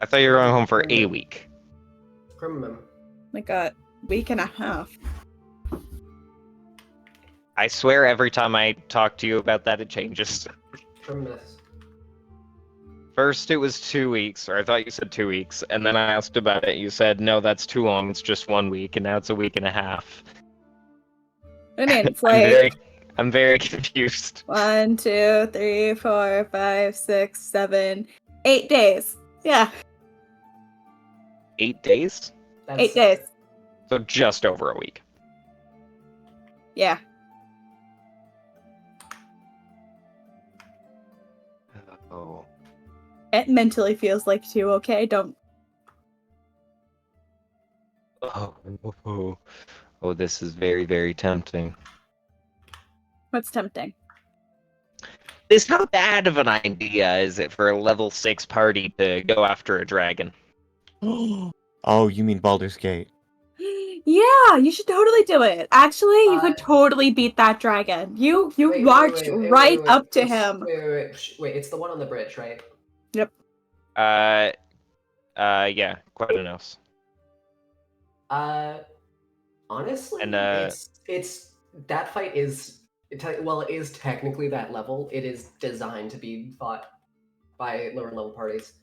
I thought you were going home for a week. Like a week and a half. I swear every time I talk to you about that, it changes. First it was 2 weeks, or I thought you said 2 weeks, and then I asked about it. You said, no, that's too long, it's just 1 week, and now it's a week and a half. I mean, it's like... I'm very confused. 1, 2, 3, 4, 5, 6, 7, 8 days. Yeah. 8 days? 8 days. So just over a week. Yeah. Oh. It mentally feels like 2, okay? Don't... Oh, this is very, very tempting. What's tempting? It's not bad of an idea, is it, for a level 6 party to go after a dragon? Oh, you mean Baldur's Gate. Yeah, you should totally do it. Actually, you could totally beat that dragon. You marched right up to him. Wait, it's the one on the bridge, right? Yep. Yeah, quite enough. Honestly, And, it's that fight is well, it is technically that level. It is designed to be fought by lower level parties.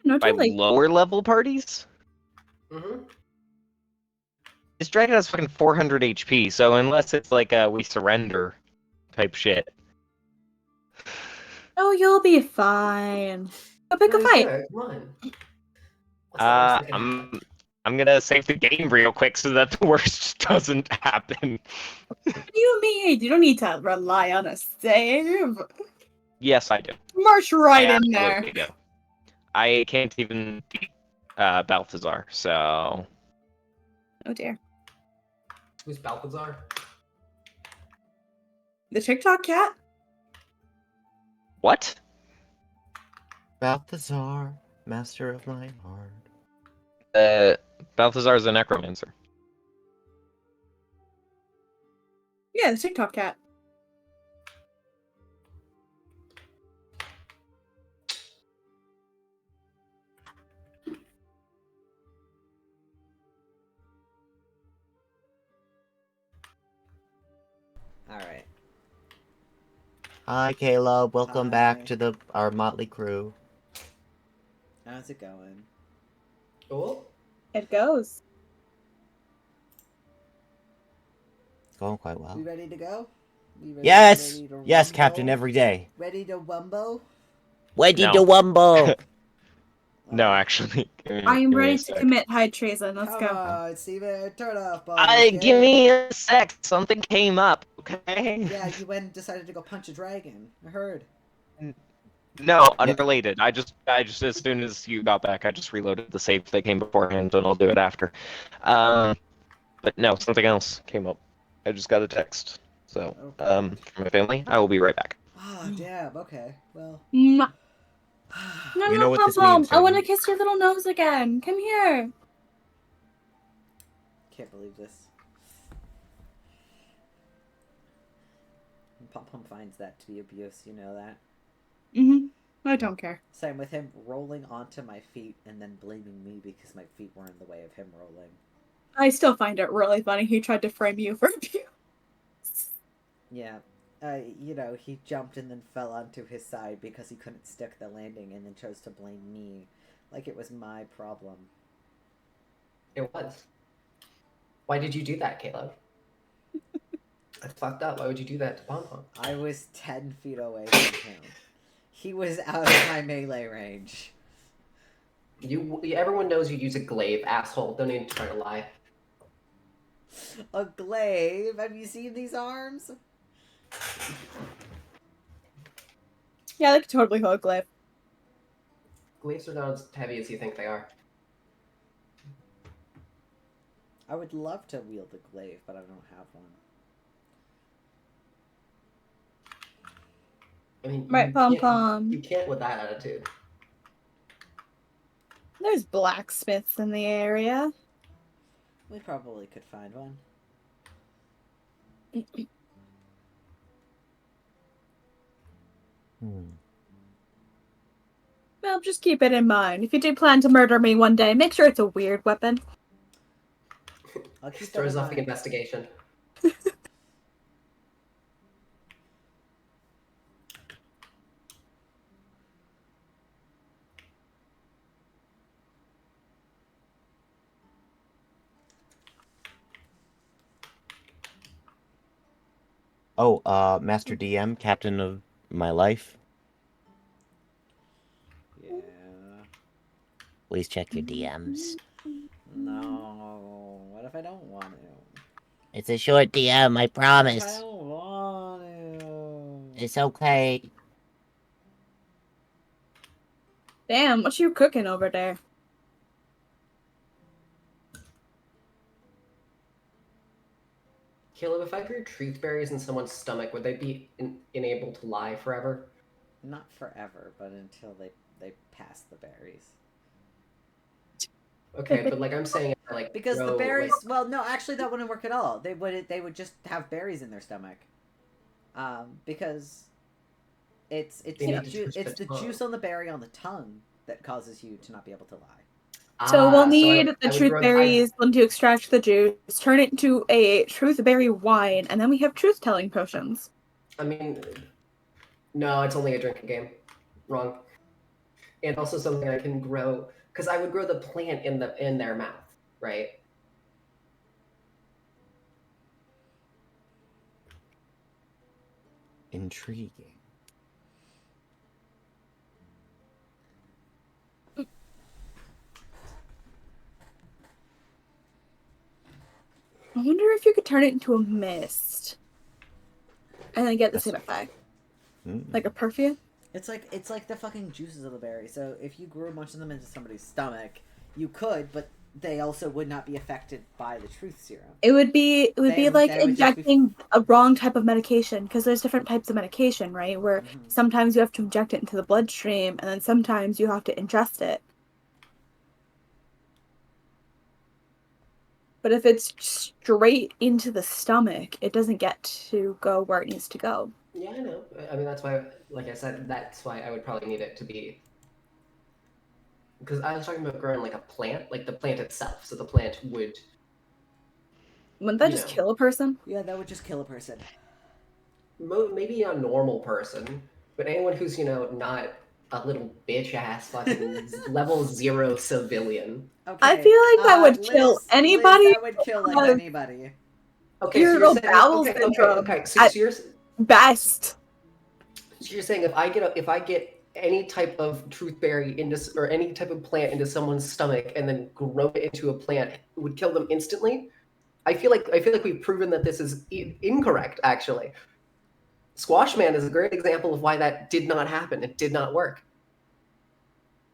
No, by totally. lower level parties? Mm-hmm. This dragon has fucking 400 HP, so unless it's like a we surrender type shit. Oh, you'll be fine. Go pick a fight. Come on. I'm gonna save the game real quick so that the worst doesn't happen. What do you mean? You don't need to rely on a save. Yes, I do. March right in there. Absolutely do. I can't even beat Balthazar, so... Oh dear. Who's Balthazar? The TikTok cat? What? Balthazar, master of my heart. Balthazar is a necromancer. Yeah, the TikTok cat. Alright. Hi, Caleb. Welcome Hi. back to our motley crew. How's it going? Cool. It goes. It's going quite well. We ready to go? Yes! Ready to Yes, rumble? Captain, every day. Ready to wumbo? Ready No. to wumble! No, actually. I am ready to commit high treason. Let's Come go. on, Steven, turn off. Give me a sec. Something came up, okay? Yeah, you went and decided to go punch a dragon. I heard. No, unrelated. I just as soon as you got back, I just reloaded the save that came beforehand, and I'll do it after. But no, something else came up. I just got a text. So, from my family. I will be right back. Ah, damn. Okay. Well. Mwah. No, You know what this Pom-Pom. means, I want to don't you? kiss your little nose again. Come here. Can't believe this. Pom Pom finds that to be abuse. You know that. I don't care. Same with him rolling onto my feet and then blaming me because my feet were in the way of him rolling. I still find it really funny. He tried to frame you for abuse. Yeah. You know, he jumped and then fell onto his side because he couldn't stick the landing and then chose to blame me. Like it was my problem. It was. Why did you do that, Caleb? That's fucked up. Why would you do that to Pom Pom? I was 10 feet away from him. He was out of my melee range. Everyone knows you use a glaive, asshole. Don't even try to lie. A glaive? Have you seen these arms? Yeah, they could totally hold glaive. Glaives are not as heavy as you think they are. I would love to wield a glaive, but I don't have one. I mean, Right, Pom-Pom. You can't with that attitude. There's blacksmiths in the area. We probably could find one. I'll just keep it in mind. If you do plan to murder me one day, make sure it's a weird weapon. I'll keep that Throws in off the mind. investigation. Oh, Master DM, captain of my life. Yeah. Please check your DMs. No. What if I don't want to? It's a short DM, I What if I promise. don't want to? It's okay. Damn, what you cooking over there? Caleb, if I grew truth berries in someone's stomach, would they be unable to lie forever? Not forever, but until they pass the berries. Okay, but like I'm saying, if I, like Because the grow, berries, like, well, no, actually, that wouldn't work at all. They would just have berries in their stomach, because it's They need to twist it's the the juice on the berry on the tongue that causes you to not be able to lie. So we'll so need I the would truth grow berries, then to extract the juice, turn it into a truth berry wine, and then we have truth-telling potions. I mean, no, it's only a drinking game. Wrong. And also something I can grow because I would grow the plant in their mouth, right? Intriguing. I wonder if you could turn it into a mist, and then get the same effect, like a perfume. It's like the fucking juices of the berry. So if you grew a bunch of them into somebody's stomach, you could, but they also would not be affected by the truth serum. It would be like They would just be- injecting a wrong type of medication, because there's different types of medication, right? Where Mhm. sometimes you have to inject it into the bloodstream, and then sometimes you have to ingest it. But if it's straight into the stomach, it doesn't get to go where it needs to go. Yeah, I know. I mean, that's why, like I said, that's why I would probably need it to be. Because I was talking about growing like a plant, like the plant itself. So the plant would. Wouldn't that You just know. kill a person? Yeah, that would just kill a person. Maybe a normal person, but anyone who's not a little bitch ass fucking level 0 civilian. Okay. I feel like that would kill Liz, anybody. Liz, that would kill like because anybody. Okay, so you're irritable saying bowel okay, syndrome okay. So at you're best. So you're saying if I get any type of truth berry into or any type of plant into someone's stomach and then grow it into a plant, it would kill them instantly? I feel like we've proven that this is incorrect. Actually, Squash Man is a great example of why that did not happen. It did not work.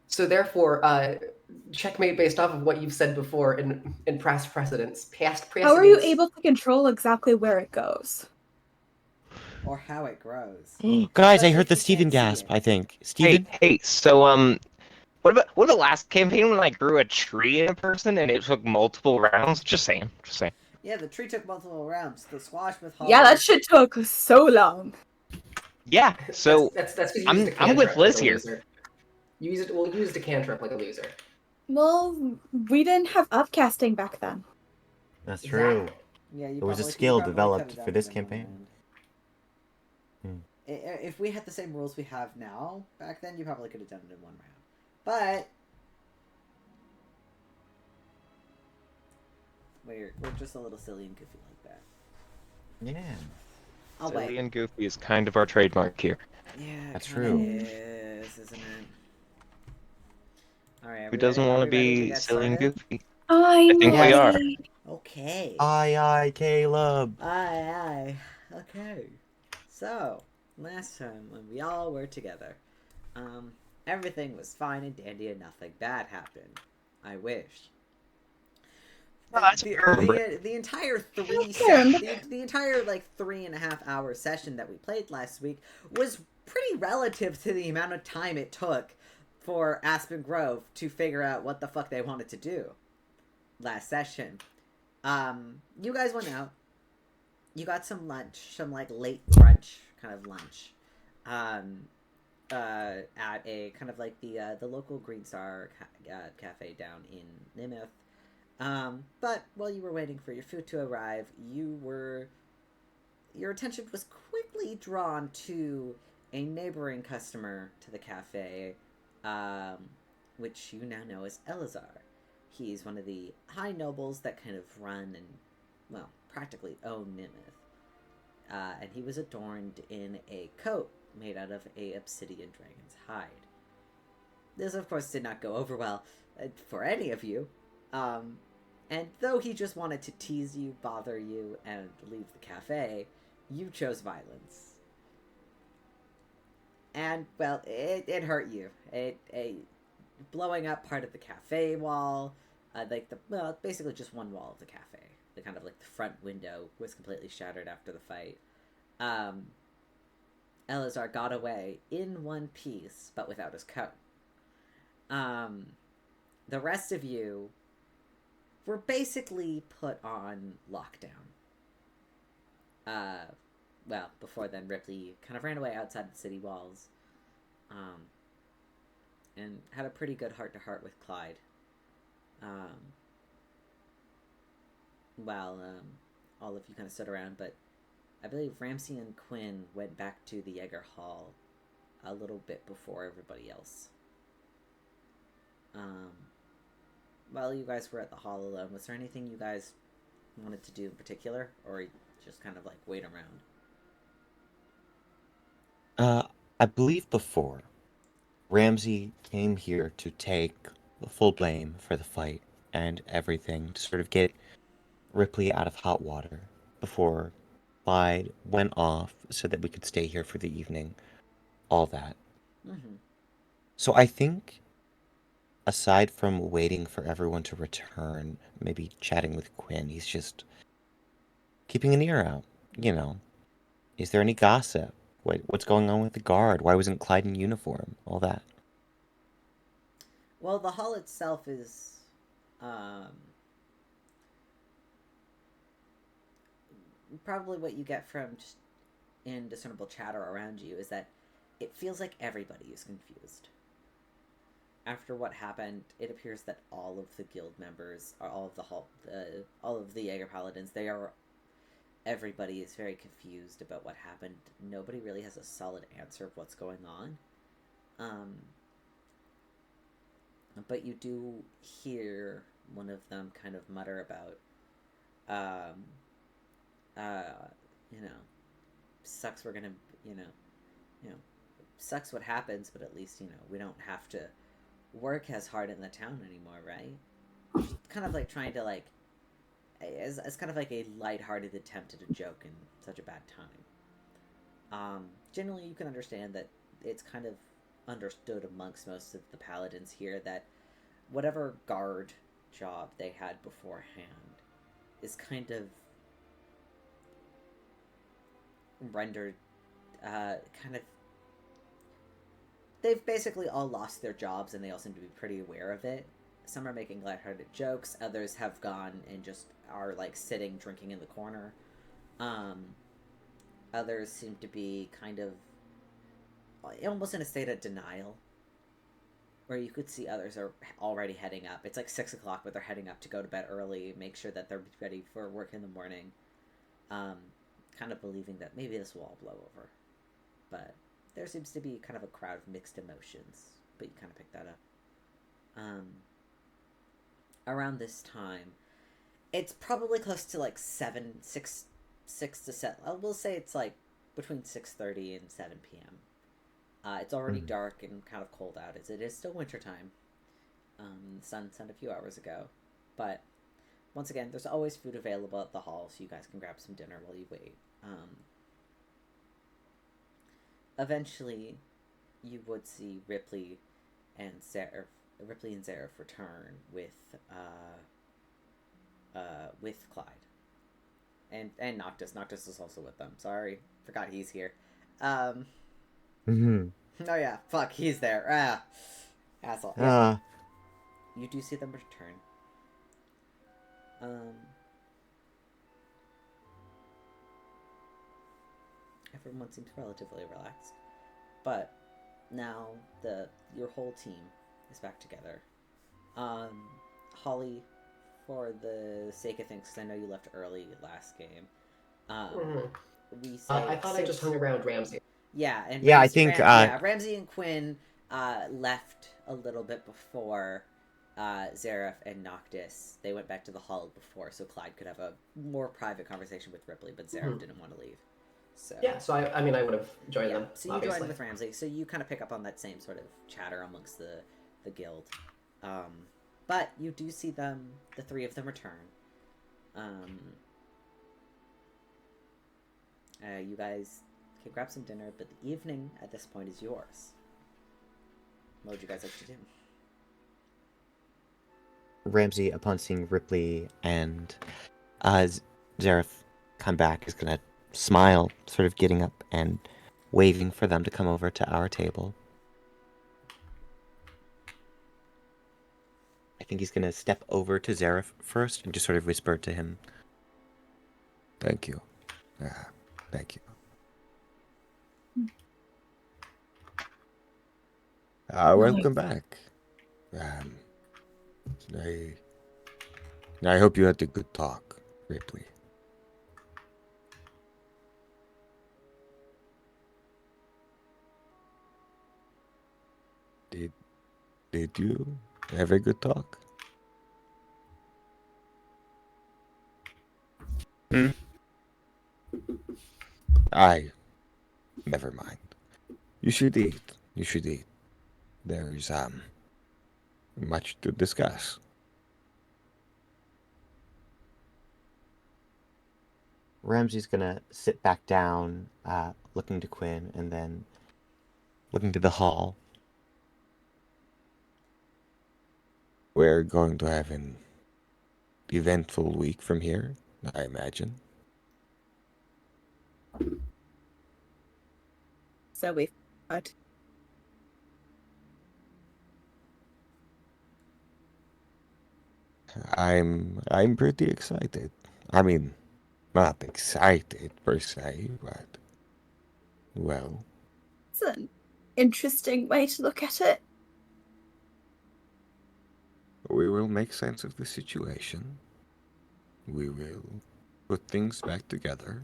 So therefore, checkmate based off of what you've said before in past precedents. How are you able to control exactly where it goes? Or how it grows. Guys, I Especially heard if the you Steven can't see gasp, it. I think. Steven? Hey, so what about the last campaign when I grew a tree in a person and it took multiple rounds? Just saying. Yeah, the tree took multiple rounds. The squash with Yeah, that Holly. shit took so long. Yeah, so that's because you used a I'm with cantrip Liz like a here. loser. We'll use a cantrip like a loser. Well, we didn't have upcasting back then. That's true. Exactly. Yeah, you There was a probably- you skill probably developed cut it for down this within one campaign. round. If we had the same rules we have now back then, you probably could have done it in one round. But we're just a little silly and goofy like that. Yeah. I'll Silly wait. and goofy is kind of our trademark here. Yeah, That's kinda true. is, isn't it? All right. Who doesn't want to be silly and goofy? I think we are. Okay. Aye, Caleb. Aye. Okay. So, last time when we all were together, everything was fine and dandy and nothing bad happened. I wish. Oh, that's The entire the entire like 3.5 hour session that we played last week was pretty relative to the amount of time it took for Aspen Grove to figure out what the fuck they wanted to do last session. You guys went out. You got some lunch, some like late brunch kind of lunch. at a kind of like the local Green Star cafe down in Nymeth. But while you were waiting for your food to arrive, your attention was quickly drawn to a neighboring customer to the cafe, which you now know as Elazar. He's one of the high nobles that kind of run and, well, practically own Nymeth. And he was adorned in a coat made out of a obsidian dragon's hide. This, of course, did not go over well for any of you. And though he just wanted to tease you, bother you, and leave the cafe, you chose violence. And, well, it hurt you. Blowing up part of the cafe wall, basically just one wall of the cafe. The kind of like the front window was completely shattered after the fight. Elazar got away in one piece, but without his coat. The rest of you were basically put on lockdown. Well, before then, Rypley kind of ran away outside the city walls, and had a pretty good heart-to-heart with Clyde. While all of you kind of stood around, but I believe Ramsey and Quinn went back to the Jegg Hall a little bit before everybody else. While you guys were at the hall alone, was there anything you guys wanted to do in particular, or just kind of like wait around? I believe before, Ramsey came here to take the full blame for the fight and everything, to sort of get Rypley out of hot water before Clyde went off so that we could stay here for the evening. All that. Mm-hmm. So I think, aside from waiting for everyone to return, maybe chatting with Quinn, he's just keeping an ear out. You know, is there any gossip? What's going on with the guard? Why wasn't Clyde in uniform? All that. Well, the hall itself is, probably what you get from just indiscernible chatter around you is that it feels like everybody is confused. After what happened, it appears that all of the guild members, or all of the Jaeger Paladins, everybody is very confused about what happened. Nobody really has a solid answer of what's going on. But you do hear one of them kind of mutter about, sucks we're gonna, sucks what happens, but at least, we don't have to work as hard in the town anymore, right? Kind of like trying to, like, as kind of like a lighthearted attempt at a joke in such a bad time. Generally, you can understand that it's kind of understood amongst most of the paladins here that whatever guard job they had beforehand is kind of rendered they've basically all lost their jobs, and they all seem to be pretty aware of it. Some are making lighthearted jokes, others have gone and just are like sitting drinking in the corner. Others seem to be kind of almost in a state of denial, where you could see others are already heading up. It's like 6 o'clock, but they're heading up to go to bed early, make sure that they're ready for work in the morning. Kind of believing that maybe this will all blow over. But there seems to be kind of a crowd of mixed emotions, but you kind of pick that up. Around this time, it's probably close to like 6 to 7. We'll say it's like between 6:30 and 7 p.m. It's already dark and kind of cold out, as it is still wintertime. The sun set a few hours ago. But once again, there's always food available at the hall, so you guys can grab some dinner while you wait. Eventually, you would see Rypley and Zareth return with Clyde. And Noctis. Noctis is also with them. Sorry. Forgot he's here. Oh yeah, fuck, he's there. Asshole. Yeah. You do see them return. Everyone seems relatively relaxed. But now your whole team is back together. Holly, for the sake of things, because I know you left early last game, we say I thought I just hung around Ramsey. Yeah, and Yeah, Ramsey, I think Ramsey and Quinn left a little bit before Zareth and Noctis. They went back to the hall before, so Clyde could have a more private conversation with Rypley, but Zareth didn't want to leave. So yeah, so I mean, I would have joined them. So you joined with Ramsey, so you kind of pick up on that same sort of chatter amongst the guild. But you do see them, the three of them return. You guys can grab some dinner, but the evening at this point is yours. What would you guys like to do? Ramsey, upon seeing Rypley and Zareth come back, is gonna smile, sort of getting up and waving for them to come over to our table. I think he's gonna step over to Zareth first and just sort of whisper to him, "Thank you. Thank you. Welcome back. I hope you had a good talk, Rypley." Did you have a good talk? Never mind. You should eat. There's much to discuss. Ramsey's gonna sit back down, looking to Quinn, and then looking to the hall. We're going to have an eventful week from here, I imagine. So we've heard. I'm pretty excited. I mean, not excited per se, but well. It's an interesting way to look at it. We will make sense of the situation. We will put things back together.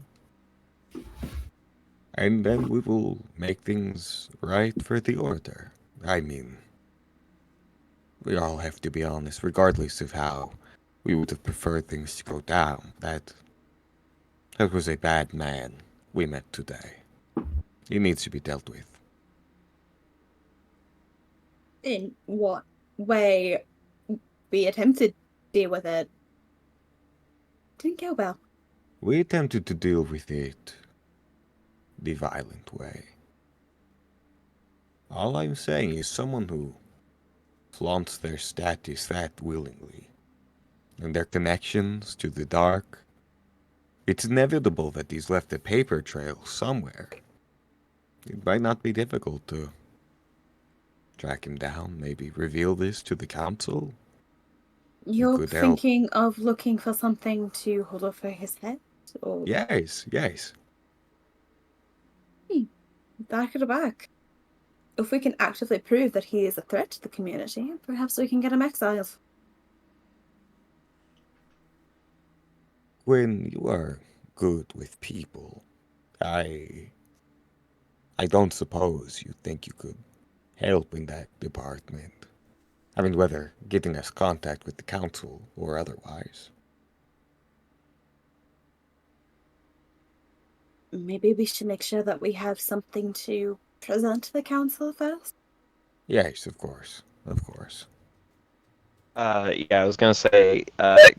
And then we will make things right for the Order. I mean, we all have to be honest, regardless of how we would have preferred things to go down. That was a bad man we met today. He needs to be dealt with. In what way we attempted to deal with it? Didn't go well. We attempted to deal with it the violent way. All I'm saying is someone who flaunts their status that willingly and their connections to the dark, it's inevitable that he's left a paper trail somewhere. It might not be difficult to track him down, maybe reveal this to the council. You're thinking of looking for something to hold over his head? Or... Yes. Back at the back. If we can actively prove that he is a threat to the community, perhaps we can get him exiled. Quinn, you are good with people. I don't suppose you think you could help in that department. I mean, whether getting us contact with the council or otherwise. Maybe we should make sure that we have something to present to the council first? Yes, of course. Yeah, I was gonna say,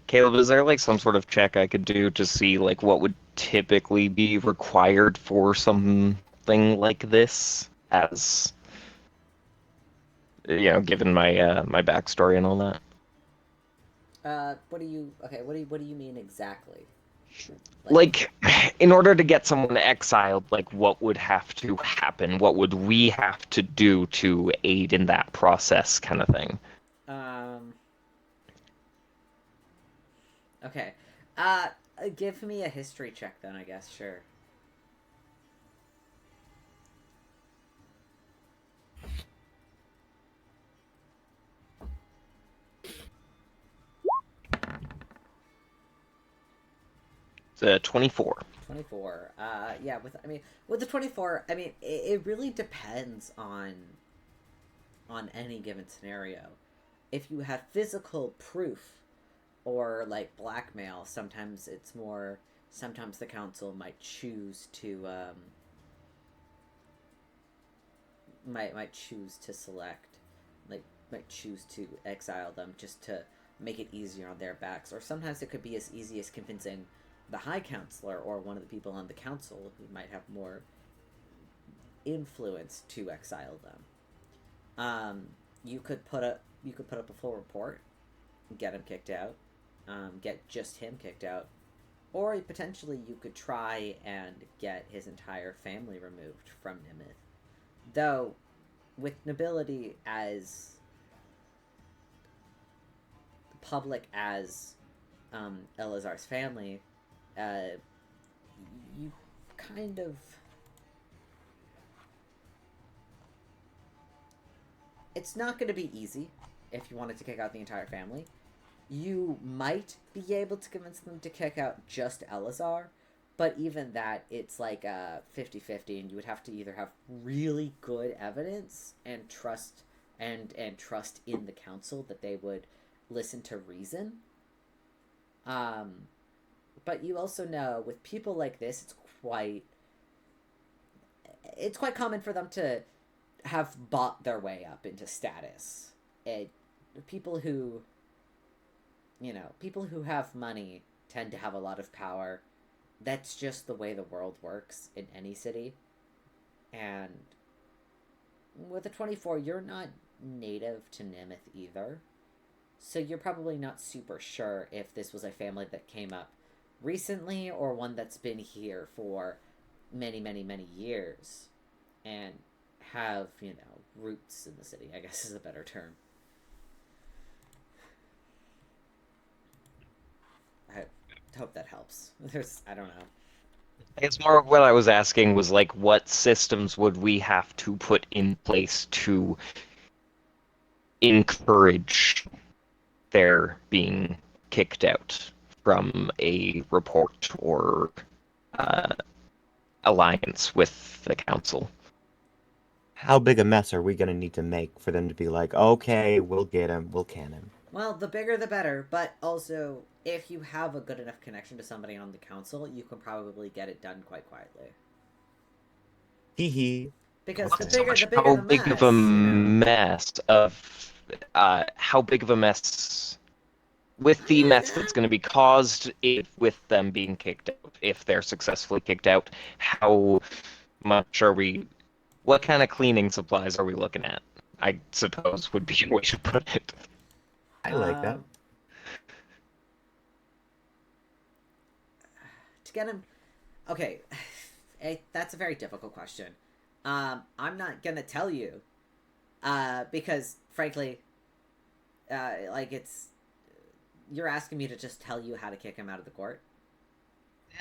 Caleb, is there like some sort of check I could do to see like what would typically be required for something like this, as you know, given my my backstory and all that? What do you mean exactly? Like, in order to get someone exiled, like, what would have to happen? What would we have to do to aid in that process, kind of thing? Okay. Give me a history check then, I guess, sure. The 24. 24. Yeah, with the 24, it really depends on any given scenario. If you have physical proof or like blackmail, sometimes the council might choose to might choose to select, might choose to exile them just to make it easier on their backs. Or sometimes it could be as easy as convincing the High Counselor or one of the people on the council who might have more influence to exile them. You could put up a full report, get him kicked out, get just him kicked out, or potentially you could try and get his entire family removed from Nimith. Though, with nobility as public as Elazar's family, you kind of... It's not going to be easy if you wanted to kick out the entire family. You might be able to convince them to kick out just Elazar, but even that, it's like a 50-50, and you would have to either have really good evidence and trust in the council that they would listen to reason. But you also know, with people like this, it's quite common for them to have bought their way up into status. People who have money tend to have a lot of power. That's just the way the world works in any city. And with a 24, you're not native to Nimith either. So you're probably not super sure if this was a family that came up recently or one that's been here for many, many, many years and have, roots in the city, I guess is a better term. I hope that helps. I don't know. I guess more of what I was asking was, like, what systems would we have to put in place to encourage their being kicked out from a report or alliance with the council? How big a mess are we going to need to make for them to be like, okay, we'll get him, we'll can him? Well, the bigger the better, but also, if you have a good enough connection to somebody on the council, you can probably get it done quite quietly. Hee hee. Because Not the so bigger much the how mess, big of a mess of how big of a mess with the mess that's going to be caused with them being kicked out, if they're successfully kicked out. How much are we? What kind of cleaning supplies are we looking at? I suppose would be a way to put it. I like that. To get him... Okay, that's a very difficult question. I'm not gonna tell you, because, frankly, you're asking me to just tell you how to kick him out of the court?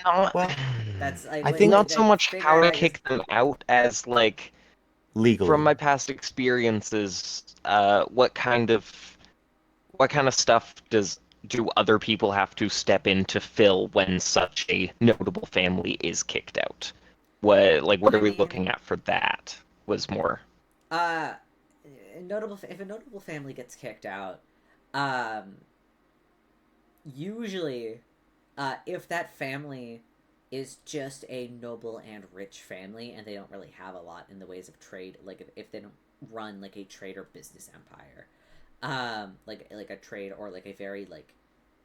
Well, That's I think not so much how to kick them out as, like, legally. from my past experiences, what kind of stuff do other people have to step in to fill when such a notable family is kicked out? What are we looking at for that? Was more. If a notable family gets kicked out, usually, if that family is just a noble and rich family and they don't really have a lot in the ways of trade, like if they don't run like a trade or business empire, like a trade or like a very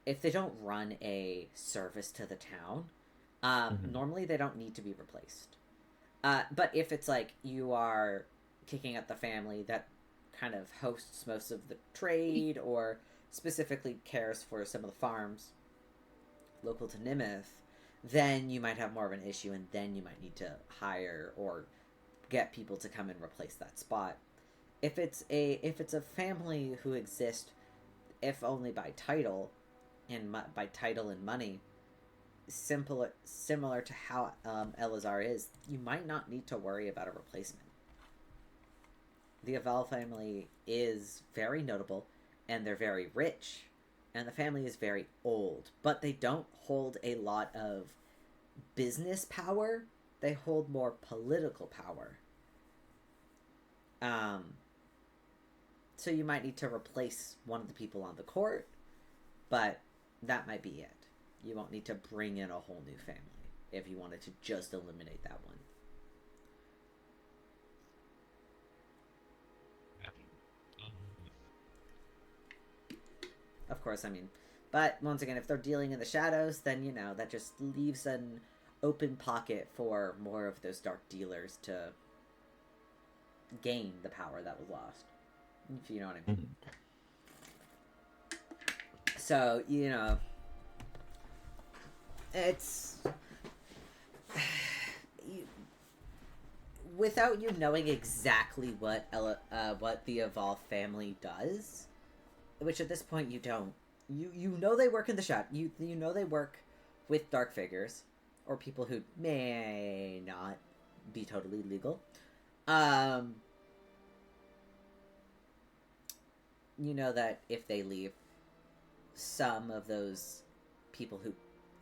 if they don't run a service to the town, normally they don't need to be replaced. But if it's like you are kicking out the family that kind of hosts most of the trade or specifically cares for some of the farms local to Nimith, then you might have more of an issue, and then you might need to hire or get people to come and replace that spot. If it's a family who exist, if only by title and money, similar to how Elazar is, you might not need to worry about a replacement. The Aval family is very notable, and they're very rich, and the family is very old, but they don't hold a lot of business power. They hold more political power. So you might need to replace one of the people on the court, but that might be it. You won't need to bring in a whole new family if you wanted to just eliminate that one. Of course, I mean, but once again, if they're dealing in the shadows, then, you know, that just leaves an open pocket for more of those dark dealers to gain the power that was lost. If you know what I mean. So, you know, it's... without you knowing exactly what the Evolve family does, which at this point you don't. You know they work in the shadow. You know they work with dark figures, or people who may not be totally legal. You know that if they leave, some of those people who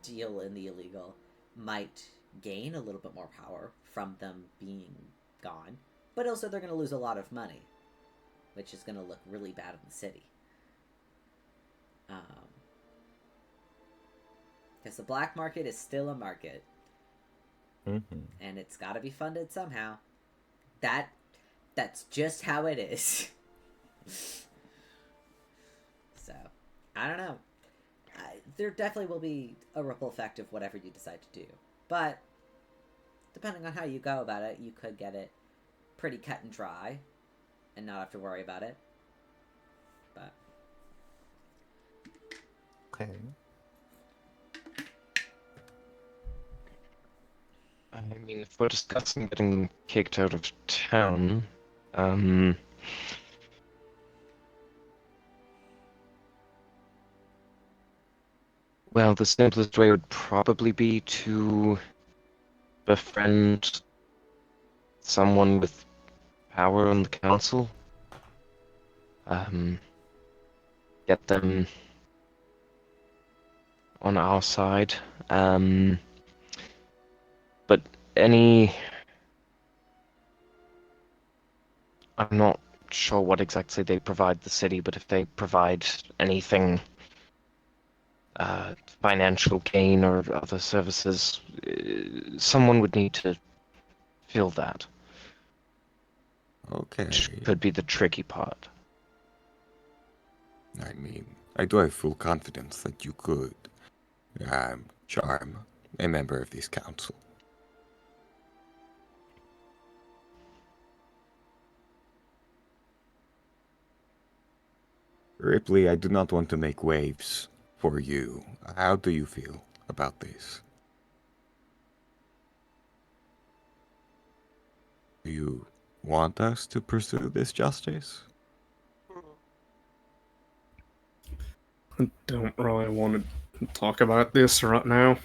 deal in the illegal might gain a little bit more power from them being gone, but also they're going to lose a lot of money, which is going to look really bad in the city. Because the black market is still a market, and it's got to be funded somehow. That's just how it is. So, I don't know. There definitely will be a ripple effect of whatever you decide to do, but depending on how you go about it, you could get it pretty cut and dry and not have to worry about it. But Okay. I mean, if we're discussing getting kicked out of town, well, the simplest way would probably be to befriend someone with power on the council. Get them on our side. But I'm not sure what exactly they provide the city, but if they provide anything, financial gain or other services, someone would need to fill that. Okay. Which could be the tricky part. I mean, I do have full confidence that you could charm a member of this council. Ripley, I do not want to make waves for you. How do you feel about this? Do you want us to pursue this justice? I don't really want to talk about this right now.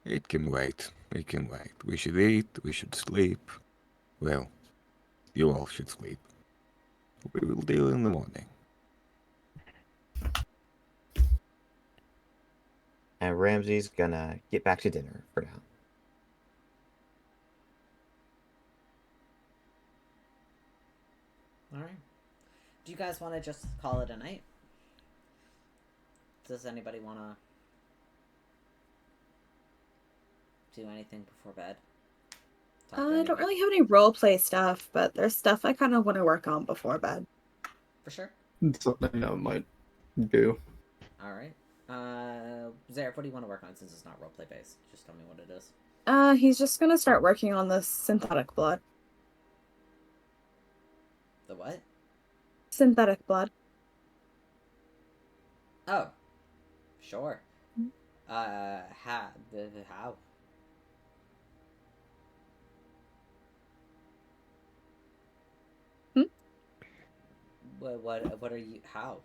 It can wait. It can wait. We should eat. We should sleep. Well, you all should sleep. We will deal in the morning. And Ramsey's gonna get back to dinner for now. alright. Do you guys want to just call it a night? Does anybody want to do anything before bed? I don't really have any roleplay stuff, but there's stuff I kind of want to work on before bed. For sure. Something I might do. Alright. Zareth, what do you want to work on since it's not roleplay based? Just tell me what it is. He's just gonna start working on the synthetic blood. The what? Synthetic blood. Oh. Sure. How? What are you, how?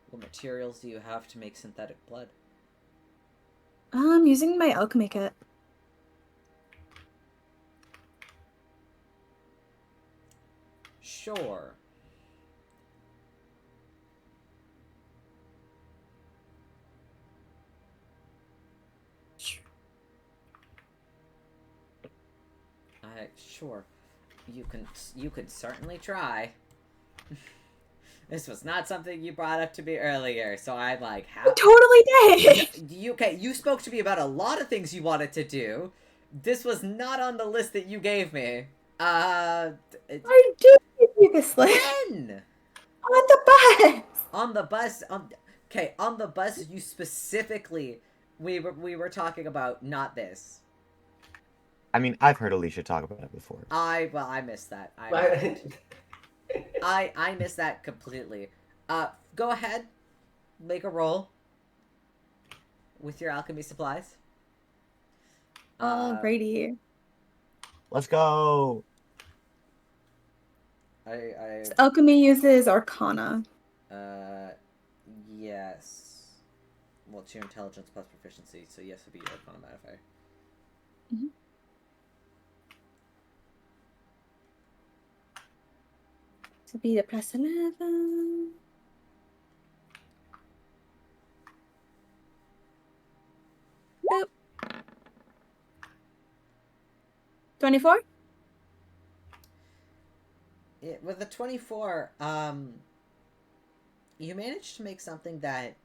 What materials do you have to make synthetic blood? I'm using my alchemy kit. Sure. Sure. You could certainly try. This was not something you brought up to me earlier, so I'm like, how? I totally did! Okay, you spoke to me about a lot of things you wanted to do. This was not on the list that you gave me. I did give you this list! When? On the bus! On the bus, okay, on the bus, you specifically, we were talking about not this. I mean, I've heard Alycia talk about it before. I missed that. I missed that completely. Go ahead, make a roll with your alchemy supplies. Alrighty. Let's go! Alchemy uses Arcana. Yes. Well, it's your intelligence plus proficiency, so yes would be your Arcana modifier. Mm-hmm. To be the plus 11. Boop. 24? With a 24, you managed to make something that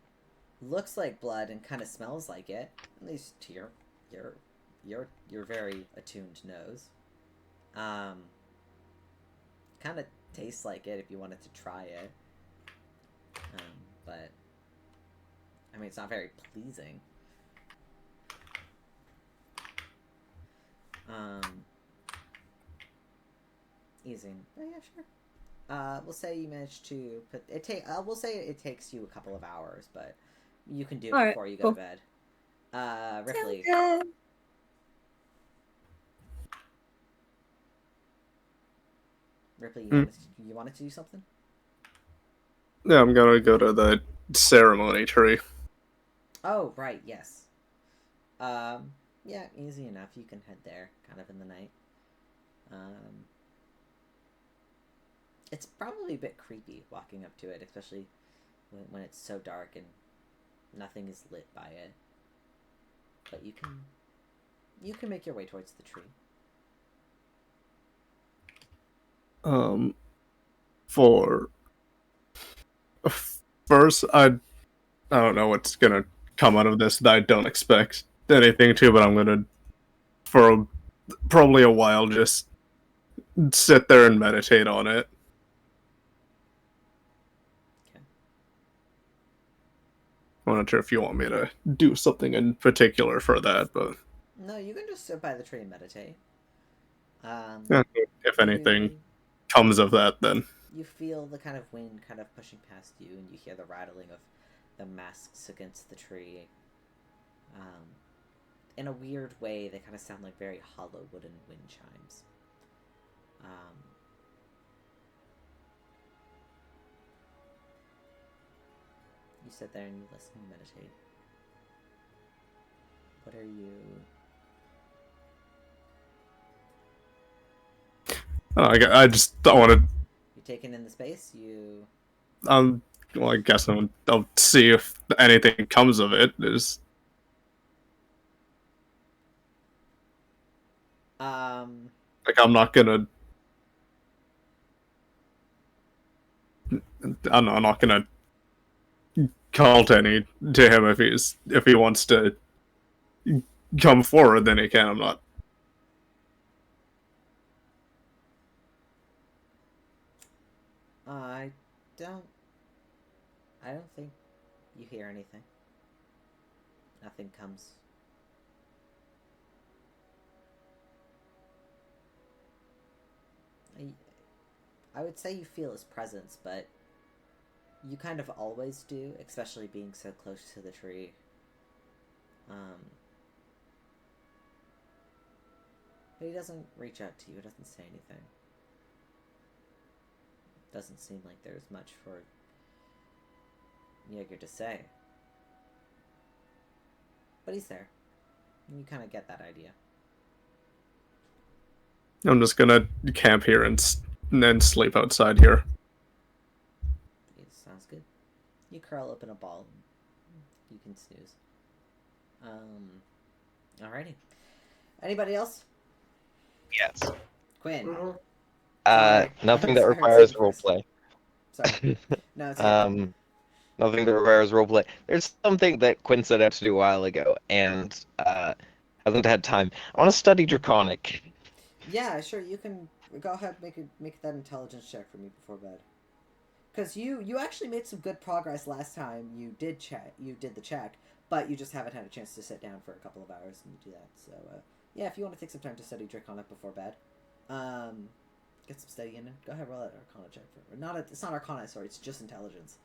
looks like blood and kind of smells like it. At least to your very attuned nose. Kind of tastes like it if you wanted to try it. But I mean, it's not very pleasing. Easy. Oh, yeah, sure. We'll say you managed to put it. We'll say it takes you a couple of hours, but you can do it before you go to bed. Rypley. Rypley, you wanted to do something? Yeah, I'm gonna go to the ceremony tree. Oh, right, yes. Yeah, easy enough. You can head there, kind of in the night. It's probably a bit creepy walking up to it, especially when it's so dark and nothing is lit by it. But you can make your way towards the tree. For first, I don't know what's gonna come out of this that I don't expect anything to, but I'm gonna, for probably a while, just sit there and meditate on it. Okay. I'm not sure if you want me to do something in particular for that, but No, you can just sit by the tree and meditate. if anything comes of that, then you feel the kind of wind kind of pushing past you, and you hear the rattling of the masks against the tree. In a weird way, they kind of sound like very hollow wooden wind chimes. You sit there and you listen and meditate. What are you... I just don't want to. You taking in the space? You... Well, I guess I'll see if anything comes of it. Like, I'm not gonna. I'm not gonna call to him if he wants to come forward. Then he can. I'm not. I don't think you hear anything. Nothing comes. I would say you feel his presence, but you kind of always do, especially being so close to the tree. But he doesn't reach out to you, he doesn't say anything. Doesn't seem like there's much for Jegg to say. But he's there. And you kind of get that idea. I'm just gonna camp here and then sleep outside here. Sounds good. You curl up in a ball. You can snooze. Alrighty. Anybody else? Yes. Quinn. Mhm. Nothing that I heard requires something first. roleplay. Sorry. No, it's okay. Nothing that requires roleplay. There's something that Quinn set out to do a while ago, and hasn't had time. I want to study Draconic. Yeah, sure. You can go ahead make that intelligence check for me before bed. Because you actually made some good progress last time you did the check, but you just haven't had a chance to sit down for a couple of hours and do that. So yeah, if you want to take some time to study Draconic before bed, get some study in. Go ahead, roll that Arcana check for. It's not Arcana, sorry. It's just intelligence.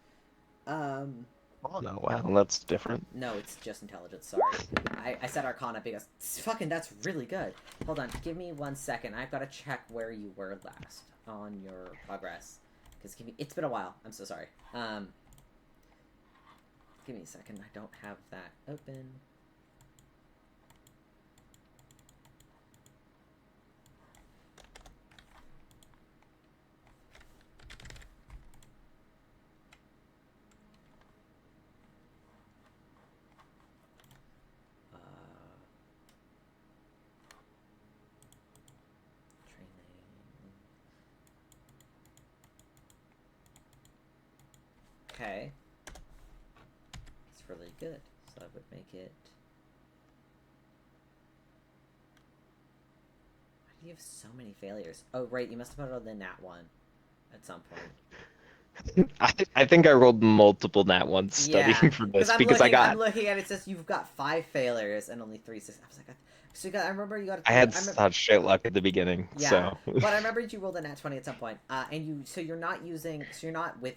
Oh no! Wow, that's different. No, it's just intelligence. Sorry, I said Arcana because fucking that's really good. Hold on, give me 1 second. I've got to check where you were last on your progress. Because it's been a while. I'm so sorry. Give me a second. I don't have that open. Okay. It's really good. So that would make it... Why do you have so many failures? Oh, right. You must have put on the nat 1 at some point. I think I rolled multiple nat ones studying for this because I'm looking at it, it says you've got 5 failures and only 3 successes. I was like, so you got, I remember you got. I had such shit luck at the beginning. Yeah, so. But I remember you rolled a nat 20 at some point, so you're not with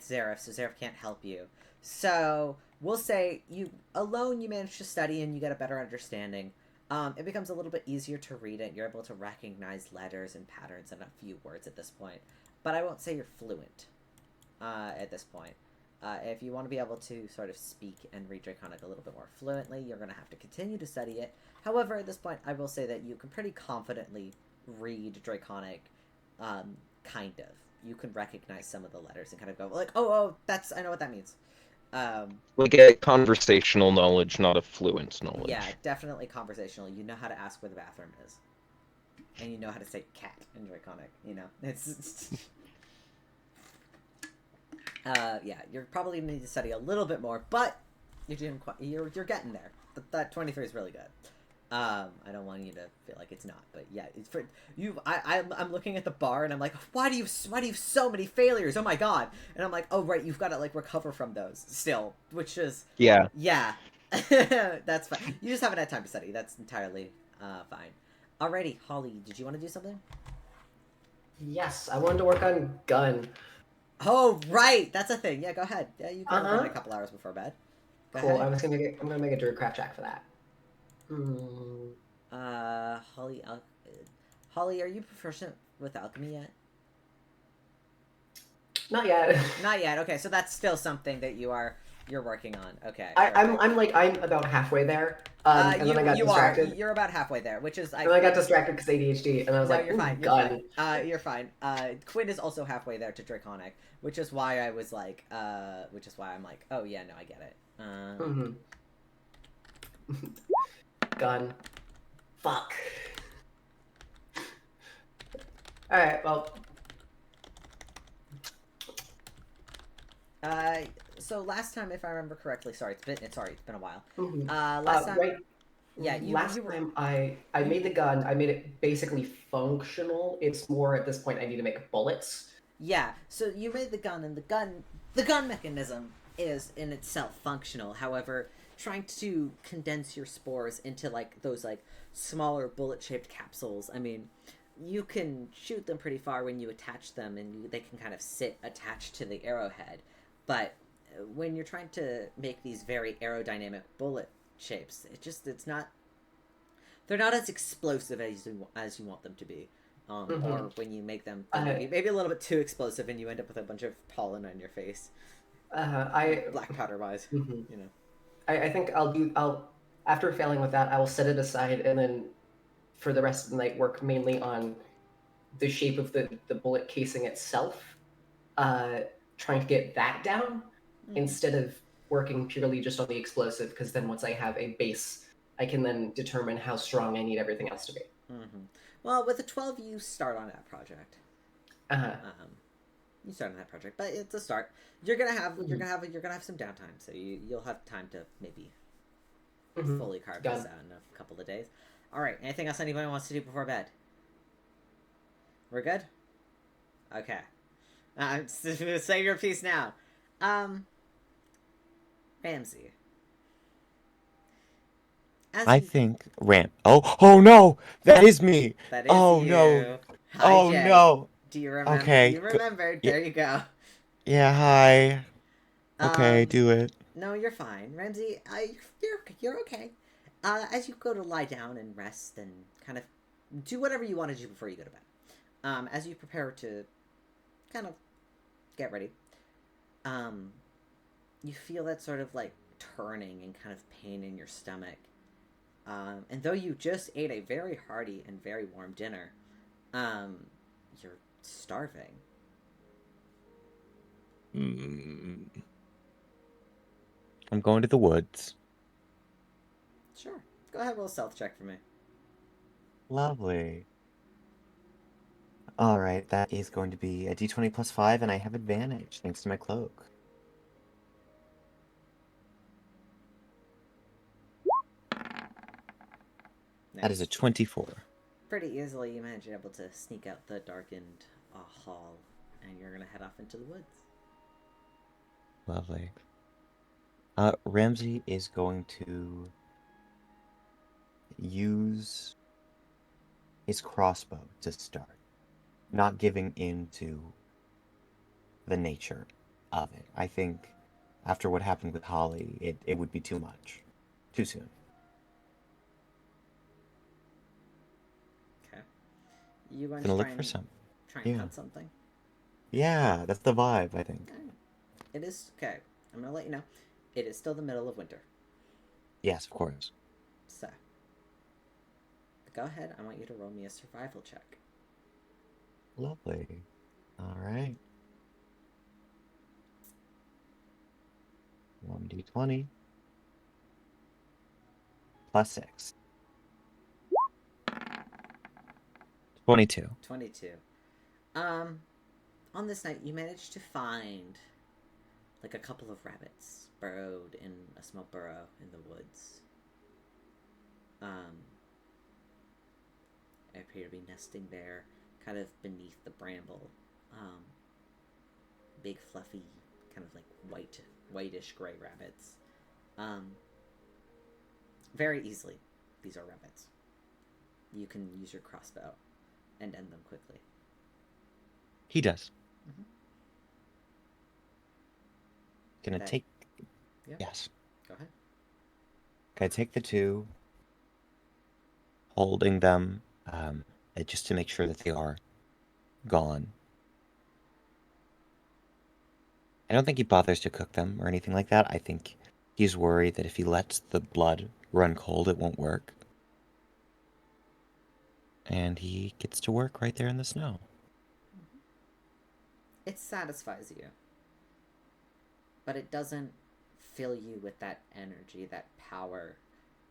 Zareth, so Zareth can't help you. So we'll say you manage to study and you get a better understanding. It becomes a little bit easier to read it. You're able to recognize letters and patterns and a few words at this point, but I won't say you're fluent at this point. If you want to be able to sort of speak and read Draconic a little bit more fluently, you're going to have to continue to study it. However, at this point, I will say that you can pretty confidently read Draconic, kind of. You can recognize some of the letters and kind of go, like, oh, I know what that means. Like a conversational knowledge, not a fluent knowledge. Yeah, definitely conversational. You know how to ask where the bathroom is. And you know how to say cat in Draconic, you know? It's... yeah, you're probably going to need to study a little bit more, but you're doing you're getting there. That 23 is really good. I don't want you to feel like it's not, but yeah, it's for you. I'm looking at the bar and I'm like, why do you have so many failures? Oh my god! And I'm like, oh right, you've got to like recover from those still, which is yeah. That's fine. You just haven't had time to study. That's entirely fine. Alrighty, Holly, did you want to do something? Yes, I wanted to work on gun. Oh right, that's a thing. Yeah, go ahead. Yeah, you can work on it a couple hours before bed. Go cool. ahead. I'm gonna make a druidcraft check for that. Holly, are you proficient with alchemy yet? Not yet. Not yet. Okay, so that's still something that you're working on. Okay. I'm about halfway there. And then I got distracted. You're about halfway there, which is. And I got distracted because ADHD, and I was like, you're fine. Gun. You're fine. Quinn is also halfway there to Draconic, which is why I was like, which is why I'm like, oh yeah, no, I get it. Gun. Fuck. Alright, well. So last time, if I remember correctly, it's been a while. Last time, right? Yeah, last time I made the gun. I made it basically functional. It's more at this point I need to make bullets. Yeah, so you made the gun, and the gun mechanism is in itself functional. However, trying to condense your spores into like those like smaller bullet-shaped capsules. I mean, you can shoot them pretty far when you attach them, and they can kind of sit attached to the arrowhead. But when you're trying to make these very aerodynamic bullet shapes, they're not as explosive as you want them to be. Or when you make them maybe a little bit too explosive, and you end up with a bunch of pollen on your face. Black powder wise, you know. I think I'll after failing with that, I will set it aside, and then for the rest of the night work mainly on the shape of the bullet casing itself, trying to get that down instead of working purely just on the explosive, because then once I have a base, I can then determine how strong I need everything else to be. Well, with a 12, you start on that project. Uh-huh. You start on that project, but it's a start. You're gonna have some downtime, so you'll have time to maybe fully carve this out in a couple of days. All right. Anything else anybody wants to do before bed? We're good. Okay. Say your piece now. Ramsey. I think Oh no, that is me. That is Oh you. no. Hi, Oh Jegg. no. Do you remember? Okay. You remembered. Yeah, There you go. yeah. Hi. Okay, Um, do it. no, you're fine, Ramsey. You're okay. As you go to lie down and rest and kind of do whatever you want to do before you go to bed. As you prepare to kind of get ready, you feel that sort of like turning and kind of pain in your stomach. And though you just ate a very hearty and very warm dinner, you're starving. I'm going to the woods. Sure. Go ahead, roll a stealth check for me. Lovely. All right, that is going to be a d20 plus 5, and I have advantage thanks to my cloak. Nice. That is a 24. Pretty easily, you manage to be able to sneak out the darkened hall, and you're gonna head off into the woods. Lovely. Ramsey is going to use his crossbow to start, not giving in to the nature of it. I think after what happened with Holly, it would be too much. Too soon. Okay. You going Gonna to look for some. try and Yeah. hunt something? Yeah, that's the vibe, I think. Okay. It is okay. I'm gonna let you know. It is still the middle of winter. Yes, of course. So go ahead. I want you to roll me a survival check. Lovely. All right. 1d20 plus 6. 22. 22. On this night, you managed to find like a couple of rabbits burrowed in a small burrow in the woods. They appear to be nesting there, kind of beneath the bramble. Big, fluffy, kind of like whitish gray rabbits. Very easily, these are rabbits. You can use your crossbow and end them quickly. He does. Mhm. Gonna That- take... Yeah. Yes. Go ahead. Gonna take the two, holding them, just to make sure that they are gone. I don't think he bothers to cook them or anything like that. I think he's worried that if he lets the blood run cold, it won't work. And he gets to work right there in the snow. It satisfies you, but it doesn't fill you with that energy, that power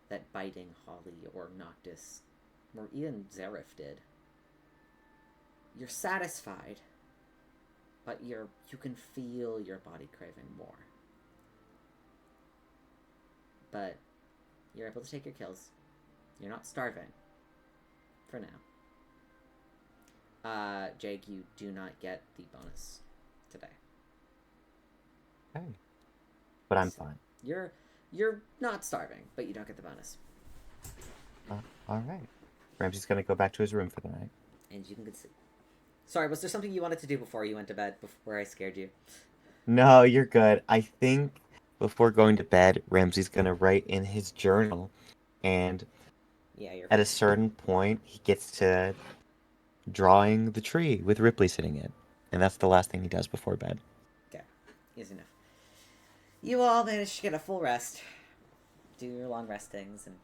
that biting Holly or Noctis or even Zareth did. You're satisfied, but you can feel your body craving more. But you're able to take your kills. You're not starving. For now. Jegg, you do not get the bonus today. Okay. But I'm fine. You're not starving, but you don't get the bonus. All right. Ramsey's gonna go back to his room for the night. And you can get sleep. Sorry, was there something you wanted to do before you went to bed, before I scared you? No, you're good. I think before going to bed, Ramsey's gonna write in his journal, and Yeah, you're at a certain point, he gets to drawing the tree with Rypley sitting in, and that's the last thing he does before bed. okay. Easy enough. You all managed to get a full rest. Do your long restings and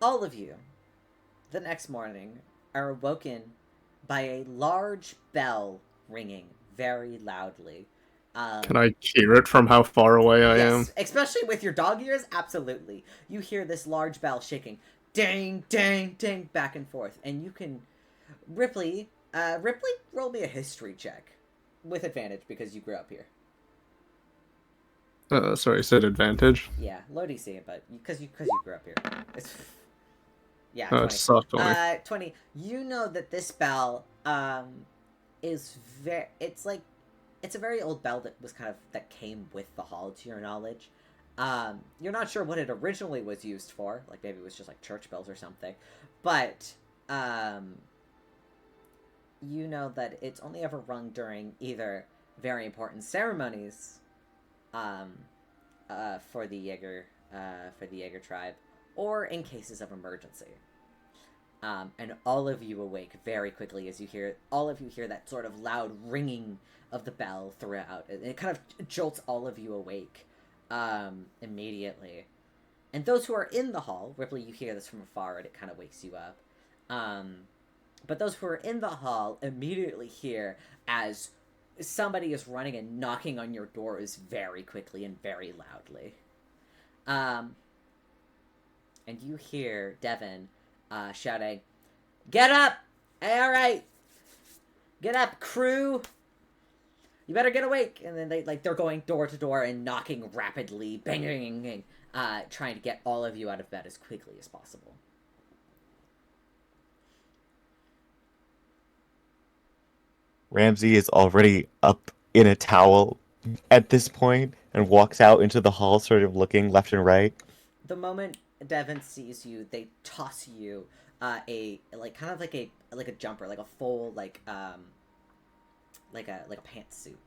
all of you the next morning are awoken by a large bell ringing very loudly. Can I hear it from how far away I am? Yes, especially with your dog ears, absolutely. You hear this large bell shaking, ding, ding, ding, back and forth, and you can, Ripley, roll me a history check, with advantage because you grew up here. Sorry, said advantage. Yeah, low DC, but because you grew up here. It's, yeah, 20. It's soft 20. 20. You know that this bell, is it's a very old bell that came with the hall, to your knowledge. You're not sure what it originally was used for, like maybe it was just like church bells or something, but you know that it's only ever rung during either very important ceremonies, for the Jaeger tribe, or in cases of emergency. And all of you awake very quickly as you hear that sort of loud ringing of the bell throughout. It kind of jolts all of you awake immediately. And those who are in the hall, Ripley, you hear this from afar and it kind of wakes you up. But those who are in the hall immediately hear as somebody is running and knocking on your doors very quickly and very loudly. And you hear Devin shouting, "Get up! All right, get up, crew! You better get awake!" And then they're going door to door and knocking rapidly, banging, trying to get all of you out of bed as quickly as possible. Ramsey is already up in a towel at this point and walks out into the hall, sort of looking left and right. The moment Devin sees you, they toss you a jumper, like a full like a pantsuit.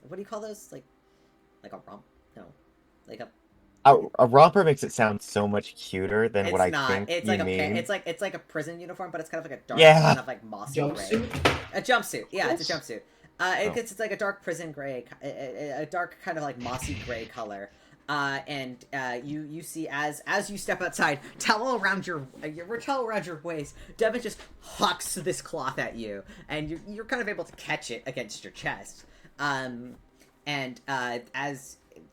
What do you call those? Like a romp? No, like a romper makes it sound so much cuter than what I think it's you like mean. it's like a prison uniform, but it's kind of like a dark Yeah. kind of like mossy Jumpsuit? gray. A jumpsuit, yeah, it's a jumpsuit. Oh. It's like a dark prison gray, a dark kind of like mossy gray color. And you see as you step outside, towel around your waist, Devin just hucks this cloth at you, and you're kind of able to catch it against your chest. As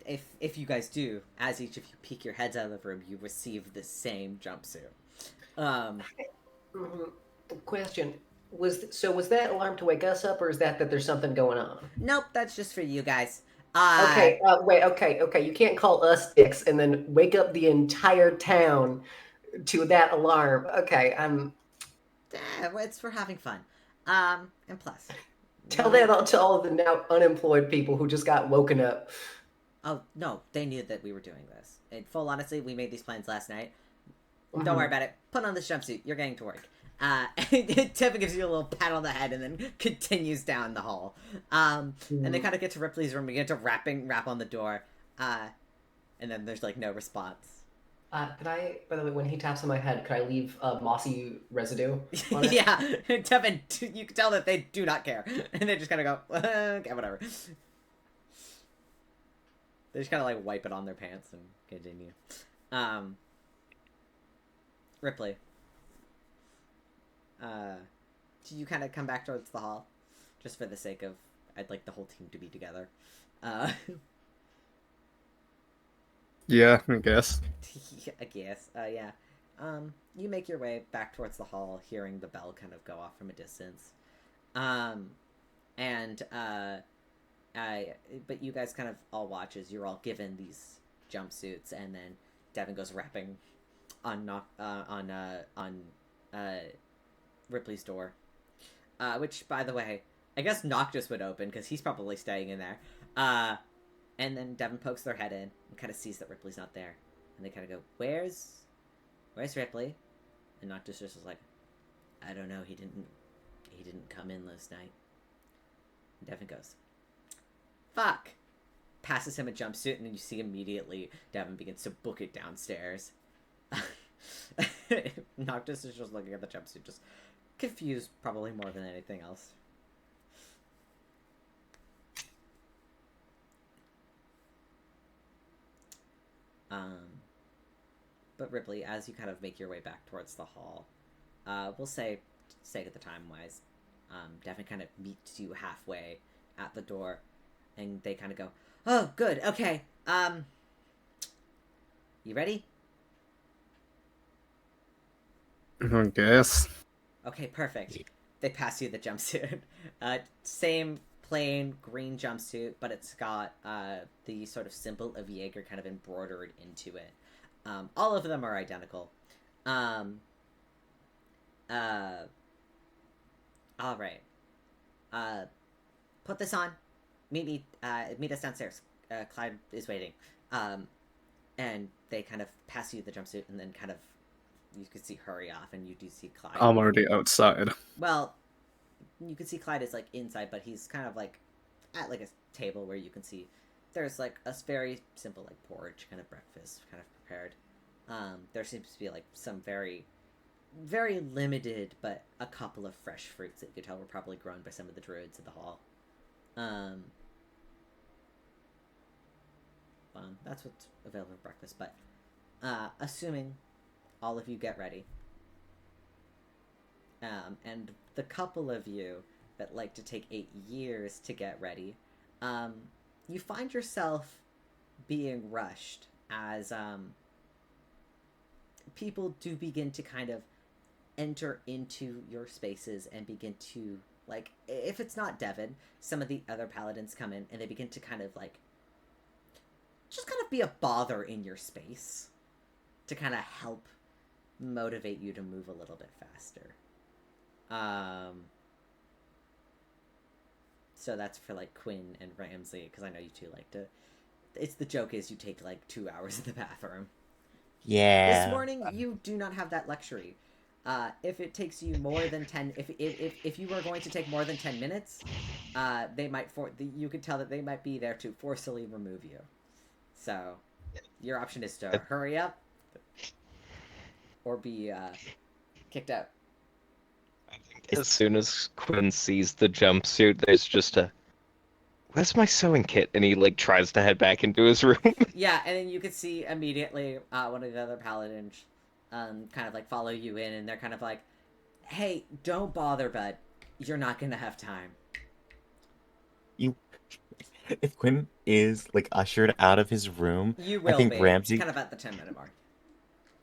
if you guys do, as each of you peek your heads out of the room, you receive the same jumpsuit. Question. Was that alarm to wake us up, or is that there's something going on? Nope, that's just for you guys. Okay, wait, okay. You can't call us dicks and then wake up the entire town to that alarm. Okay, It's for having fun. And plus, tell that to all of the now unemployed people who just got woken up. Oh no, they knew that we were doing this. In full honesty, we made these plans last night. Don't worry about it. Put on this jumpsuit. You're getting to work. Devin gives you a little pat on the head and then continues down the hall. And they kind of get to Ripley's room, begin to rap on the door. And then there's like no response. Could I, by the way, when he taps on my head, could I leave mossy residue on it? Yeah, Devin, you can tell that they do not care. And they just kind of go, okay, whatever. They just kind of like wipe it on their pants and continue. Ripley. Do you kind of come back towards the hall? Just for the sake of, I'd like the whole team to be together. Yeah, I guess. I guess. Yeah. You make your way back towards the hall, hearing the bell kind of go off from a distance. But you guys kind of all watch as you're all given these jumpsuits, and then Devin goes rapping on Ripley's door, which, by the way, I guess Noctis would open because he's probably staying in there. And then Devin pokes their head in and kind of sees that Ripley's not there, and they kind of go, "Where's Ripley?" And Noctis just is like, "I don't know. He didn't come in last night." And Devin goes, "Fuck." Passes him a jumpsuit, and then you see immediately Devin begins to book it downstairs. Noctis is just looking at the jumpsuit, just confused probably more than anything else. But Ripley, as you kind of make your way back towards the hall, we'll say at the time wise, Devin kind of meets you halfway at the door. And they kind of go, "Oh, good. Okay. You ready?" I guess. Okay, perfect. They pass you the jumpsuit. Same plain green jumpsuit, but it's got the sort of symbol of Jaeger kind of embroidered into it. All of them are identical. All right. Put this on. Meet us downstairs. Clyde is waiting. And they kind of pass you the jumpsuit, and then kind of you can see hurry off, and you do see Clyde. I'm already outside. Well, you can see Clyde is like inside, but he's kind of like at like a table where you can see there's like a very simple like porridge kind of breakfast kind of prepared. There seems to be like some very, very limited, but a couple of fresh fruits that you could tell were probably grown by some of the druids in the hall. That's what's available for breakfast, but assuming all of you get ready, and the couple of you that like to take 8 years to get ready, you find yourself being rushed as people do begin to kind of enter into your spaces and begin to, like, if it's not Devin, some of the other paladins come in and they begin to kind of like just kind of be a bother in your space to kind of help motivate you to move a little bit faster. So that's for like Quinn and Ramsey, because I know you two like to. It's the joke is you take like 2 hours in the bathroom. Yeah. This morning you do not have that luxury. If it takes you more than 10, if you were going to take more than 10 minutes, they might you could tell that they might be there to forcibly remove you. So, your option is to hurry up or be kicked out. I think as soon as Quinn sees the jumpsuit, there's just a, "Where's my sewing kit?" And he like tries to head back into his room. Yeah, and then you could see immediately one of the other paladins kind of like follow you in, and they're kind of like, "Hey, don't bother, bud. You're not gonna have time." If Quinn is like ushered out of his room, You will I think be. Ramsey It's kind of at the 10-minute mark.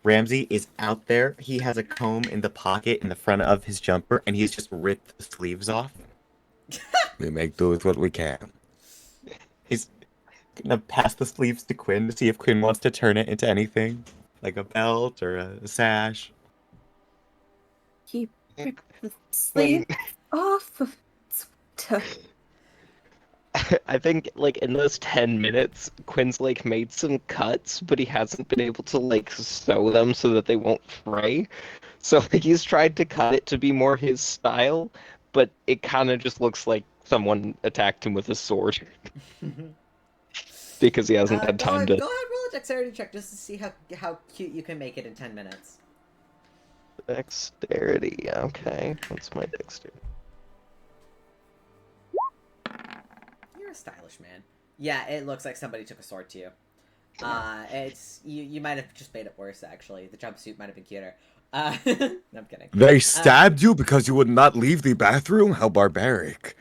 Ramsey is out there. He has a comb in the pocket in the front of his jumper, and he's just ripped the sleeves off. We make do with what we can. He's gonna pass the sleeves to Quinn to see if Quinn wants to turn it into anything, like a belt or a sash. He ripped the sleeve off of sweater. I think like in those 10 minutes, Quinn's like made some cuts, but he hasn't been able to like sew them so that they won't fray. So like, he's tried to cut it to be more his style, but it kind of just looks like someone attacked him with a sword because he hasn't had time to. Go ahead, roll a dexterity check just to see how cute you can make it in 10 minutes. Dexterity. Okay, what's my dexterity? You're a stylish man. Yeah, it looks like somebody took a sword to you. It's you might have just made it worse actually. The jumpsuit might have been cuter. No, I'm kidding. They stabbed you because you would not leave the bathroom? How barbaric.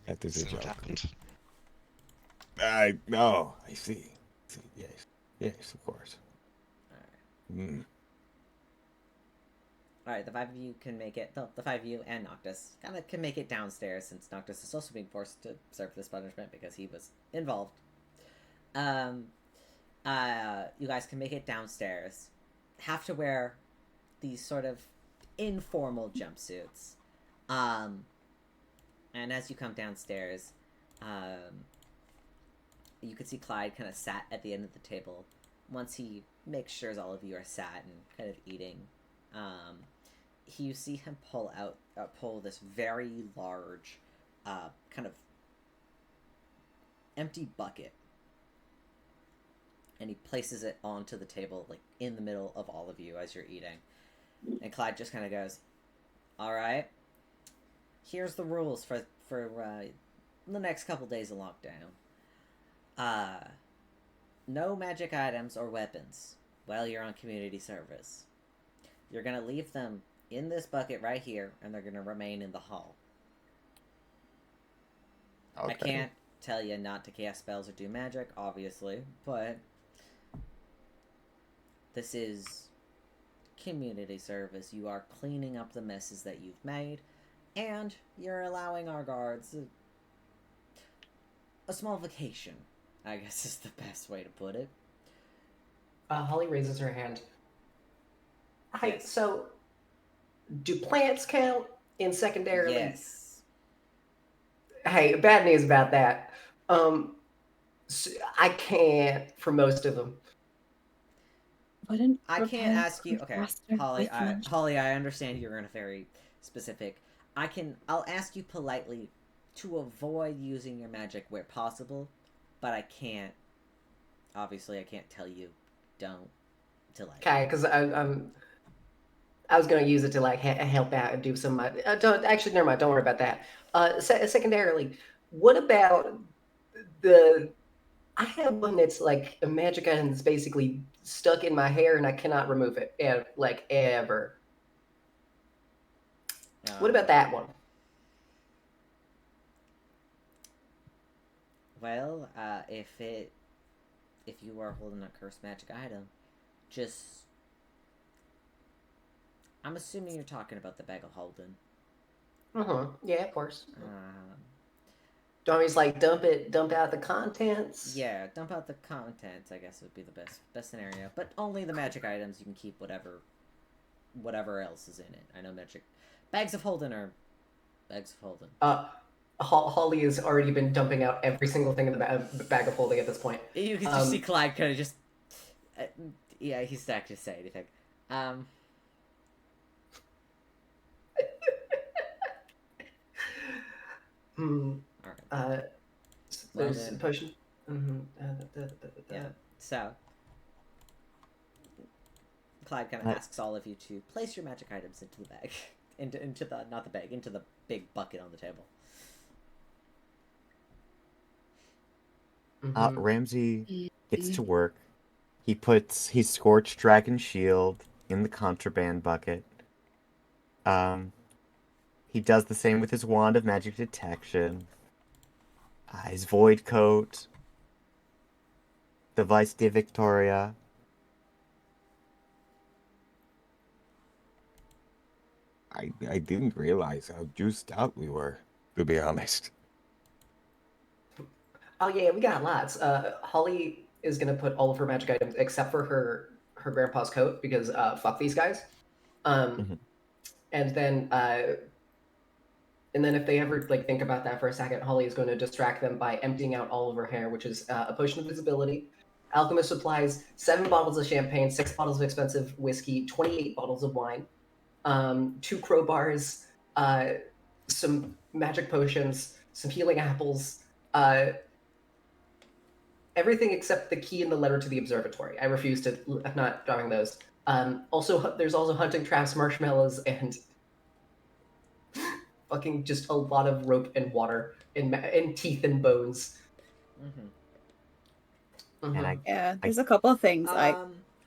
That is a So what joke. happened? I see. Yes, of course. Mm. Alright, the 5 of you can make it. The 5 of you and Noctis kind of can make it downstairs since Noctis is also being forced to serve this punishment because he was involved. You guys can make it downstairs. Have to wear these sort of informal jumpsuits. And as you come downstairs, you can see Clyde kind of sat at the end of the table. Once he makes sure all of you are sat and kind of eating, you see him pull this very large, kind of empty bucket, and he places it onto the table, like in the middle of all of you as you're eating. And Clyde just kind of goes, "All right, here's the rules for the next couple days of lockdown. No magic items or weapons while you're on community service. You're gonna leave them in this bucket right here, and they're gonna remain in the hall. I can't tell you not to cast spells or do magic, obviously, but this is community service. You are cleaning up the messes that you've made, and you're allowing our guards a small vacation, I guess is the best way to put it. Holly raises her hand. Hi, Yes. so do plants count in secondarily? Yes. Hey, bad news about that. I can't for most of them. I can't ask you. Okay, Holly. I understand you're in a very specific. I'll ask you politely to avoid using your magic where possible, but I can't. Obviously, I can't tell you don't to like. Okay, because I was gonna use it to like help out and do some. Don't actually, never mind. Don't worry about that. Secondarily, what about the? I have one that's like a magic item that's basically stuck in my hair and I cannot remove it, like ever. What about that one? Well, if you are holding a cursed magic item, just I'm assuming you're talking about the bag of holding. Yeah, of course. Do I just like dump out the contents? Yeah, dump out the contents, I guess would be the best scenario. But only the magic items. You can keep whatever else is in it. I know magic bags of holding are bags of holding. Holly has already been dumping out every single thing in the bag of holding at this point. You can just see Clyde kind of just yeah, he's not gonna say anything. Alright. There's a potion. Yeah. So Clyde kind of asks all of you to place your magic items into the bag, into the not the bag, into the big bucket on the table. Ramsey gets to work. He puts his Scorched Dragon Shield in the contraband bucket. He does the same with his Wand of Magic Detection. His Void Coat. The Vice de Victoria. I didn't realize how juiced out we were, to be honest. Oh yeah, we got lots. Holly is gonna put all of her magic items except for her grandpa's coat because fuck these guys. And then if they ever like think about that for a second, Holly is going to distract them by emptying out all of her hair, which is a potion of visibility, alchemist supplies, 7 bottles of champagne, 6 bottles of expensive whiskey, 28 bottles of wine, 2 crowbars, some magic potions, some healing apples, everything except the key and the letter to the observatory. I refuse to. I'm not drawing those. There's also hunting traps, marshmallows, and fucking just a lot of rope and water and teeth and bones. Yeah, there's a couple of things I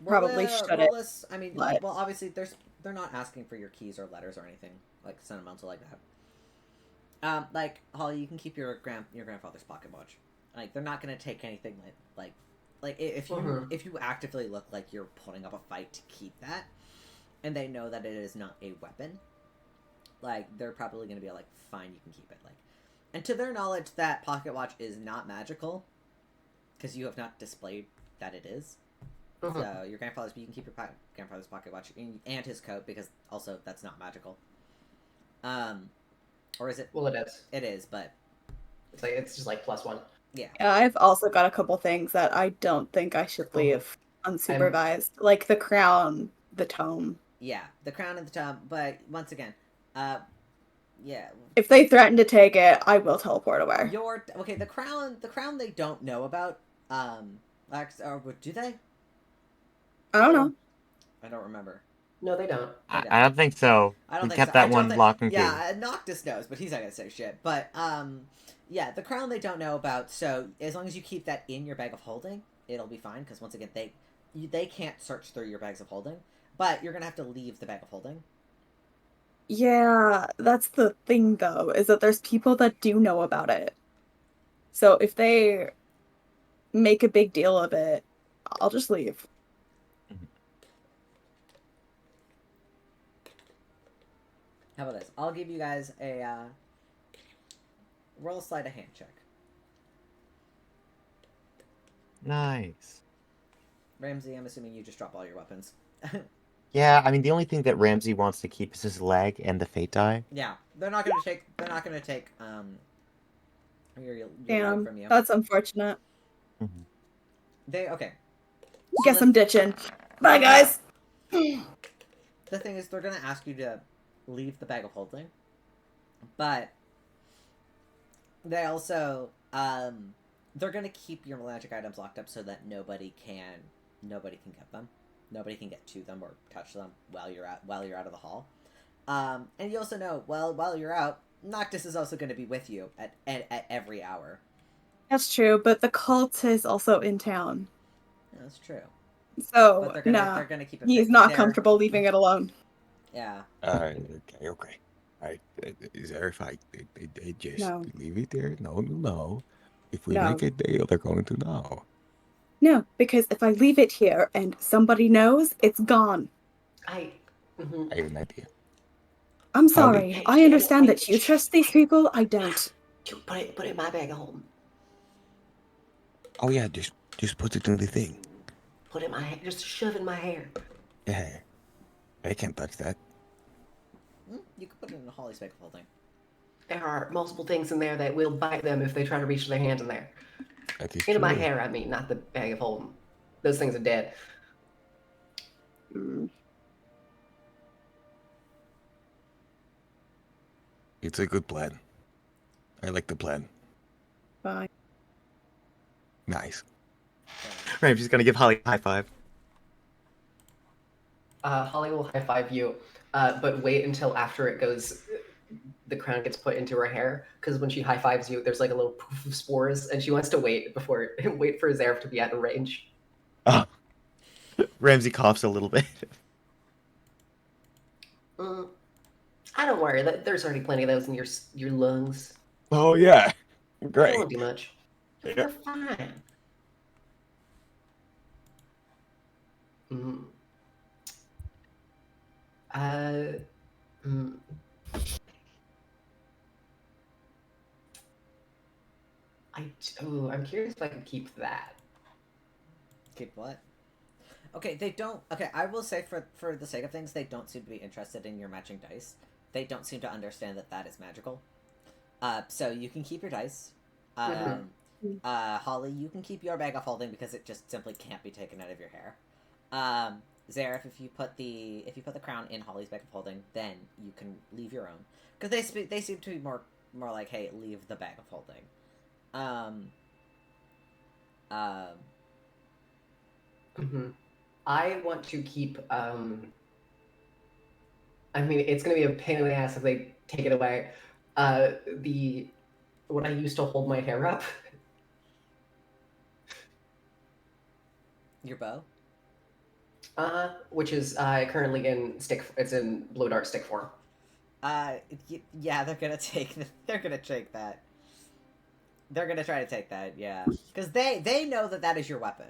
probably shouldn't. I mean, well, obviously, they're not asking for your keys or letters or anything like sentimental like that. Like Holly, you can keep your grandfather's pocket watch. Like they're not gonna take anything like if you actively look like you're putting up a fight to keep that, and they know that it is not a weapon, like they're probably gonna be like, fine, you can keep it. Like, and to their knowledge, that pocket watch is not magical, because you have not displayed that it is. So you can keep your grandfather's pocket watch and his coat, because also that's not magical. Or is it? Well, it is. It is, but it's just like +1. Yeah. I've also got a couple things that I don't think I should leave unsupervised, like the crown, the tome. Yeah, the crown and the tome. But once again, yeah. If they threaten to take it, I will teleport away. The crown they don't know about. Or do they? I don't know. I don't remember. No, they don't. I don't think so. I don't think kept so. that one lock and key. Yeah, Noctis knows, but he's not gonna say shit. But yeah, the crown they don't know about. So as long as you keep that in your bag of holding, it'll be fine. Because once again, they can't search through your bags of holding. But you're gonna have to leave the bag of holding. Yeah, that's the thing though, is that there's people that do know about it. So if they make a big deal of it, I'll just leave. How about this? I'll give you guys a roll sleight of hand check. Nice. Ramsey, I'm assuming you just drop all your weapons. Yeah, I mean the only thing that Ramsey wants to keep is his leg and the fate die. Yeah, they're not gonna take your leg Damn, from you. that's unfortunate. Okay. Guess I'm ditching. Bye, guys. The thing is, they're gonna ask you to leave the bag of holding, but they also they're gonna keep your magic items locked up so that nobody can get them. Nobody can get to them or touch them while you're out of the hall. And you also know, while you're out, Noctis is also going to be with you at every hour. That's true, but the cult is also in town. Yeah, that's true. So, But they're gonna keep it he's fixed not there. comfortable leaving it alone. Yeah. Okay. Is there if I they just No. leave it there? No. If we No. make a deal, they're going to know. No, because if I leave it here and somebody knows, it's gone. I have an idea. I'm sorry. Hey, I understand wait, that you trust these people. I don't. Put it in my bag of holding. Oh yeah, just put it in the thing. Put it in my hair. Just shove it in my hair. Yeah, I can't touch that. You can put it in the Holly's bag of holding. There are multiple things in there that will bite them if they try to reach their hands in there. That is Into my true. hair, I mean, not the bag of holding. Those things are dead. It's a good plan. I like the plan. Fine. Nice. Ramsey's gonna give Holly a high five. Holly will high five you, but wait until after it goes. The crown gets put into her hair because when she high fives you, there's like a little poof of spores, and she wants to wait for Zaref to be out of range. Oh. Ramsey coughs a little bit. I don't worry. There's already plenty of those in your lungs. Oh yeah, It great. won't do much. Yeah. You're fine. I'm curious if I can keep that. Keep what? Okay, they don't. Okay, I will say for the sake of things, they don't seem to be interested in your matching dice. They don't seem to understand that is magical. So you can keep your dice. Holly, you can keep your bag of holding because it just simply can't be taken out of your hair. Zaref, if you put the crown in Holly's bag of holding, then you can leave your own because they seem to be more like, hey, leave the bag of holding. I want to keep. I mean, it's gonna be a pain in the ass if they take it away. What I used to hold my hair up. Your bow. Which is currently in stick. It's in blow dart stick form. Yeah, they're gonna take that. They're gonna try to take that, yeah, because they know that is your weapon.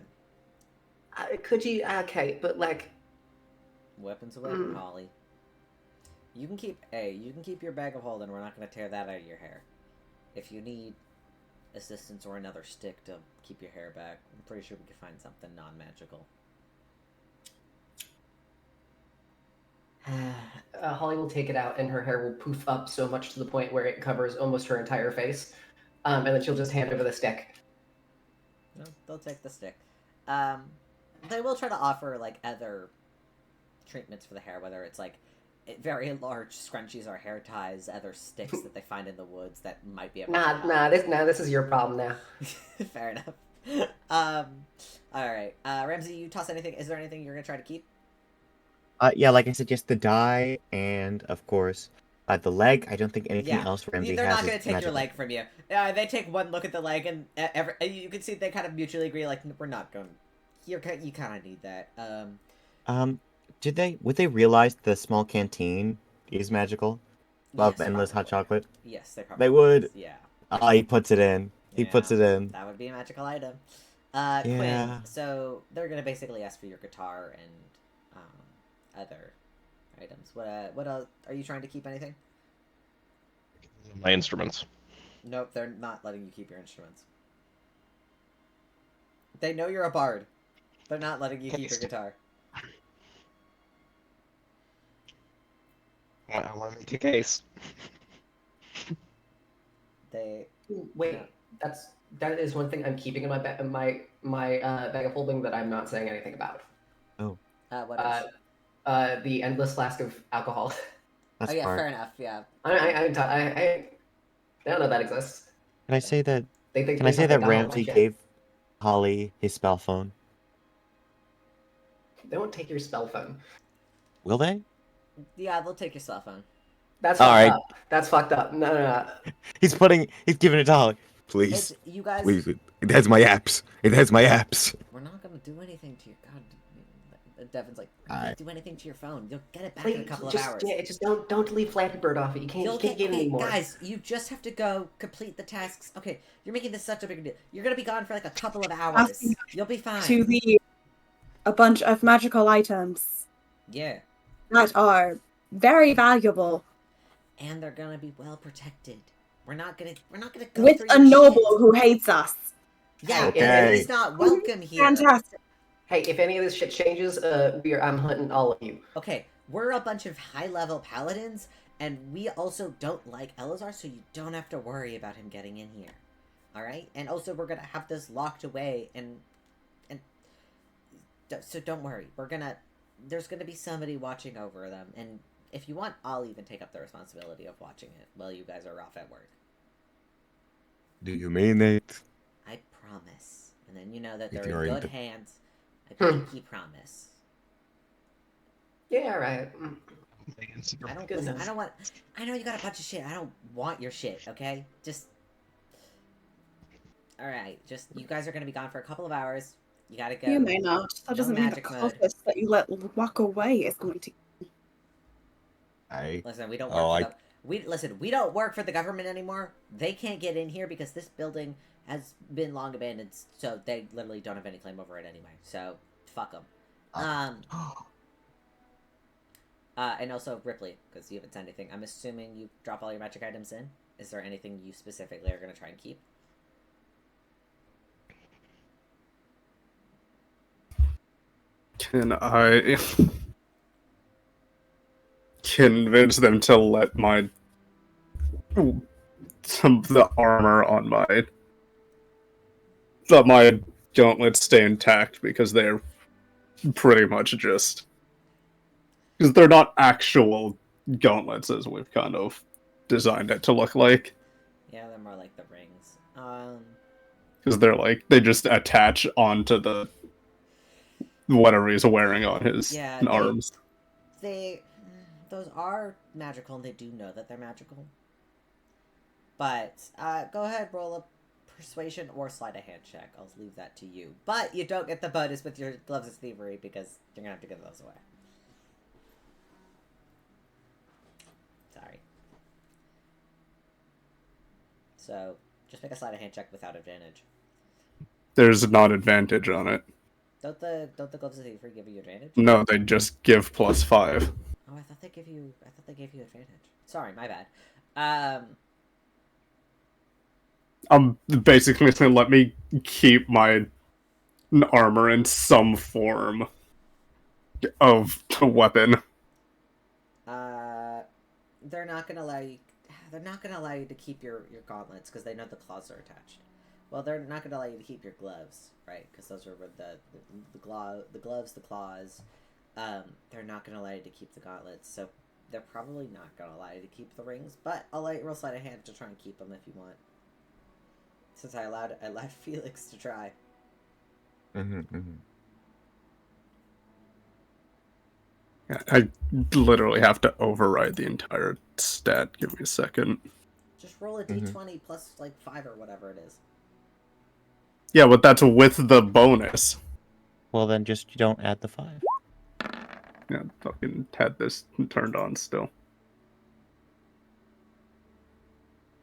Could you? Okay, but like. Weapons a weapon, Holly. You can keep your bag of holding. We're not gonna tear that out of your hair. If you need assistance or another stick to keep your hair back, I'm pretty sure we could find something non-magical. Holly will take it out, and her hair will poof up so much to the point where it covers almost her entire face. And then she'll just hand over the stick. No, they'll take the stick. They will try to offer like other treatments for the hair, whether it's like very large scrunchies or hair ties, other sticks that they find in the woods that might be able to this is your problem now. Fair enough. All right. Ramsey, you toss anything. Is there anything you're gonna try to keep? Yeah, like I said, just the die and of course the leg. I don't think anything else Ramsey they're has. not gonna is take magical. your leg from you. They take one look at the leg, and you can see they kind of mutually agree. Like, we're not going. You kind of need that. Would they realize the small canteen is magical? Love Yes, endless hot probably. chocolate. Yes, they probably. They would. Yeah. He puts it in. He puts it in. That would be a magical item. Yeah. Quinn, so they're gonna basically ask for your guitar and other items. What else? Are you trying to keep anything? My instruments. Nope, they're not letting you keep your instruments. They know you're a bard. They're not letting you keep your guitar. I want to make a case. They Wait, that is one thing I'm keeping in my bag of holding that I'm not saying anything about. what is? The endless flask of alcohol. That's Oh yeah, smart. fair enough. Yeah. I don't know that exists. Can I say that? They Can I say that got all my Ramsey shit. gave Holly his spell phone? They won't take your spell phone. Will they? Yeah, they'll take your cell phone. That's All fucked right. up. That's fucked up. No. He's giving it to Holly. Please, You guys. please. It has my apps. It has my apps. We're not gonna do anything to your god. Devin's like, we're not Alright. gonna do anything to your phone. You'll get it back in a couple of hours. Yeah, just don't leave Flappy Bird off it. You can't get it anymore. Guys, you just have to go complete the tasks. Okay, you're making this such a big deal. You're gonna be gone for like a couple of hours. You'll be fine. A bunch of magical items Yeah, that are very valuable and they're gonna be well protected. We're not gonna go with through a your noble shit. who hates us. Yeah, Okay. and he's not welcome here. Fantastic. Hey, if any of this shit changes, I'm hunting all of you. Okay, we're a bunch of high-level paladins, and we also don't like Elazar, so you don't have to worry about him getting in here. All right, and also we're gonna have this locked away, so don't worry. There's gonna be somebody watching over them, and if you want, I'll even take up the responsibility of watching it while you guys are off at work. Do you mean it? I promise. And then you know that If they're you're in in good the- hands. A pinky promise. Yeah, right. I don't Good listen. enough. I don't want. I know you got a bunch of shit. I don't want your shit. Okay, just. All right, just you guys are gonna be gone for a couple of hours. You gotta go. You may not. That No doesn't mean the magic mode. cultist that you let walk away is going to. Listen, we don't Oh, work for we don't work for the government anymore. They can't get in here because this building has been long abandoned, so they literally don't have any claim over it anyway. So fuck them. And also Rypley, because you haven't said anything. I'm assuming you drop all your magic items in. Is there anything you specifically are going to try and keep? Can I convince them to let the armor on my gauntlets stay intact because they're pretty much just because they're not actual gauntlets as we've kind of designed it to look like. Yeah, they're more like the rings. Because they just attach onto the whatever he's wearing on his arms. Those are magical, and they do know that they're magical. But go ahead, roll a persuasion or slide a hand check. I'll leave that to you. But you don't get the bonus with your gloves of thievery because you're gonna have to give those away. Sorry. So just make a slide a hand check without advantage. There's not advantage on it. Don't the gloves of thievery give you advantage? No, they just give +5. Oh, I thought they gave you advantage. Sorry, my bad. Basically saying let me keep my armor in some form of a weapon. They're not gonna allow you. They're not gonna allow you to keep your gauntlets because they know the claws are attached. Well, they're not gonna allow you to keep your gloves, right? Because those are the gloves, the claws. They're not gonna allow you to keep the gauntlets, so they're probably not gonna allow you to keep the rings. But I'll let you roll slide a hand to try and keep them if you want. Since I allowed Felix to try. I literally have to override the entire stat. Give me a second. Just roll a d20 plus like 5 or whatever it is. Yeah, but that's with the bonus. Well, then just you don't add the 5. Yeah, fucking had this turned on still.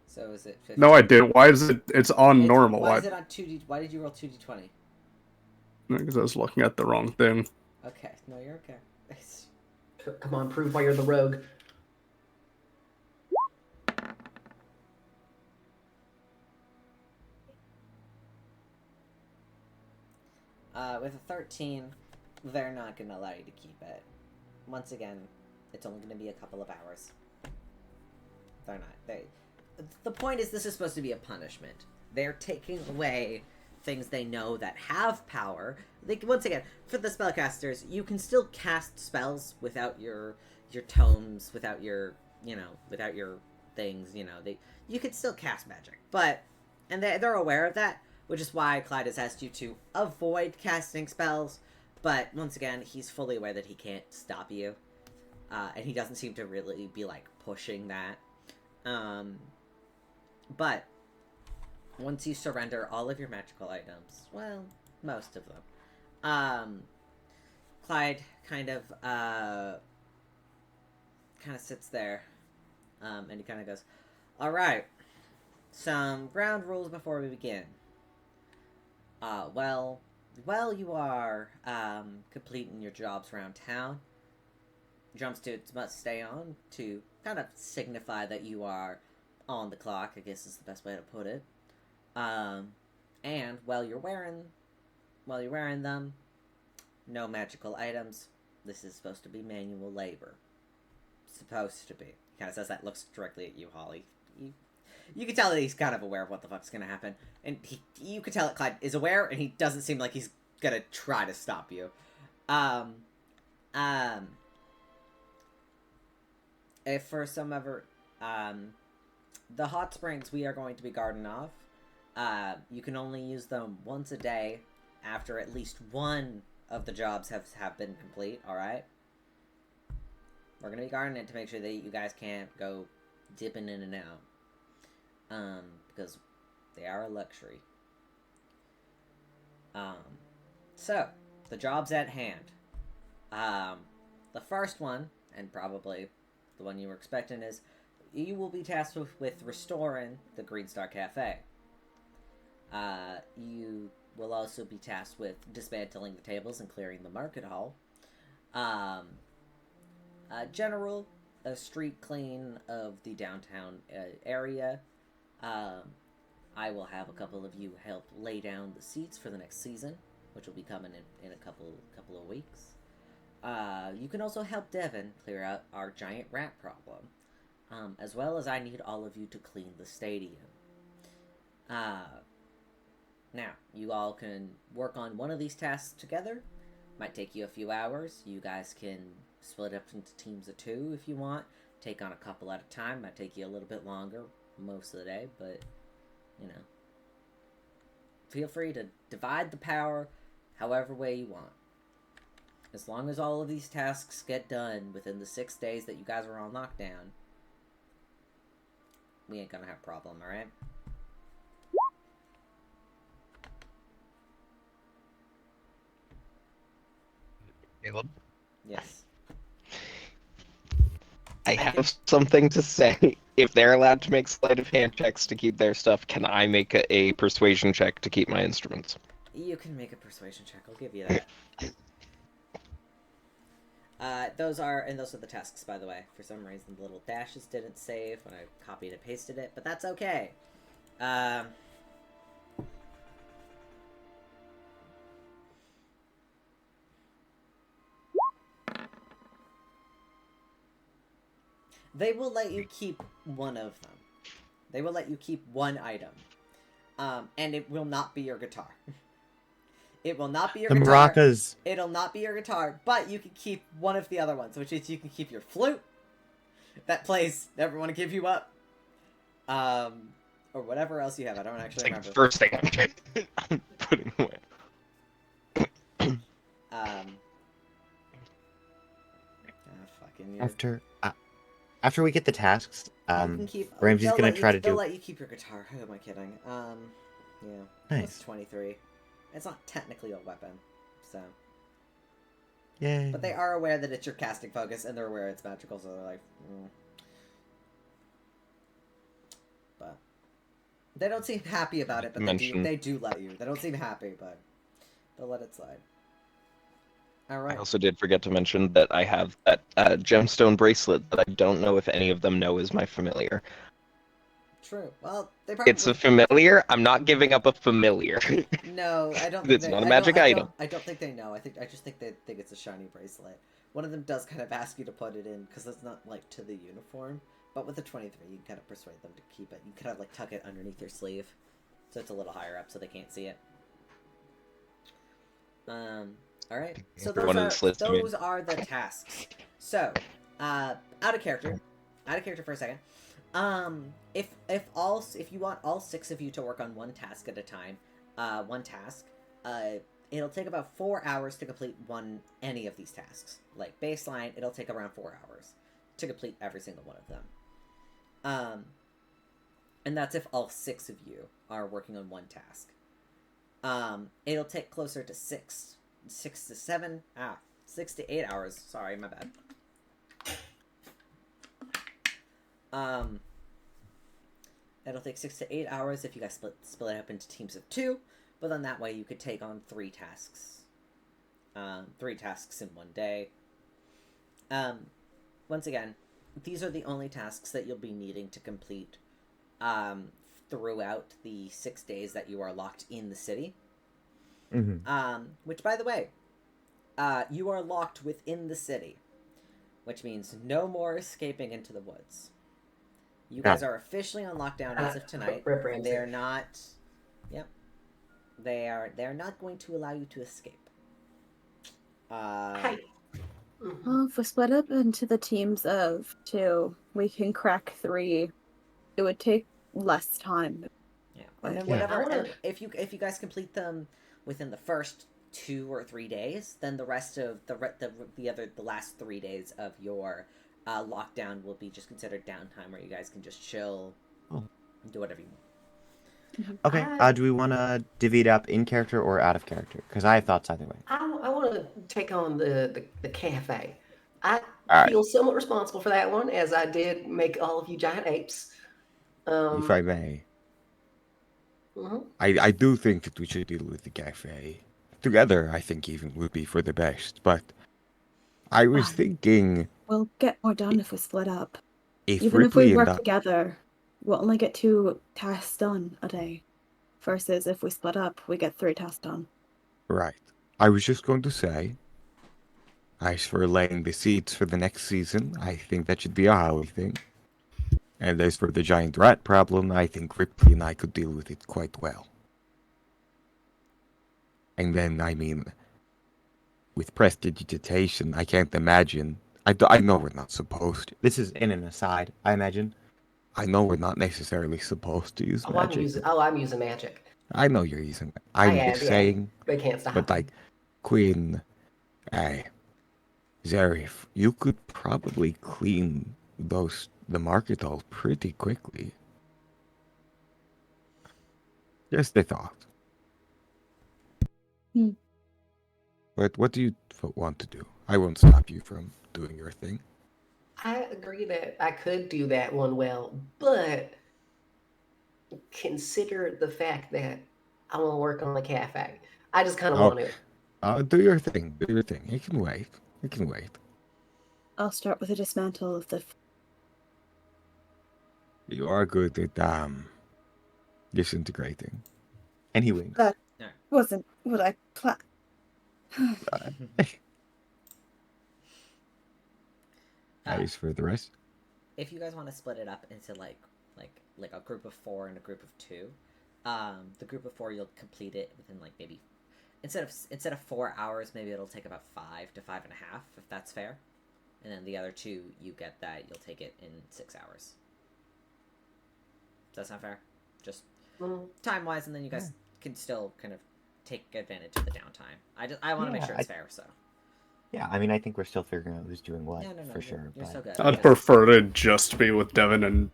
So is it 15? No, I did. Why is it? It's on normal. Why is it on 2D? Why did you roll 2d20? Because I was looking at the wrong thing. Okay, no, you're okay. Come on, prove why you're the rogue. With a 13, they're not going to allow you to keep it. Once again, it's only going to be a couple of hours. They're not. The point is, this is supposed to be a punishment. They're taking away things they know that have power. Once again, for the spellcasters, you can still cast spells without your tomes, without your without your things. You could still cast magic, and they're aware of that, which is why Clyde has asked you to avoid casting spells. But once again, he's fully aware that he can't stop you, and he doesn't seem to really be pushing that. But once you surrender all of your magical items, well, most of them, Clyde kind of sits there, and he kind of goes, "All right, some ground rules before we begin. While you are completing your jobs around town, jumpsuits must stay on to kind of signify that you are on the clock, I guess is the best way to put it. And while you're wearing them, no magical items. This is supposed to be manual labor. Supposed to be." He kind of says that, looks directly at you, Holly. You can tell that he's kind of aware of what the fuck's gonna happen. And you can tell that Clyde is aware, and he doesn't seem like he's gonna try to stop you. If for some ever, the hot springs we are going to be guarding off, you can only use them once a day after at least one of the jobs have been complete, alright? We're gonna be guarding it to make sure that you guys can't go dipping in and out. Because they are a luxury. So, the job's at hand. The first one, and probably the one you were expecting, is you will be tasked with restoring the Green Star Cafe. You will also be tasked with dismantling the tables and clearing the market hall. A street clean of the downtown area. I will have a couple of you help lay down the seats for the next season, which will be coming in a couple of weeks. You can also help Devin clear out our giant rat problem, as well as I need all of you to clean the stadium. Now, you all can work on one of these tasks together. Might take you a few hours. You guys can split up into teams of 2 if you want. Take on a couple at a time. Might take you a little bit longer most of the day, but, feel free to divide the power however way you want. As long as all of these tasks get done within the 6 days that you guys are on lockdown, we ain't gonna have a problem, alright? Caleb? Yes. I have something to say. If they're allowed to make sleight of hand checks to keep their stuff, can I make a persuasion check to keep my instruments? You can make a persuasion check, I'll give you that. Those are the tasks, by the way. For some reason, the little dashes didn't save when I copied and pasted it, but that's okay. They will let you keep one of them. They will let you keep one item. And it will not be your guitar. It will not be your guitar. The maracas. It'll not be your guitar, but you can keep one of the other ones, which is you can keep your flute. That plays Never Want to Give You Up. Or whatever else you have. I don't actually remember. The first thing I'm putting away. After we get the tasks, you can keep, Ramsey's gonna try to do. They'll let you keep your guitar. Who am I kidding? Yeah. Nice. That's 23. It's not technically a weapon, so. Yay. But they are aware that it's your casting focus, and they're aware it's magical, so they're like, But They don't seem happy about it, but they do let you. They don't seem happy, but they'll let it slide. All right. I also did forget to mention that I have that gemstone bracelet that I don't know if any of them know is my familiar. True. Well, they probably... It's a familiar. I'm not giving up a familiar. No, I don't think It's not a magic item. I don't think they know. I just think they think it's a shiny bracelet. One of them does kind of ask you to put it in because it's not like to the uniform. But with the 23, you can kind of persuade them to keep it. You kind of like tuck it underneath your sleeve, so it's a little higher up, so they can't see it. All right. So those are the tasks. So, out of character for a second. If you want all 6 of you to work on one task at a time, it'll take about 4 hours to complete any of these tasks. Like baseline, it'll take around 4 hours to complete every single one of them. And that's if all 6 of you are working on one task. It'll take closer to 6 to 8 hours. Sorry, my bad. It'll take 6 to 8 hours if you guys split it up into teams of 2, but then that way you could take on 3 tasks. 3 tasks in one day. Once again, these are the only tasks that you'll be needing to complete throughout the 6 days that you are locked in the city. Mm-hmm. Which, by the way, you are locked within the city, which means no more escaping into the woods. You guys are officially on lockdown as of tonight. They are not. Yep. They are not going to allow you to escape. Hi. Well, if we split up into the teams of 2, we can crack 3. It would take less time. Yeah, and then whatever. And if you guys complete them within the first 2 or 3 days, then the rest of the last 3 days of your lockdown will be just considered downtime, where you guys can just chill, and do whatever you want. Okay. Do we want to divvy it up in character or out of character? Because I have thoughts either way. I want to take on the cafe. I All feel somewhat responsible for that one, as I did make all of you giant apes. If I may. Mm-hmm. I do think that we should deal with the cafe. Together, I think even would be for the best, but I was thinking... We'll get more done if we split up. If Even if we Rypley work together, we'll only get 2 tasks done a day. Versus if we split up, we get 3 tasks done. Right. I was just going to say, as for laying the seeds for the next season, I think that should be a Howie thing. And as for the giant rat problem, I think Rypley and I could deal with it quite well. And then, I mean, with prestidigitation, I can't imagine... I know we're not supposed to. This is in an aside, I imagine. I know we're not necessarily supposed to use magic. I'm using magic. I know you're using it. I'm just saying... They can't stop. But, like, Quinn, Zarif, you could probably clean the market hall pretty quickly. Just a thought. But what do you want to do? I won't stop you from doing your thing. I agree that I could do that one well, but consider the fact that I want to work on the cafe. I just kind of want to. Do your thing. Do your thing. It can wait. It can wait. I'll start with a dismantle of the... You are good at disintegrating. And he winks. That wasn't what I planned. As for the rest, if you guys want to split it up into like a group of 4 and a group of 2, the group of 4 you'll complete it within like maybe instead of 4 hours, maybe it'll take about 5 to 5.5, if that's fair. And then the other 2, you get that you'll take it in 6 hours. Does that sound fair? Just time wise, and then you guys can still kind of take advantage of the downtime. I want to make sure it's fair. So. Yeah, I mean, I think we're still figuring out who's doing what for sure. You're so good. I'd prefer to just be with Devin and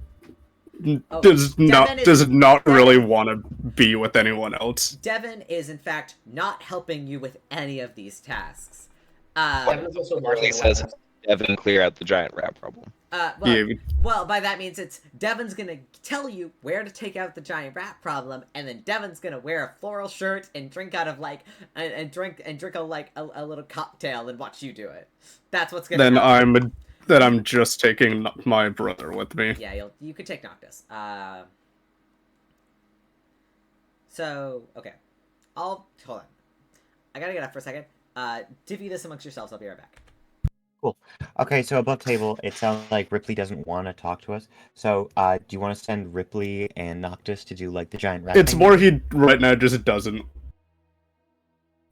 does Devin not really want to be with anyone else. Devin is in fact not helping you with any of these tasks. Devin's also Really says Devin clear out the giant rat problem. Well, by that means it's Devon's gonna tell you where to take out the giant rat problem, and then Devon's gonna wear a floral shirt and drink out of and drink a little cocktail and watch you do it. That's what's gonna happen. I'm just taking my brother with me. Yeah, you could take Noctis. So okay, hold on. I gotta get up for a second. Divvy this amongst yourselves. I'll be right back. Cool. Okay, so above table, it sounds like Rypley doesn't want to talk to us. So, do you want to send Rypley and Noctis to do, like, the giant rat It's thing? more he right now just doesn't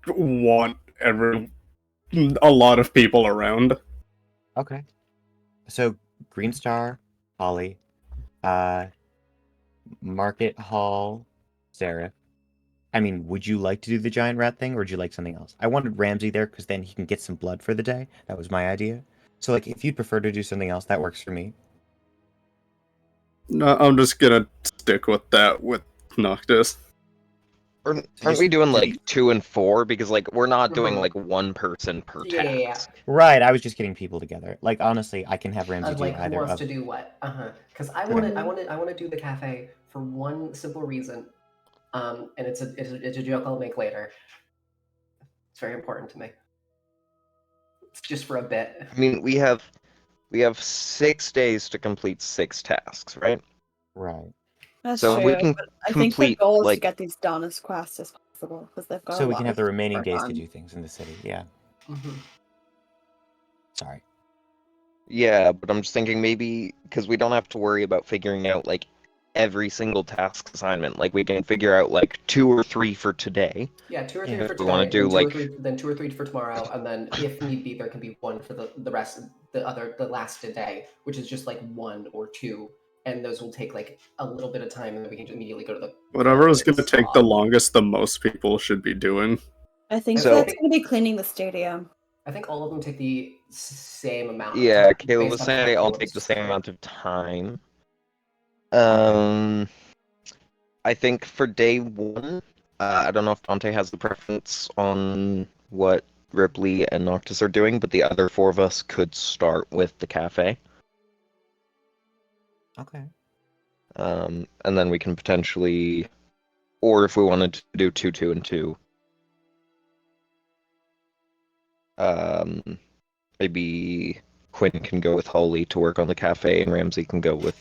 want a lot of people around. Okay. So, Green Star, Holly, Market Hall, Seraph. I mean, would you like to do the giant rat thing, or would you like something else? I wanted Ramsey there, because then he can get some blood for the day. That was my idea. So, like, if you'd prefer to do something else, that works for me. No, I'm just gonna stick with that with Noctis. Aren't we doing like 2 and 4? Because like we're not doing like one person per task. Yeah. Right, I was just getting people together. Like, honestly, I can have Ramsey do Like who either wants of... to do what? Because I want to do the cafe for one simple reason. And it's a joke I'll make later. It's very important to me. It's just for a bit. I mean, we have 6 days to complete 6 tasks, right? Right. That's So true. we can but I think the complete, goal is to like- get these done as fast as possible because they've got. So a we lot can have of the remaining work days on. to do things in the city, yeah. Mm-hmm. Sorry. Yeah, but I'm just thinking maybe because we don't have to worry about figuring out like every single task assignment. Like we can figure out like 2 or 3 for today. Yeah, 2 or 3 If for we today, wanna do, then 2 or 3 for tomorrow, and then if need be, there can be 1 for the rest of the last day, which is just like 1 or 2, and those will take like a little bit of time, and then we can just immediately go to the Whatever is gonna take the spa. longest, the most people should be doing. I think So- that's going to be cleaning the stadium. I think all of them take the same amount. Of Yeah, time, Caleb based was on how saying I'll Caleb's take the same preferred. amount of time. I think for day 1, I don't know if Dante has the preference on what Ripley and Noctis are doing, but the other 4 of us could start with the cafe. Okay. And then we can potentially, or if we wanted to do 2, 2, and 2, maybe Quinn can go with Holly to work on the cafe, and Ramsey can go with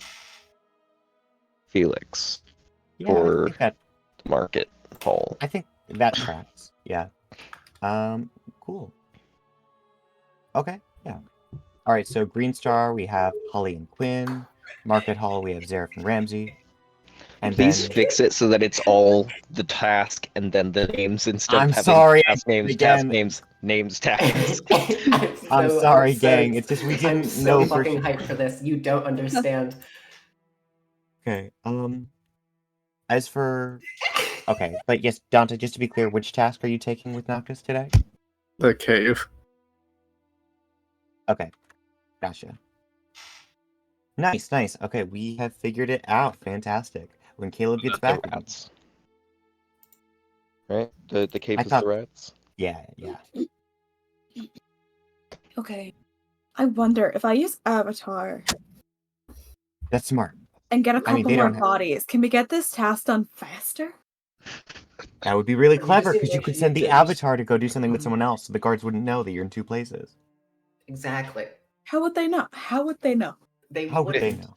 Felix Yeah, for I think that the market hall. I think that tracks. Yeah. Cool. Okay, yeah. All right, so Green Star, we have Holly and Quinn. Market Hall, we have Zareth and Ramsey. And Please then fix it so that it's all the task and then the names instead I'm of having sorry, task names, again. task. I'm sorry, gang. It's just we didn't I'm so know for fucking sure. hyped for this. You don't understand. Okay. As for okay, but yes, Dante, just to be clear, which task are you taking with Noctis today? The cave. Okay. Gotcha. Nice, nice. Okay, we have figured it out. Fantastic. When Caleb gets back, The rats. Right? The cave I is thought- the rats. yeah. Okay. I wonder if I use Avatar That's smart. and get a I mean, couple they more don't have- bodies, can we get this task done faster? That would be really You just clever need- because you could you send the just- avatar to go do something with someone else, so the guards wouldn't know that you're in 2 places. Exactly. How would they know? How would they know? They How would they wouldn't. know?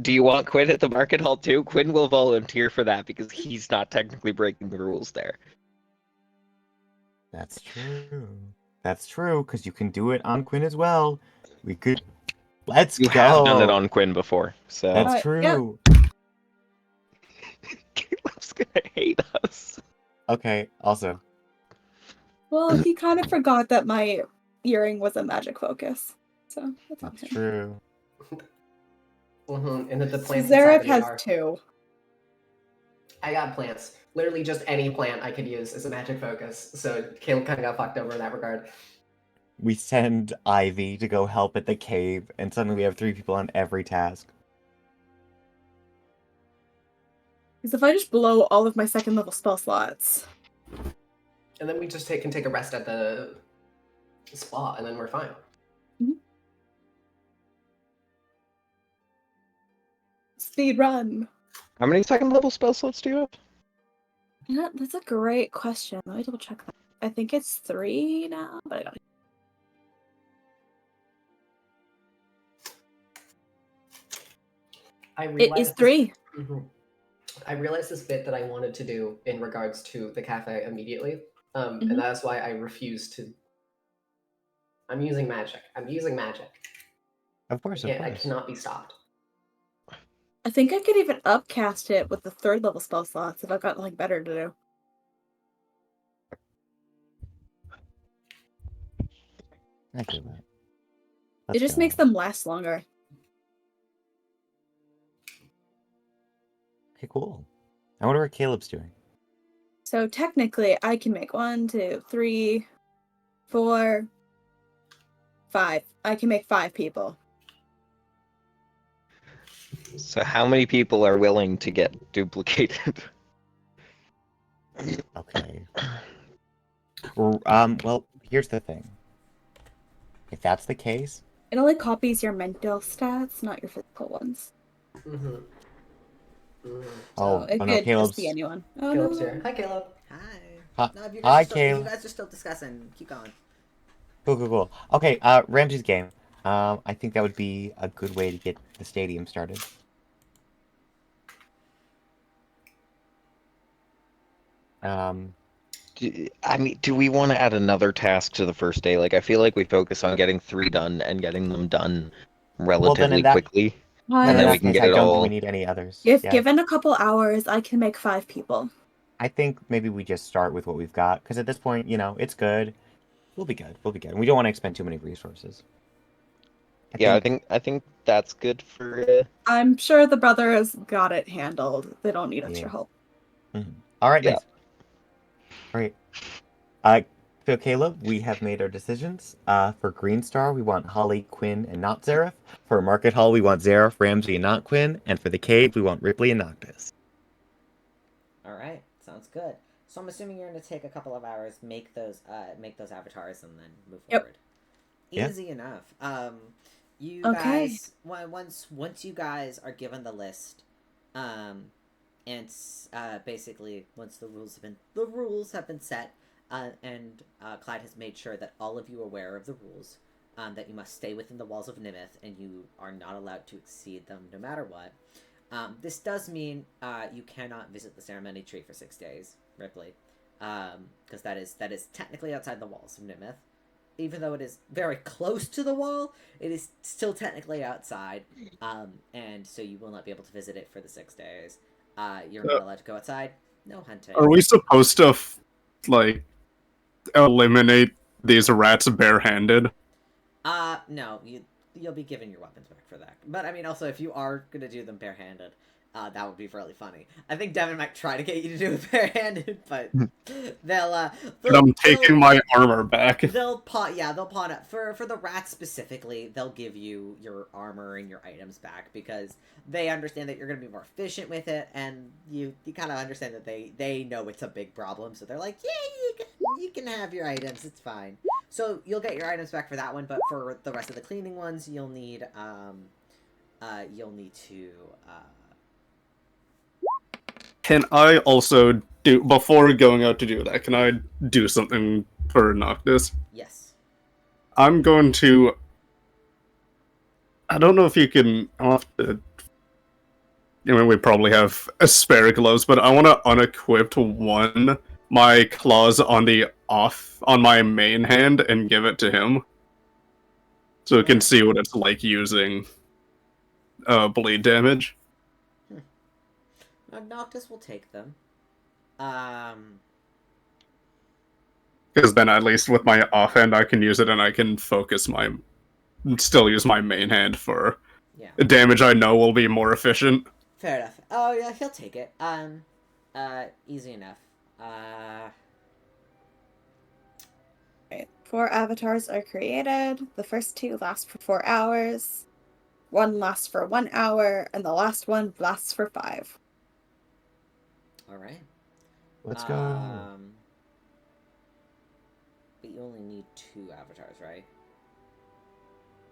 Do you want Quinn at the market hall too? Quinn will volunteer for that because he's not technically breaking the rules there. That's true. That's true, because you can do it on Quinn as well. We could. Let's You go. have done it on Quinn before, so That's yeah. true. Caleb's gonna hate us. Okay. Also, Well, he kind of forgot that my earring was a magic focus. So that's on that's him. true. And that the So plants Zareth inside has are. 2. I got plants. Literally just any plant I could use as a magic focus. So Caleb kind of got fucked over in that regard. We send Ivy to go help at the cave, and suddenly we have 3 people on every task. Because if I just blow all of my 2nd level spell slots, And then we just can take a rest at the spa, and then we're fine. speed run. How many second level spell slots do you have? Yeah, that's a great question. Let me double check that. I think it's 3 now, but I don't. It is 3. I realized this bit that I wanted to do in regards to the cafe immediately, Mhm. and that's why I refuse to. I'm using magic. Of course, of I course. cannot be stopped. I think I could even upcast it with the 3rd level spell slots if I've got nothing better to do. I feel that. It Let's just go. makes them last longer. Okay, cool. I wonder what Caleb's doing. So technically, I can make 1, 2, 3, 4, 5. I can make 5 people. So how many people are willing to get duplicated? Okay. Well, here's the thing. If that's the case, It only copies your mental stats, not your physical ones. Mm-hmm. oh, it no, could Caleb's. just be anyone. Oh Caleb's no. here. Hi, Caleb. Hi. Hi- No, if you hi, if Caleb. you guys are still discussing, keep going. Cool. Okay, Ramsey's game. I think that would be a good way to get the stadium started. Do we want to add another task to the first day? Like, I feel like we focus on getting 3 done and getting them done relatively quickly. And And in then we that can case, get I it don't think all. we need any others. If Yeah. given a couple hours, I can make 5 people. I think maybe we just start with what we've got, because at this point, it's good. We'll be good. And we don't want to expend too many resources. I think that's good for. I'm sure the brothers got it handled. They don't need extra Yeah. help. Mm-hmm. All right, Yeah. nice. All right. So Caleb, we have made our decisions. For Green Star, we want Holly, Quinn, and not Zareth. For Market Hall, we want Zareth, Ramsey, and not Quinn. And for the cave, we want Rypley and Noctis. All right, sounds good. So I'm assuming you're going to take a couple of hours, make those avatars, and then move forward. Yeah. Easy enough. You Okay. guys, once you guys are given the list, and basically once the rules have been set, and Clyde has made sure that all of you are aware of the rules, that you must stay within the walls of Nimith, and you are not allowed to exceed them no matter what. This does mean you cannot visit the ceremony tree for 6 days, Rypley, because that is technically outside the walls of Nimith. Even though it is very close to the wall, it is still technically outside, and so you will not be able to visit it for the 6 days. You're not allowed to go outside. No hunting. Are we supposed to, eliminate these rats barehanded? No. You'll be given your weapons back for that. But I mean, also, if you are gonna do them barehanded, that would be really funny. I think Devin might try to get you to do it barehanded, but they'll And I'm taking my armor back. They'll pawn it for the rats specifically. They'll give you your armor and your items back because they understand that you're gonna be more efficient with it, and you kind of understand that they know it's a big problem, so they're like, yeah, you can have your items, it's fine. So you'll get your items back for that one, but for the rest of the cleaning ones, you'll need to. Can I also do, before going out to do that, can I do something for Noctis? Yes. I'm going to... I don't know if you can... I'll have to... I mean, we probably have spare gloves, but I want to unequip my claws on my main hand and give it to him. So we can see what it's like using bleed damage. Noctis will take them. Because then at least with my offhand I can use it and I can still use my main hand for damage I know will be more efficient. Fair enough. Oh yeah, he'll take it. Easy enough. Right. 4 avatars are created. The first 2 last for 4 hours. 1 lasts for 1 hour, and the last one lasts for 5. Alright. Let's go. But you only need 2 avatars, right?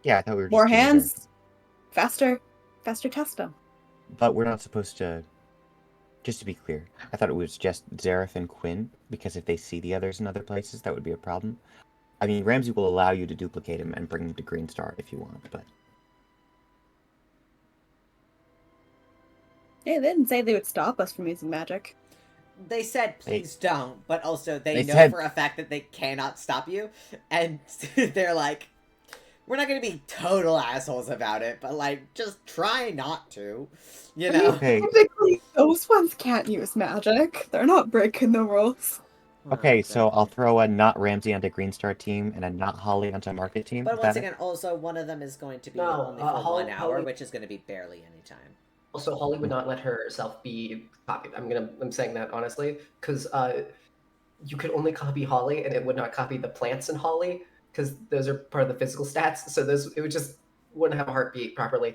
Yeah, I thought we were just More doing hands, faster test them. but we're not supposed to. Just to be clear, I thought it was just Zareth and Quinn, because if they see the others in other places, that would be a problem. I mean, Ramsey will allow you to duplicate him and bring him to Green Star if you want, but... Hey, they didn't say they would stop us from using magic. They said, please don't, but also they know said- for a fact that they cannot stop you, and they're like, we're not gonna be total assholes about it, but, like, just try not to, you know? Okay. Technically, those ones can't use magic. They're not breaking the rules. Okay, so I'll throw a not Ramsey onto Green Star team and a not Holly onto Market team. But Is once that it? again, also, one of them is going to be No, only for Holly- 1 hour, Holly- which is going to be barely any time. Also, Holly would not let herself be copied. I'm saying that honestly, because you could only copy Holly, and it would not copy the plants in Holly, because those are part of the physical stats. So it would just wouldn't have a heartbeat properly.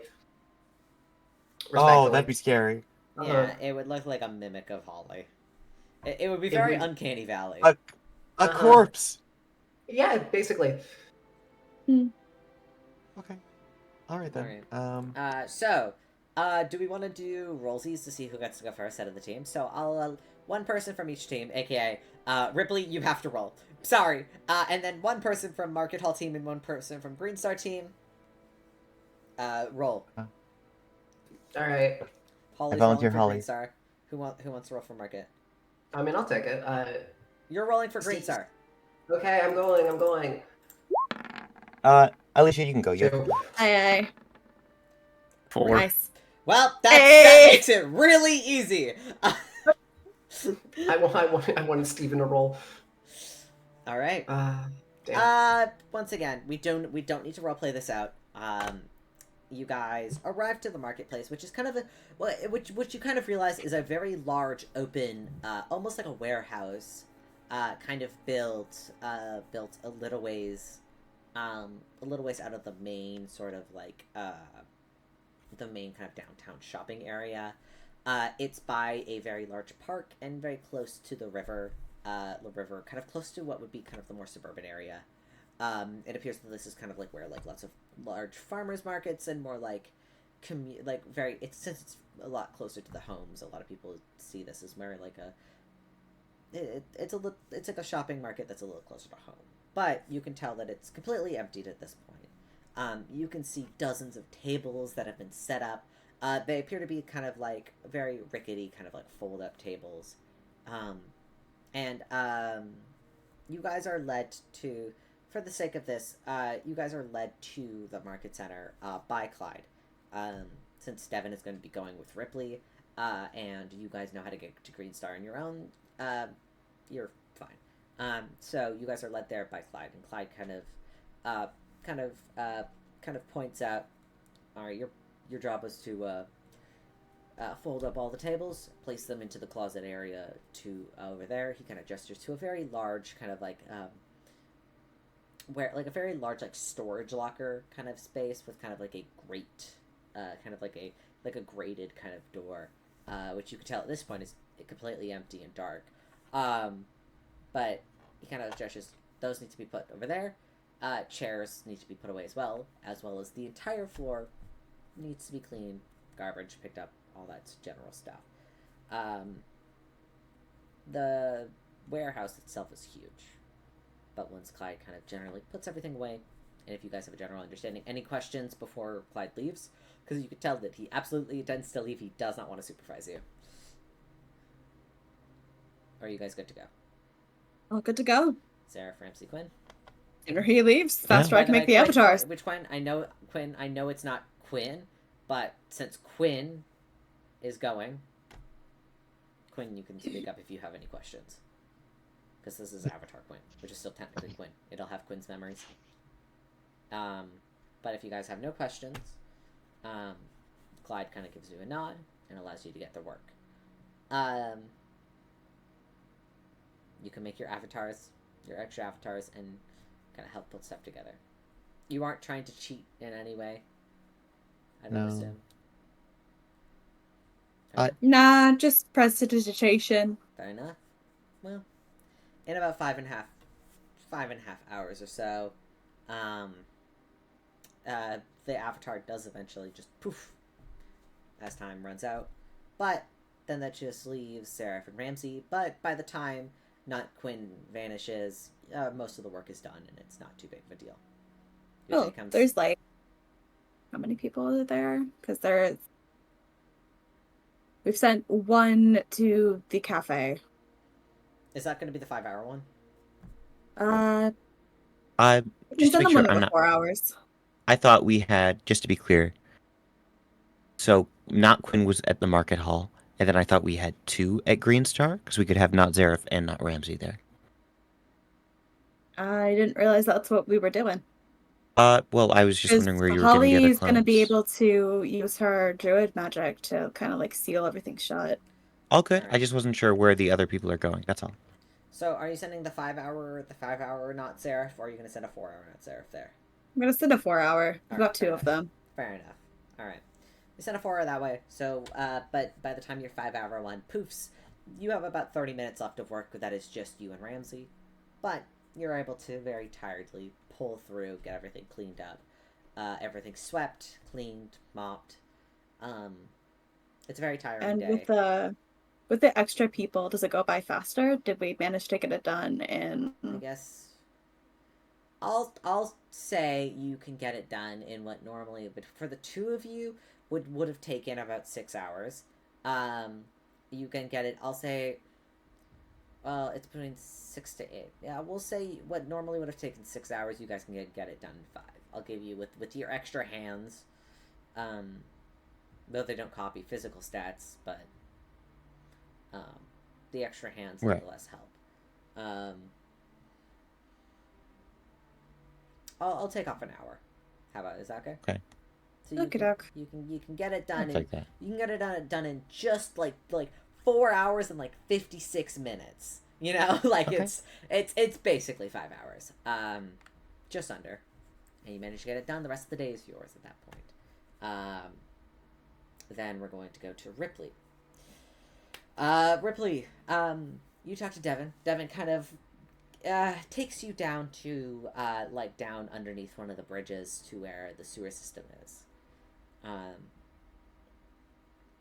Oh, Respectfully. that'd be scary. Yeah, it would look like a mimic of Holly. It would be It very would- uncanny valley. A corpse! Yeah, basically. Okay. Alright then. Do we want to do rollsies to see who gets to go first out of the team? So I'll, one person from each team, aka, Rypley, you have to roll. Sorry. And then one person from Market Hall team and one person from Green Star team. Roll. Alright. Holly's volunteer rolling for Holly. Green Star. Who wants to roll for Market? I mean, I'll take it. You're rolling for Green See- Star. Okay, I'm going. Alycia, you can go. You have Two. Aye, 4. nice. Well, that Hey! makes it really easy. I wanted Steven to roll. All right. Damn. Once again, we don't need to roleplay this out. You guys arrive to the marketplace, which is kind of which you kind of realize is a very large, open, almost like a warehouse, kind of built a little ways out of the main sort of like the main kind of downtown shopping area. It's by a very large park and very close to the river. Kind of close to what would be kind of the more suburban area. It appears that this is kind of like where like lots of large farmers markets and more like since it's a lot closer to the homes, a lot of people see this as more like it's like a shopping market that's a little closer to home. But you can tell that it's completely emptied at this point. You can see dozens of tables that have been set up. They appear to be kind of like very rickety, kind of like fold up tables. You guys are led to, for the sake of this, you guys are led to the market center by Clyde. Since Devin is going to be going with Rypley, and you guys know how to get to Green Star on your own, you're fine. So you guys are led there by Clyde, and Clyde kind of points out, all right, your job was to fold up all the tables, place them into the closet area to over there. He kind of gestures to a very large kind of like a very large like storage locker kind of space with kind of like a grate, kind of like a grated kind of door, which you can tell at this point is completely empty and dark. But he kind of gestures, those need to be put over there. Chairs need to be put away as well as the entire floor needs to be cleaned, garbage picked up, all that general stuff. The warehouse itself is huge, but once Clyde kind of generally puts everything away, and if you guys have a general understanding, any questions before Clyde leaves? Because you could tell that he absolutely intends to leave. He does not want to supervise you. Are you guys good to go? All good to go. Sarah, Ramsey, Quinn? Sooner he leaves, the faster I can make the avatars. Which Quinn? I know it's not Quinn, but since Quinn is going, Quinn, you can speak up if you have any questions. Because this is Avatar Quinn, which is still technically Quinn. It'll have Quinn's memories. But if you guys have no questions, Clyde kind of gives you a nod and allows you to get to work. You can make your avatars, your extra avatars, and kind of help put stuff together. You aren't trying to cheat in any way, I don't assume. Nah, just prestidigitation. Fair enough. Well, in about 5.5 hours or so, the avatar does eventually just poof as time runs out. But then that just leaves Seraph and Ramsey. But by the time not Quinn vanishes, most of the work is done, and it's not too big of a deal. Your day comes... There's like, how many people are there? Because we've sent one to the cafe. Is that going to be the 5-hour one? Just to make sure, 4 hours. I thought we had, just to be clear, so not Quinn was at the market hall, and then I thought we had 2 at Green Star, because we could have not Zareth and not Ramsey there. I didn't realize that's what we were doing. Well, I was just wondering where you were getting the other Holly's clones. going to be able to use her druid magic to kind of like seal everything shut. All good. I just wasn't sure where the other people are going. That's all. So, are you sending the 5-hour not Seraph, or are you going to send a 4-hour not Seraph there? I'm going to send a 4-hour. I've got 2 of them. Fair enough. All right. You send a 4-hour that way. So, but by the time your 5-hour one poofs, you have about 30 minutes left of work that is just you and Ramsey. But you're able to very tiredly pull through, get everything cleaned up. Everything swept, cleaned, mopped. It's a very tiring day. And with the extra people, does it go by faster? Did we manage to get it done in... I guess I'll say you can get it done in what normally, but for the 2 of you would have taken about 6 hours. You can get it, I'll say, well, it's between 6 to 8. Yeah, we'll say what normally would have taken 6 hours, you guys can get it done in 5. I'll give you, with your extra hands, though they don't copy physical stats, but the extra hands nonetheless help. I'll take off an hour. How about, is that okay? Okay. So you can get it done. Like that. You can get it done in just like 4 hours and like 56 minutes. You know, like Okay. it's basically 5 hours. Just under. And you manage to get it done. The rest of the day is yours at that point. Then we're going to go to Rypley. Rypley, you talk to Devin. Devin kind of takes you down to like down underneath one of the bridges to where the sewer system is.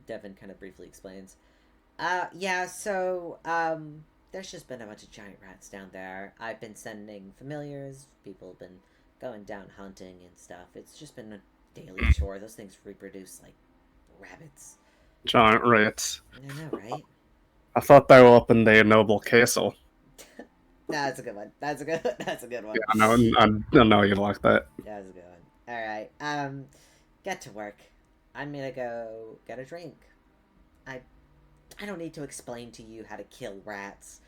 Devin kind of briefly explains. Yeah, so there's just been a bunch of giant rats down there. I've been sending familiars. People have been going down hunting and stuff. It's just been a daily chore. Those things reproduce like rabbits. Giant rats. I know, right? I thought they were up in the Noble Castle. That's a good one. That's a good one. Yeah, I know you like that. That's a good one. Alright, get to work. I'm gonna go get a drink. I don't need to explain to you how to kill rats.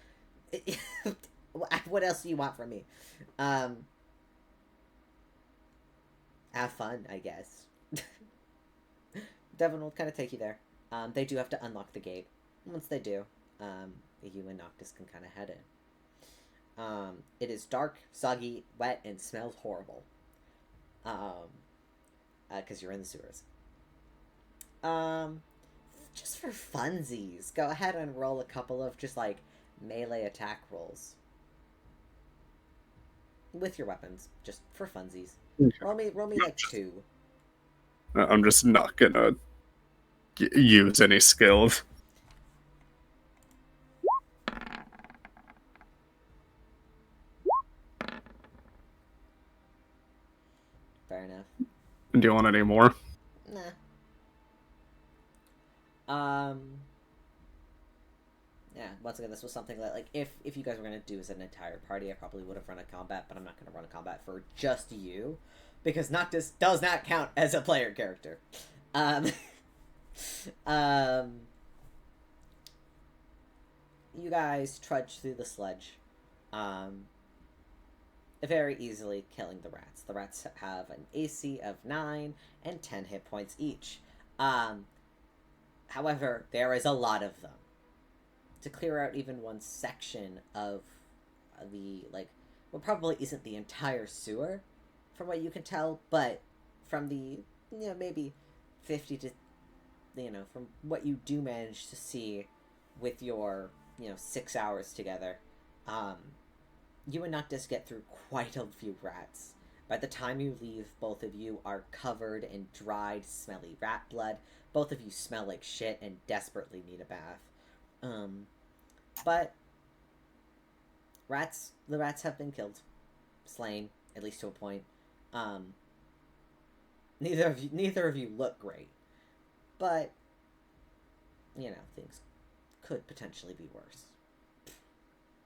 What else do you want from me? Have fun, I guess. Devin will kind of take you there. They do have to unlock the gate. Once they do, you and Noctis can kind of head in. It is dark, soggy, wet, and smells horrible. Because you're in the sewers. Just for funsies, go ahead and roll a couple of just like melee attack rolls. With your weapons, just for funsies. Okay. Roll me like 2. I'm just not gonna use any skills. Fair enough. Do you want any more? Nah. Yeah, once again, this was something that, like, if you guys were going to do as an entire party, I probably would have run a combat, but I'm not going to run a combat for just you, because Noctis does not count as a player character. You guys trudge through the sludge, very easily killing the rats. The rats have an AC of 9 and 10 hit points each. However, there is a lot of them. To clear out even one section of the, like, what probably isn't the entire sewer, from what you can tell, but from the, maybe 50 to, from what you do manage to see with your, 6 hours together, you and Noctis get through quite a few rats By the time you leave, both of you are covered in dried, smelly rat blood. Both of you smell like shit and desperately need a bath. But the rats have been killed, slain, at least to a point. Neither of you look great, but you know, things could potentially be worse.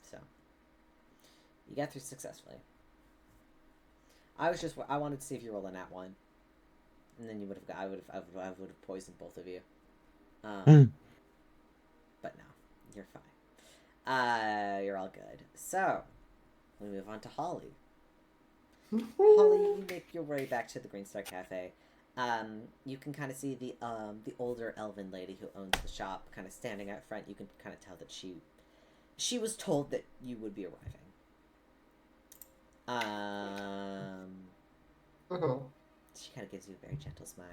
So you get through successfully. I wanted to see if you roll a nat 1, and then I would have poisoned both of you. But no, you're fine. You're all good. So we move on to Holly. Holly, you make your way back to the Green Star Cafe. You can kind of see the older elven lady who owns the shop kind of standing out front. You can kind of tell that she was told that you would be arriving. She kind of gives you a very gentle smile,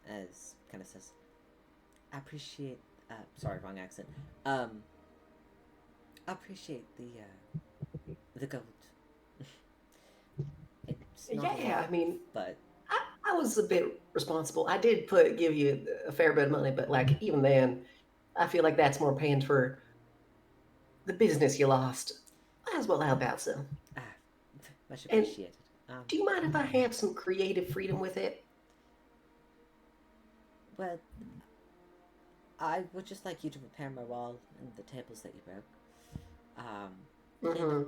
as kind of says, "I appreciate." Sorry, wrong accent. Appreciate the gold. It's not Yeah, I mean, but I was a bit responsible. I did give you a fair bit of money, but like even then, I feel like that's more paying for the business you lost. Might as well help out some. much appreciated. Do you mind if I have some creative freedom with it? Well, I would just like you to repair my wall and the tables that you broke.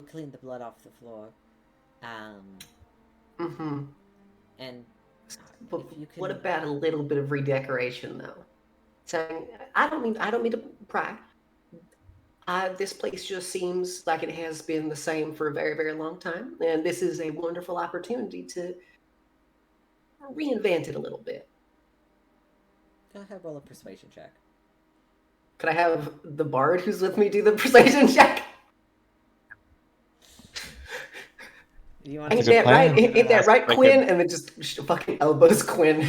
Clean the blood off the floor. And But if you can... what about a little bit of redecoration, though? Saying, I don't mean to pry. This place just seems like it has been the same for a very, very long time, and this is a wonderful opportunity to reinvent it a little bit. Go ahead, roll a persuasion check. Could I have the bard who's with me do the persuasion check? You want Ain't to that right? Ain't that right, like Quinn? And then just fucking elbows Quinn.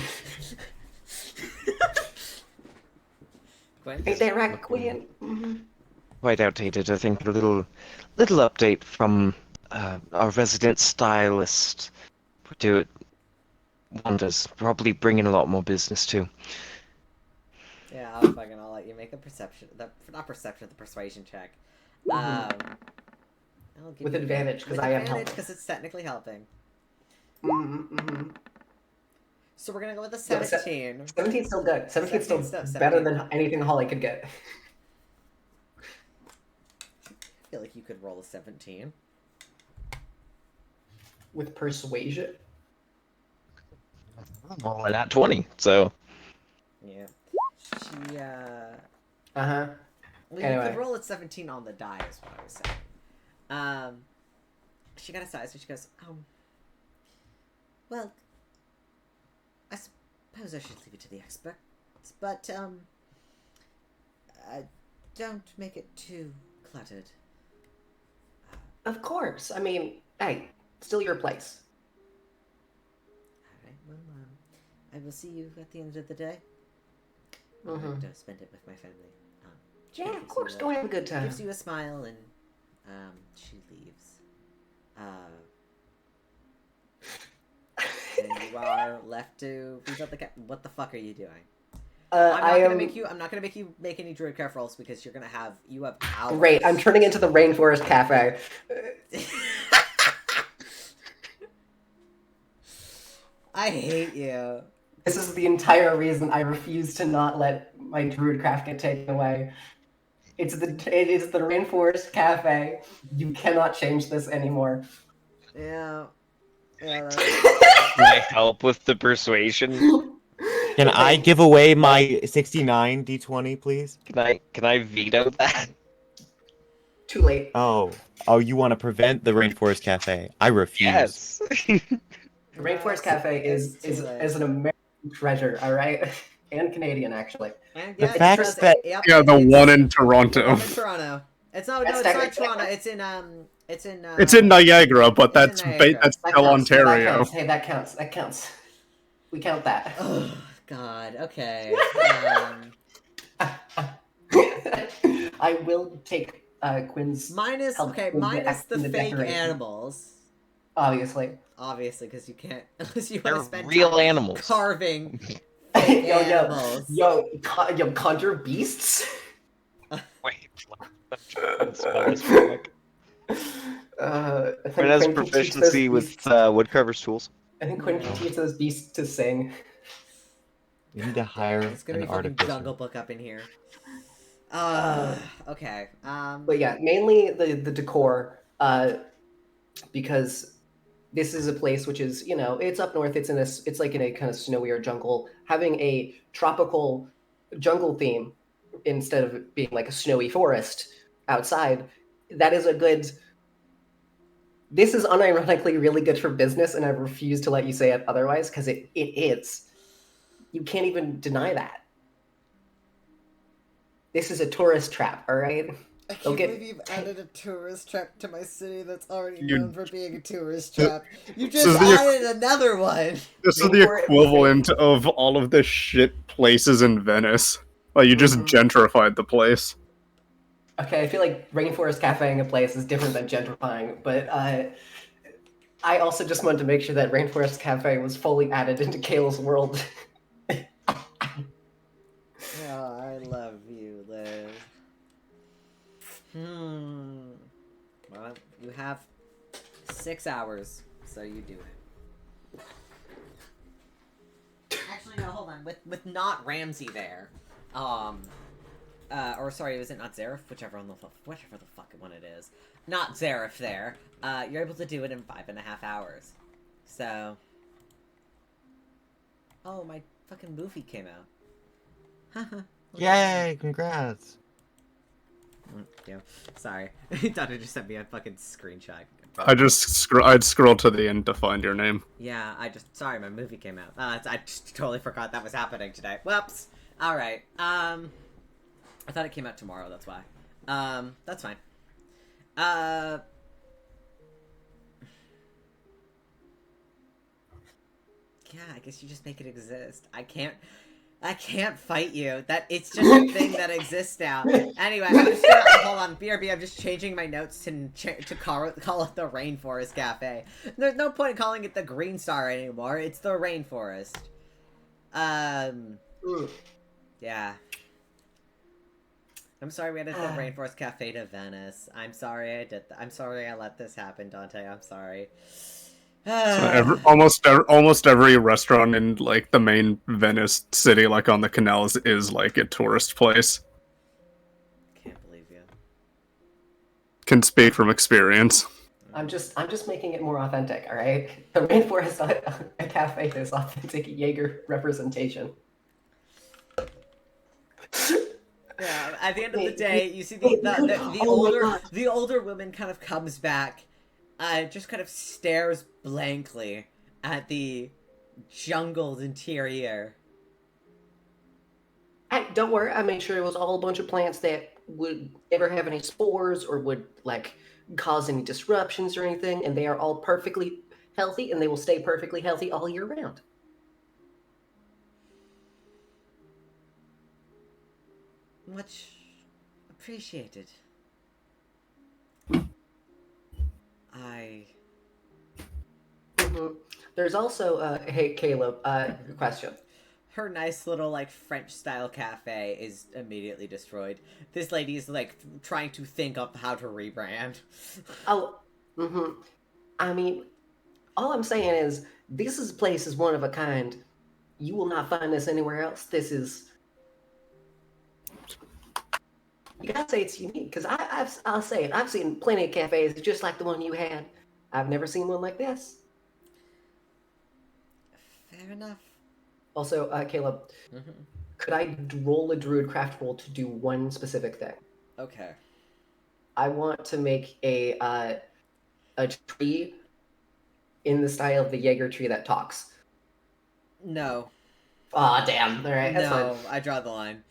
Quinn? Ain't that right, Quinn? Mm-hmm. Quite outdated. I think a little update from our resident stylist would do it wonders. Probably bring in a lot more business too. Yeah, I'll let you make a the persuasion check. I'll give With you advantage, because with I am advantage, helping. because it's technically helping. Mm-hmm. So we're gonna go with a Yeah, 17. 17's still good. 17's still 17's better than anything Holly could get. I feel like you could roll a 17. With persuasion? Rolling at 20, so... Yeah. She, Uh-huh. Well, you Anyway. could roll at 17 on the die, is what I was saying. She got a size, and she goes, well, I suppose I should leave it to the experts, but, don't make it too cluttered. Of course. I mean, hey, still your place. Alright, well, I will see you at the end of the day. Mm-hmm. I'm going to spend it with my family. Yeah, of course. Go have a good time. Gives you a smile, and, she leaves. And you are left to reach out the cat. What the fuck are you doing? I'm not gonna make you make any druid craft rolls because you have hours. Great, I'm turning into the Rainforest Cafe. I hate you. This is the entire reason I refuse to not let my druidcraft get taken away. It is the Rainforest Cafe. You cannot change this anymore. Yeah. Can I help with the persuasion? Can I give away my 69 d20, please? Can I veto that? Too late. Oh, you want to prevent the Rainforest Cafe? I refuse. Yes. The Rainforest Cafe is an American treasure, all right? And Canadian, actually. And The fact that- Yeah, the one in Toronto. One in Toronto. It's not Toronto. It's in Niagara, but it's that's in Niagara. that's That still counts. Ontario. Hey, that counts. That counts. We count that. Oh God. Okay. I will take Quinn's minus help with the the fake decoration. animals. Obviously. Obviously, because you can't unless you want They're to spend real time animals. carving yo, animals. yo, conjure beasts. Wait, let spell this real quick. I Quinn think has Quinn can teach those proficiency with beasts. woodcarver's tools. I think Quinn can teach those beasts to sing. You need to hire There's gonna an be fucking artificer. Jungle Book up in here. Okay. But yeah, mainly the decor, because this is a place which is, you know, it's up north. It's like in a kind of snowier jungle. Having a tropical jungle theme instead of being like a snowy forest outside, that is a good. This is unironically really good for business, and I refuse to let you say it otherwise because it is. You can't even deny that. This is a tourist trap, all right? I They'll can't get- believe you've added a tourist trap to my city that's already You- known for being a tourist trap. You This just is the- added another one! This is Wait the for it. equivalent of all of the shit places in Venice. Like, you just Mhm. gentrified the place. Okay, I feel like Rainforest Cafeing a place is different than gentrifying, but I also just wanted to make sure that Rainforest Cafe was fully added into Kale's world. Oh, I love you, Liv. Well, you have 6 hours, so you do it. Actually, no, hold on. With not Ramsey there, or sorry, was it not Zareth? Whatever the fuck one it is. Not Zareth there. You're able to do it in 5.5 hours. So. Oh, my fucking movie came out. Haha. Yay! Congrats. Yeah. Sorry. Dante just sent me a fucking screenshot. I'd scroll to the end to find your name. Yeah, sorry, my movie came out. I just totally forgot that was happening today. Whoops. Alright. I thought it came out tomorrow, that's why. That's fine. Yeah, I guess you just make it exist. I can't fight you. It's just a thing that exists now. Anyway, I'm just gonna, hold on, BRB, I'm just changing my notes to call it the Rainforest Cafe. There's no point in calling it the Green Star anymore. It's the Rainforest. Yeah. I'm sorry we added the Rainforest Cafe to Venice. I'm sorry I did that. I'm sorry I let this happen, Dante. I'm sorry. Almost every restaurant in like the main Venice city, like on the canals, is like a tourist place. Can't believe you. Can speak from experience. I'm just making it more authentic, all right? The Rainforest Cafe is authentic Jaeger representation. Yeah, at the end of the day, you see the older woman kind of comes back, just kind of stares blankly at the jungled interior. Hey, don't worry, I made sure it was all a bunch of plants that would never have any spores or would like cause any disruptions or anything, and they are all perfectly healthy, and they will stay perfectly healthy all year round. Much appreciated. There's also, hey, Caleb, question. Her nice little, like, French-style cafe is immediately destroyed. This lady is, like, trying to think of how to rebrand. I mean, all I'm saying is, this place is one of a kind. You will not find this anywhere else. This is... You gotta say it's unique, because I'll say it. I've seen plenty of cafes just like the one you had. I've never seen one like this. Fair enough. Also, Caleb, could I roll a druid craft roll to do one specific thing? Okay. I want to make a tree in the style of the Jaeger tree that talks. No. Aw, damn. All right, that's No, fine. I draw the line.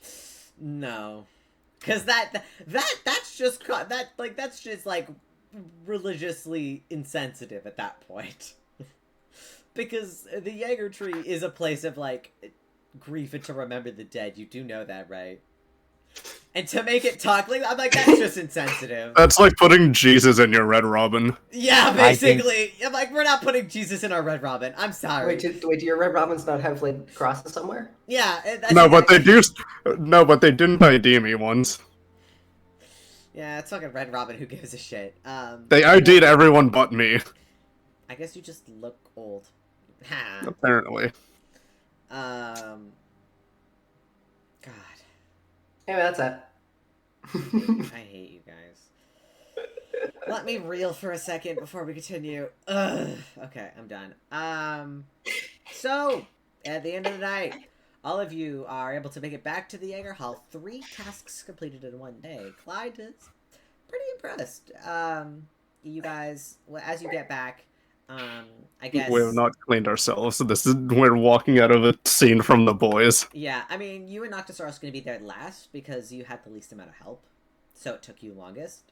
No. Because that's just like religiously insensitive at that point. Because the Jaeger tree is a place of like grief and to remember the dead. You do know that, right? And to make it talk like I'm like, that's just insensitive. That's like putting Jesus in your Red Robin. Yeah, basically. I'm like, we're not putting Jesus in our Red Robin. I'm sorry. Wait, do your Red Robins not have like crosses somewhere? Yeah. No, but they do. No, but they didn't ID me once. Yeah, it's fucking Red Robin. Who gives a shit? They ID'd everyone but me. I guess you just look old. Ha. Apparently. God. Anyway, that's it. I hate you guys. Let me reel for a second before we continue. Ugh. Okay, I'm done. So, at the end of the night, all of you are able to make it back to the Jaeger Hall. 3 tasks completed in 1 day. Clyde is pretty impressed. You guys, as you get back, I guess... We have not cleaned ourselves, so we're walking out of a scene from The Boys. Yeah, I mean, you and Noctis are also going to be there last, because you had the least amount of help, so it took you longest.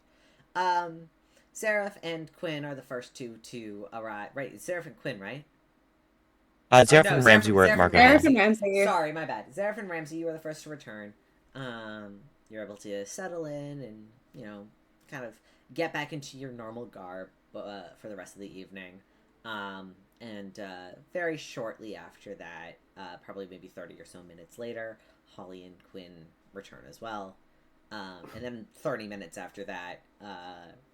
Seraph and Quinn are the first 2 to arrive. Right, Seraph and Quinn, right? Seraph and Ramsey were at Market Hall. Seraph and Ramsey. Sorry, my bad. Seraph and Ramsey, you were the first to return. You're able to settle in and, you know, kind of get back into your normal garb for the rest of the evening. And very shortly after that, probably maybe 30 or so minutes later, Holly and Quinn return as well. And then 30 minutes after that,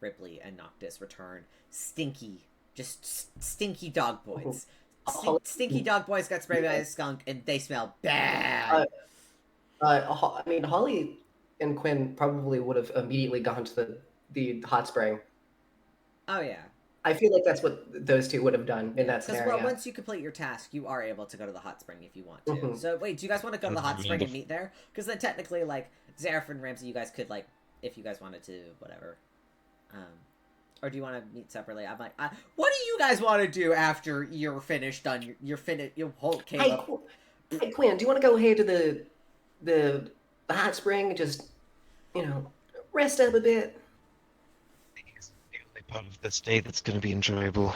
Rypley and Noctis return. Stinky dog boys. Stinky dog boys got sprayed by a skunk, and they smell bad. I mean, Holly and Quinn probably would have immediately gone to the hot spring. Oh, yeah. I feel like that's what those 2 would have done in that scenario. Because once you complete your task, you are able to go to the hot spring if you want to. Mm-hmm. So, wait, do you guys want to go to the hot spring and meet there? Because then technically, like, Zareth and Ramsey, you guys could, like, if you guys wanted to, whatever. Or do you want to meet separately? I'm like, what do you guys want to do after you're finished on your whole Caleb? Hey, Quinn, do you want to go ahead to the hot spring and just, you know, rest up a bit? It's the only part of this day that's going to be enjoyable.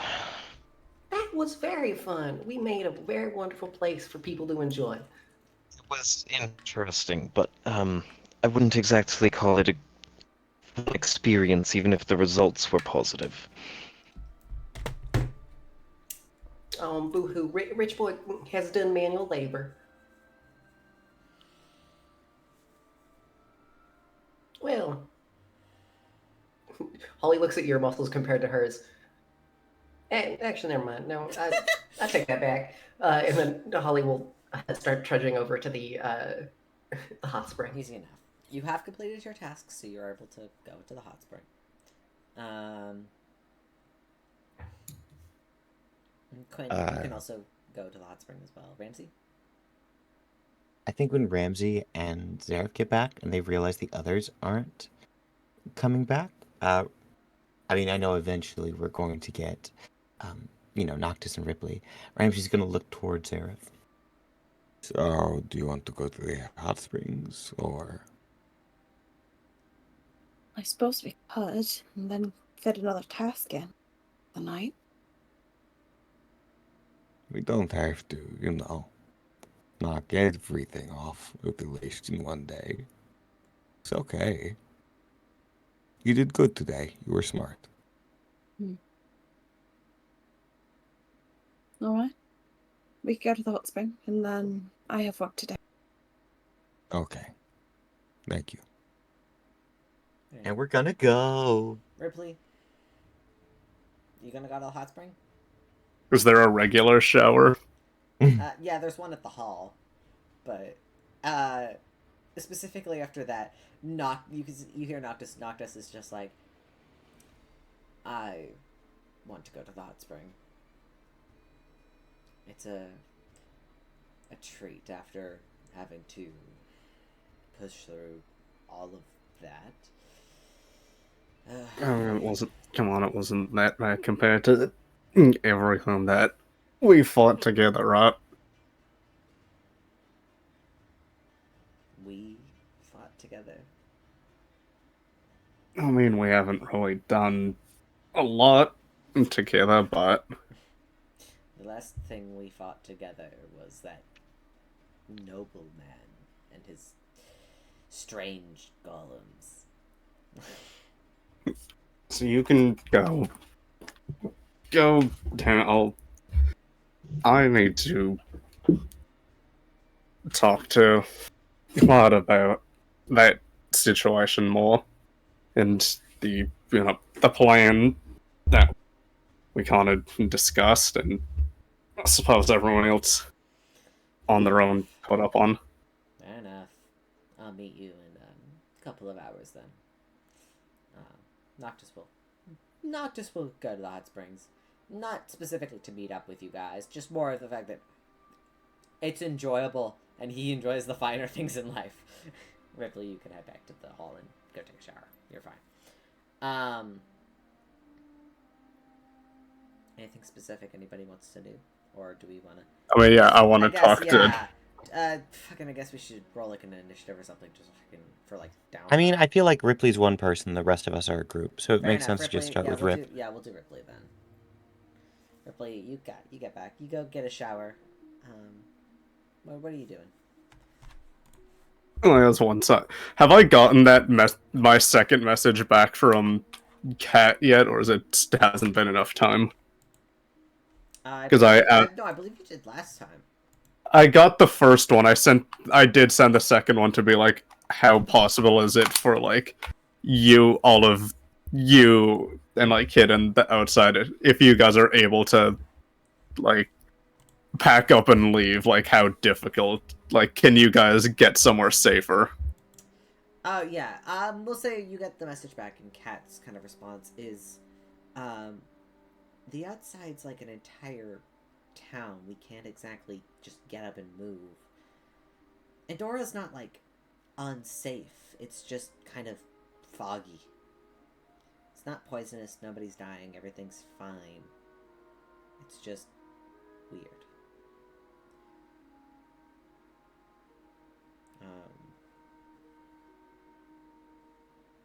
That was very fun. We made a very wonderful place for people to enjoy. It was interesting, but I wouldn't exactly call it a full experience, even if the results were positive. Boo-hoo. Rich boy has done manual labor. Well, Holly looks at your muscles compared to hers. Actually, never mind. No, I take that back. And then Holly will start trudging over to the hot spring. Easy enough. You have completed your tasks, so you're able to go to the hot spring. Quinn, you can also go to the hot spring as well. Ramsey? I think when Ramsey and Zareth get back and they realize the others aren't coming back, I mean, I know eventually we're going to get, Noctis and Rypley. Ramsey's going to look towards Zareth. So, do you want to go to the hot springs, or...? I suppose we could, and then fit another task in the night. We don't have to, knock everything off at least in 1 day. It's okay. You did good today. You were smart. Alright. We could go to the hot spring, and then I have work to do. Okay. Thank you. And we're gonna go. Rypley? You gonna go to the hot spring? Is there a regular shower? Yeah, there's one at the hall. But, specifically after that, you hear Noctis. Noctis is just like, I want to go to the hot spring. It's a treat after having to push through all of that. It wasn't. Come on, it wasn't that bad compared to everything that we fought together, right? We fought together. I mean, we haven't really done a lot together, but The last thing we fought together was that nobleman and his strange golems. So you can go. Go down. I need to talk to Claude about that situation more, and the plan that we kind of discussed, and I suppose everyone else on their own caught up on. Fair enough. I'll meet you in a couple of hours then. Noctis will go to the hot springs. Not specifically to meet up with you guys, just more of the fact that it's enjoyable and he enjoys the finer things in life. Ripley, you can head back to the hall and go take a shower. You're fine. Anything specific anybody wants to do? Or do we want to... I mean, yeah, I want to talk to... I guess we should roll like an initiative or something just for like down. I mean, I feel like Ripley's one person, the rest of us are a group, so it Fair makes enough. sense to just start with we'll Rip. we'll do Ripley then. Ripley, you get back. You go get a shower. What are you doing? Oh, that's one side. Have I gotten that my second message back from Kat yet, or is it hasn't been enough time? Because no, I believe you did last time. I got the first one. I did send the second one to be like, how possible is it for like all of you and like Kid and the outside, if you guys are able to like pack up and leave, like how difficult, like can you guys get somewhere safer? Oh yeah. We'll say you get the message back, and Kat's kind of response is, the outside's like an entire town. We can't exactly just get up and move. Endora's not like unsafe. It's just kind of foggy. It's not poisonous. Nobody's dying. Everything's fine. It's just weird.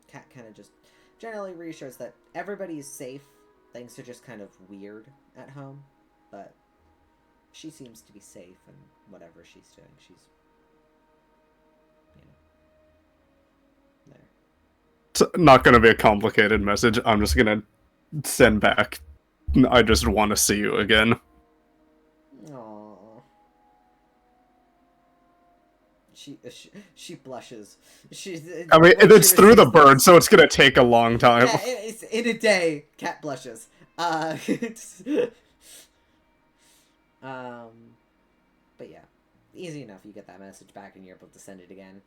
Kat kind of just generally reassures that everybody's safe. Things are just kind of weird at home, but she seems to be safe, and whatever she's doing, she's, there. It's not going to be a complicated message. I'm just going to send back, I just want to see you again. Aww. She blushes. I mean, it's through the bird, so it's gonna take a long time. Yeah, it's in a day. Cat blushes. But yeah, easy enough. You get that message back, and you're able to send it again.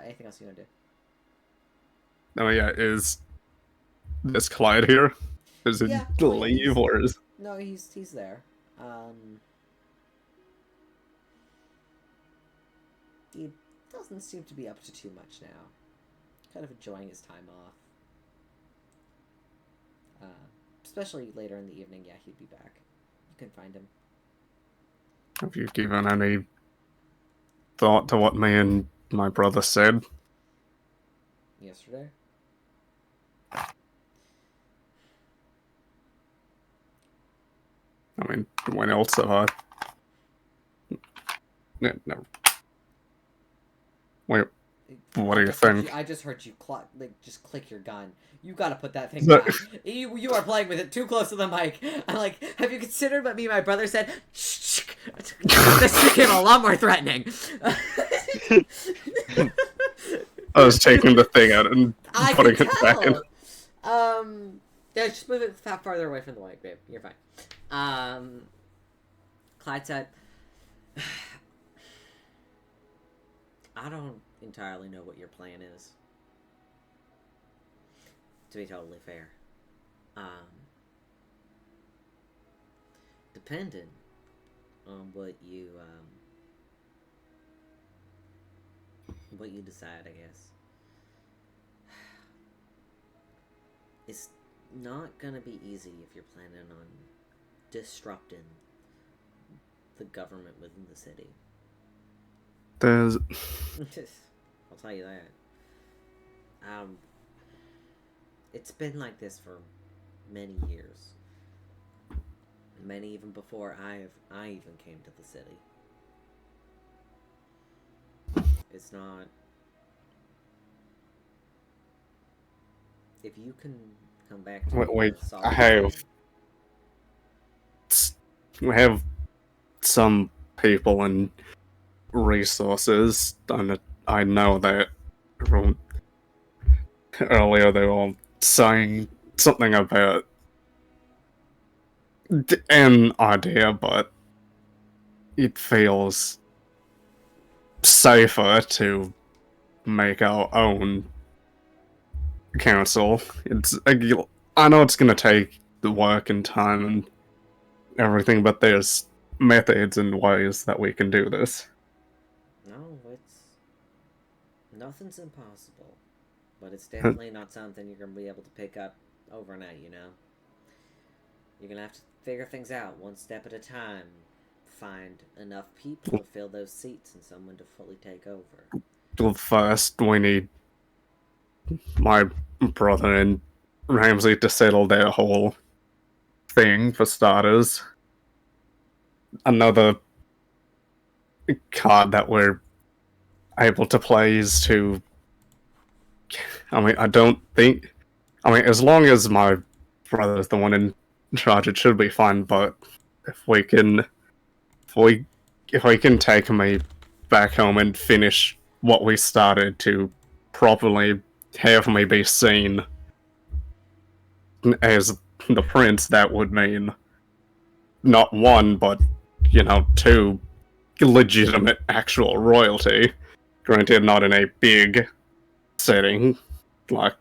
Anything else you want to do? Oh yeah, is Clyde here? Is it leave or is? No, he's there. He doesn't seem to be up to too much now. Kind of enjoying his time off. Especially later in the evening, yeah, he'd be back. You can find him. Have you given any thought to what me and my brother said? Yesterday? I mean, when else have I? No. Wait, what do you think? I just heard you just click your gun. You gotta put that thing down. You are playing with it too close to the mic. I'm like, have you considered what me and my brother said? Shh. This became a lot more threatening. I was taking the thing out and putting it back in. Yeah, just move it farther away from the mic, babe. You're fine. Clyde said, I don't entirely know what your plan is. To be totally fair. Depending on what you decide, I guess. It's not gonna be easy if you're planning on disrupting the government within the city. There's... I'll tell you that. It's been like this for many years. Many even before I even came to the city. It's not. If you can come back to me Wait, with a solid I have. plan, We have some people and resources, and I know that from earlier they were saying something about an idea, but it feels safer to make our own council. I know it's gonna take the work and time and everything, but there's methods and ways that we can do this. no, nothing's impossible, but it's definitely not something you're gonna be able to pick up overnight. You're gonna have to figure things out one step at a time. Find enough people to fill those seats and someone to fully take over. Well, first, we need my brother and Ramsey to settle their whole thing, for starters. Another card that we're able to play is to. I mean, I don't think. I mean, as long as my brother's the one in charge, it should be fine, but if we can. If we can take me back home and finish what we started to properly have me be seen as the prince, that would mean not one, but, two legitimate actual royalty. Granted, not in a big setting, like...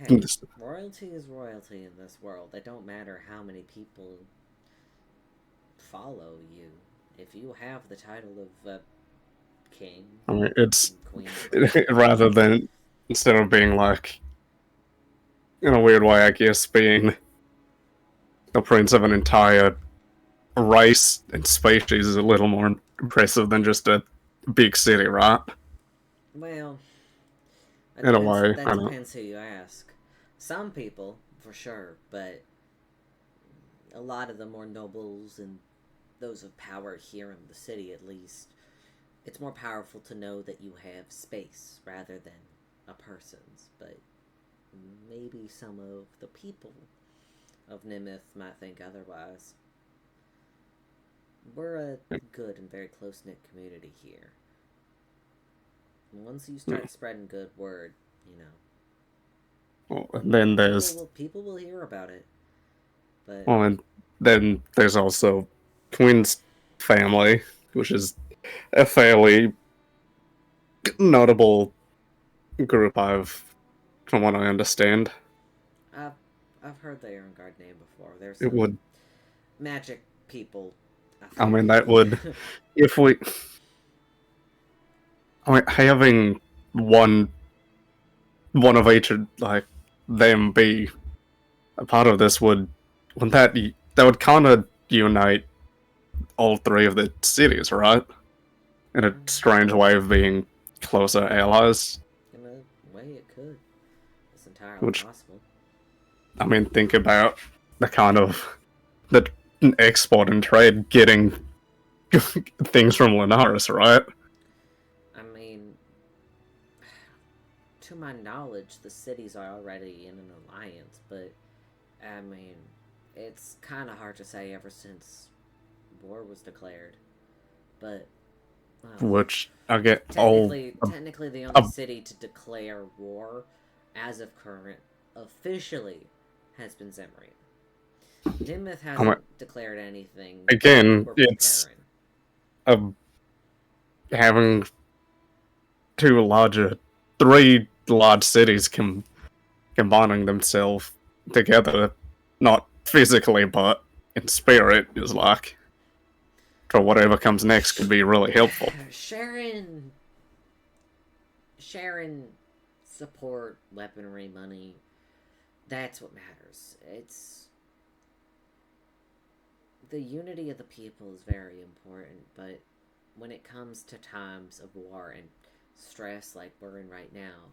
Hey, royalty is royalty in this world. It don't matter how many people follow you. If you have the title of king, I mean, it's... queen, rather than, instead of being like, in a weird way, I guess, being the prince of an entire race and species is a little more impressive than just a big city, right? well, In a way, that I know. depends who you ask. Some people, for sure, but a lot of the more nobles and those of power here in the city, at least, it's more powerful to know that you have space rather than a person's. But maybe some of the people of Nimith might think otherwise. We're a good and very close-knit community here. Once you start spreading good word, Well, and then there's... people will hear about it. But Well, and then there's also Quinn's family, which is a fairly notable group from what I understand. I've heard the Erengard name before. There's It would... magic people. I mean, that would... If we... I mean, having one of each, like, them be a part of this would that would kind of unite all three of the cities, right? In a strange way of being closer allies. In a way, it could. It's entirely possible. I mean, think about the kind of the export and trade getting things from Linares, right? I mean, to my knowledge, the cities are already in an alliance, but I mean, it's kind of hard to say ever since war was declared. But which I get technically the only city to declare war as of current officially has been Zemrian. Nimith hasn't declared anything. Again, it's having three large cities combining themselves together, not physically but in spirit, is like, for whatever comes next could be really helpful. Sharing support, weaponry, money, that's what matters. It's the unity of the people is very important, but when it comes to times of war and stress like we're in right now,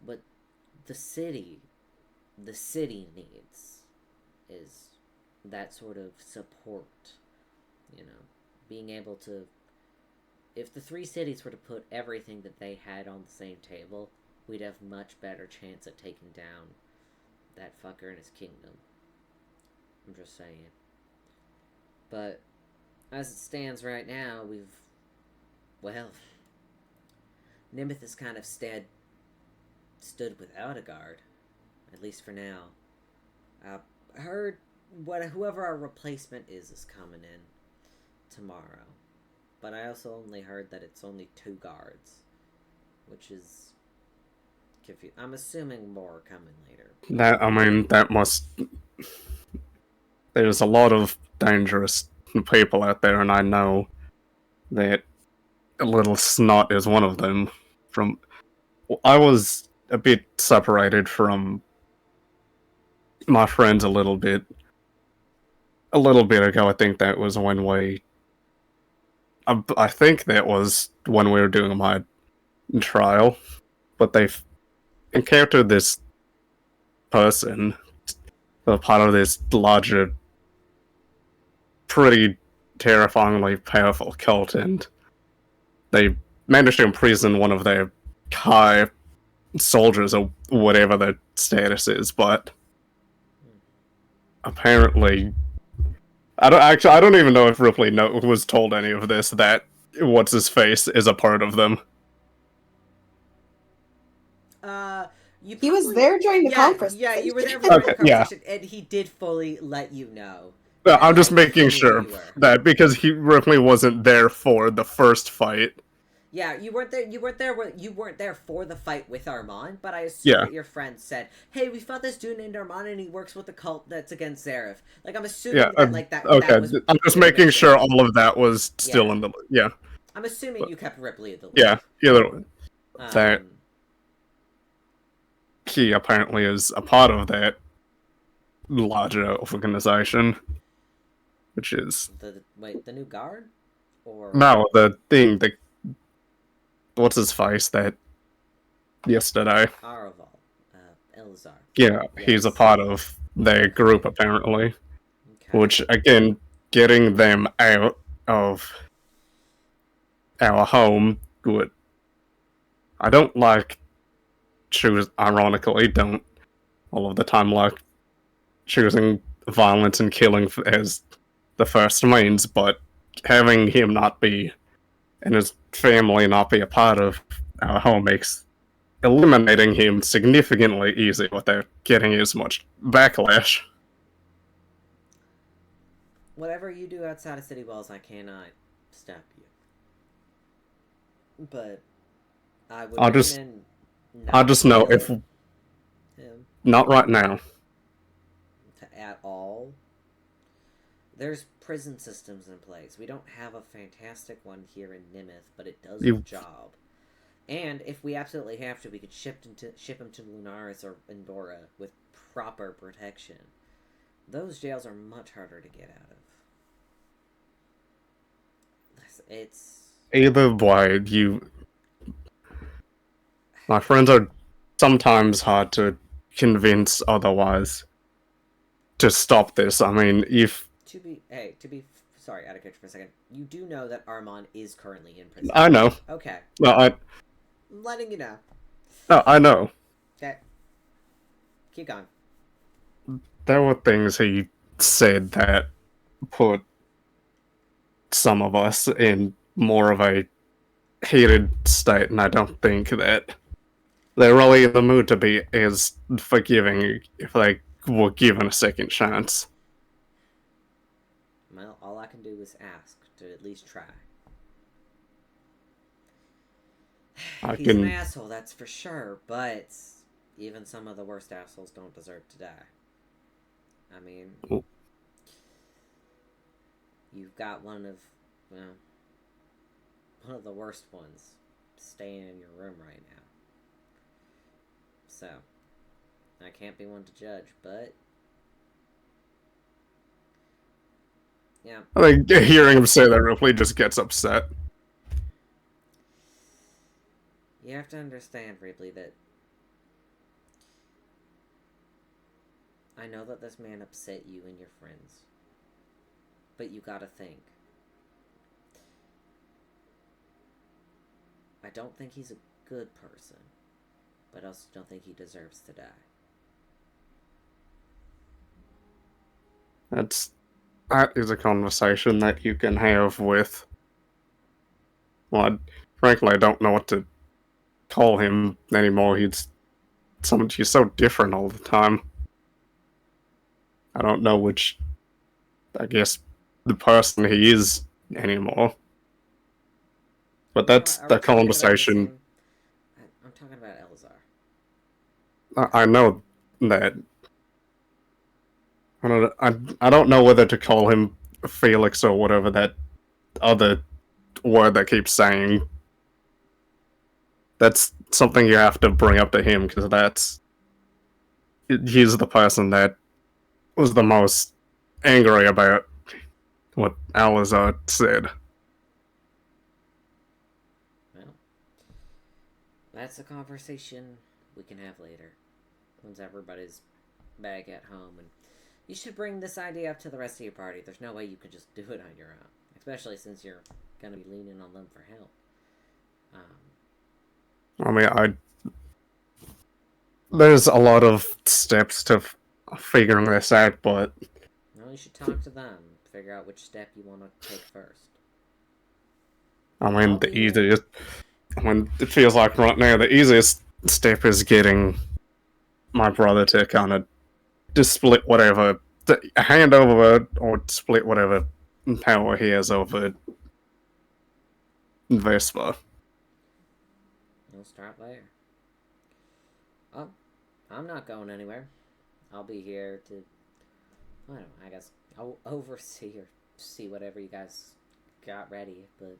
what the city needs is that sort of support, being able to if the three cities were to put everything that they had on the same table, we'd have much better chance at taking down that fucker and his kingdom. I'm just saying. But as it stands right now, Nimith has kind of stood without a guard, at least for now. I heard whoever our replacement is coming in tomorrow, but I also only heard that it's only 2 guards, which is confusing. I'm assuming more are coming later. That must. There's a lot of dangerous people out there, and I know that a little snot is one of them. I was a bit separated from my friends a little bit ago. I think that was when I think that was when we were doing my trial, but they've encountered this person, a part of this larger, pretty terrifyingly powerful cult, and they managed to imprison one of their high soldiers or whatever their status is, but apparently I don't even know if Rypley was told any of this, that what's his face is a part of them. He was there during the conference. Yeah, you were there for the Okay, conversation, and he did fully let you know. No, I'm just making who sure you were. that because Rypley wasn't there for the first fight. Yeah, you weren't there. You weren't there for the fight with Armand. But I assume that your friend said, "Hey, we fought this dude named Armand, and he works with the cult that's against Zareth." Like, I'm assuming that. Okay, that was I'm just making sure all of that was still in the. Yeah. I'm assuming you kept Rypley at the loop. Yeah, either way. That he apparently is a part of that larger organization, which is the new guard, or no the thing that. What's his face that yesterday? Araval, Elazar. Yeah, Yes. he's a part of their group apparently. Okay. Which again, getting them out of our home would. I don't ironically, don't all of the time like choosing violence and killing as the first means, but having him not be and his family not be a part of our home makes eliminating him significantly easier without getting as much backlash. Whatever you do outside of city walls, I cannot stop you. But I would recommend I just know if him not right now. at all. There's prison systems in place. We don't have a fantastic one here in Nimith, but it does the job. And if we absolutely have to, we could ship him to Lunaris or Endora with proper protection. Those jails are much harder to get out of. It's Either way, my friends are sometimes hard to convince otherwise to stop this. I mean, sorry, out of character for a second. You do know that Armand is currently in prison. I know. Okay. No, I'm letting you know. No, I know. Okay. Keep going. There were things he said that put some of us in more of a heated state, and I don't think that they're really in the mood to be as forgiving if they were given a second chance. Well, all I can do is ask to at least try. He's an asshole, that's for sure, but even some of the worst assholes don't deserve to die. I mean, you've got one of the worst ones staying in your room right now. So, I can't be one to judge, but yeah. I think hearing him say that Rypley just gets upset. You have to understand, Rypley, that I know that this man upset you and your friends, but you gotta think. I don't think he's a good person, but I also don't think he deserves to die. That is a conversation that you can have with. Well, frankly, I don't know what to call him anymore. He's so different all the time. I don't know which, I guess, the person he is anymore. But that's Are we the talking about conversation. I'm talking about Elazar. I know that. I don't know whether to call him Felix or whatever that other word that keeps saying. That's something you have to bring up to him, because he's the person that was the most angry about what Alazar said. Well, that's a conversation we can have later, once everybody's back at home. And you should bring this idea up to the rest of your party. There's no way you could just do it on your own, especially since you're going to be leaning on them for help. I mean, there's a lot of steps to figuring this out, but Well, you should talk to them, figure out which step you want to take first. I mean, it feels like right now, the easiest step is getting my brother to kind of just split whatever, hand over or split whatever power he has over Vespa. We'll start there. Oh, I'm not going anywhere. I'll be here to, I don't know, I guess I'll oversee or see whatever you guys got ready, but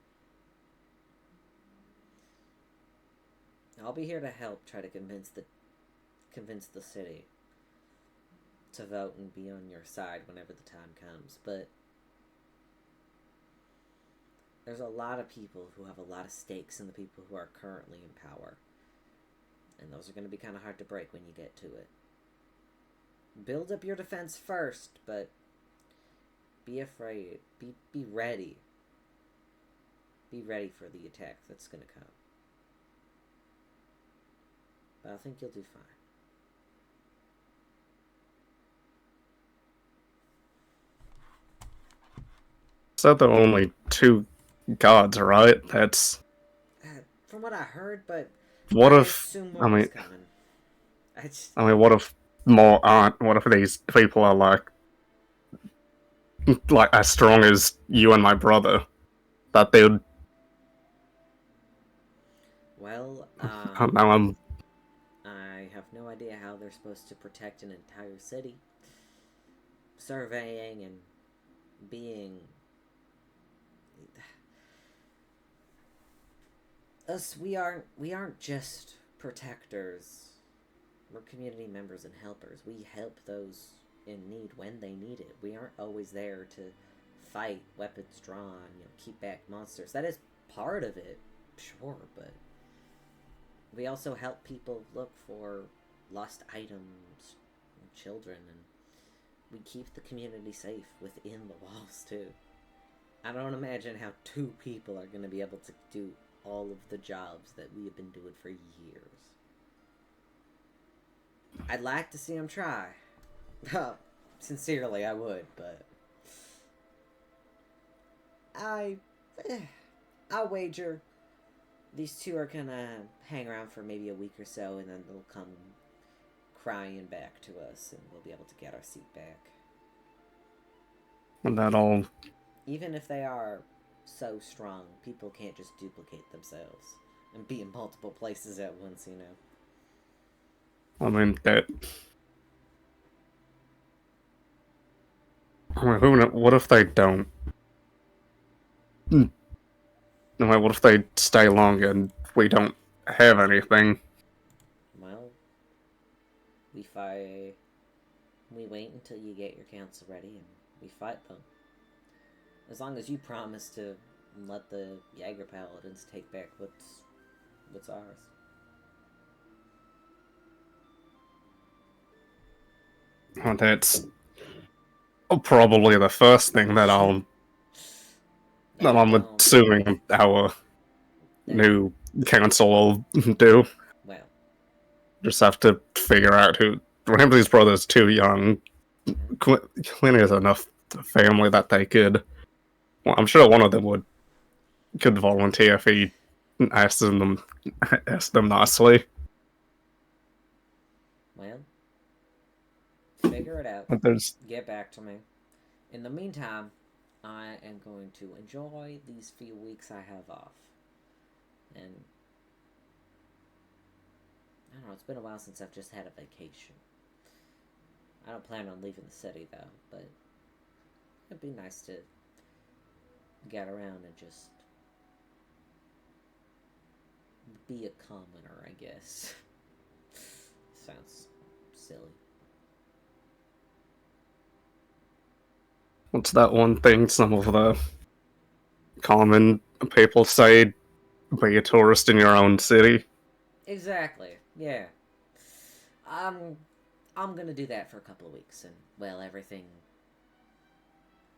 I'll be here to help try to convince the city to vote and be on your side whenever the time comes. But there's a lot of people who have a lot of stakes in the people who are currently in power, and those are going to be kind of hard to break when you get to it. Build up your defense first, but be afraid. Be ready. Be ready for the attack that's going to come. But I think you'll do fine. So there are only 2 gods, right? That's From what I heard, but what I if assume more was coming. I mean, what if more aren't? What if these people are like as strong as you and my brother? That they would. Well, I'm I have no idea how they're supposed to protect an entire city. Surveying and being we aren't just protectors. We're community members and helpers. We help those in need when they need it. We aren't always there to fight, weapons drawn, keep back monsters. That is part of it, sure, but we also help people look for lost items, children, and we keep the community safe within the walls too. I don't imagine how 2 people are going to be able to do all of the jobs that we have been doing for years. I'd like to see them try. Sincerely, I would, but I'll wager these 2 are gonna hang around for maybe a week or so, and then they'll come crying back to us, and we'll be able to get our seat back. that all. Even if they are so strong, people can't just duplicate themselves and be in multiple places at once, I mean that. I mean, what if they don't? I mean, what if they stay longer and we don't have anything? Well, we wait until you get your council ready and we fight them. As long as you promise to let the Jaeger Paladins take back what's ours. Well, that's probably the first thing that I'm assuming our new council will do. Well, Just have to figure out who. Ramsey's brother's too young. Quinn has enough family that they could. Well, I'm sure one of them could volunteer if he asked them nicely. well, figure it out. But there's Get back to me. In the meantime, I am going to enjoy these few weeks I have off. And I don't know, it's been a while since I've just had a vacation. I don't plan on leaving the city though, but it'd be nice to get around and just be a commoner, I guess. Sounds silly. what's that one thing some of the common people say? Be a tourist in your own city. Exactly. Yeah. I'm gonna do that for a couple of weeks, and well, everything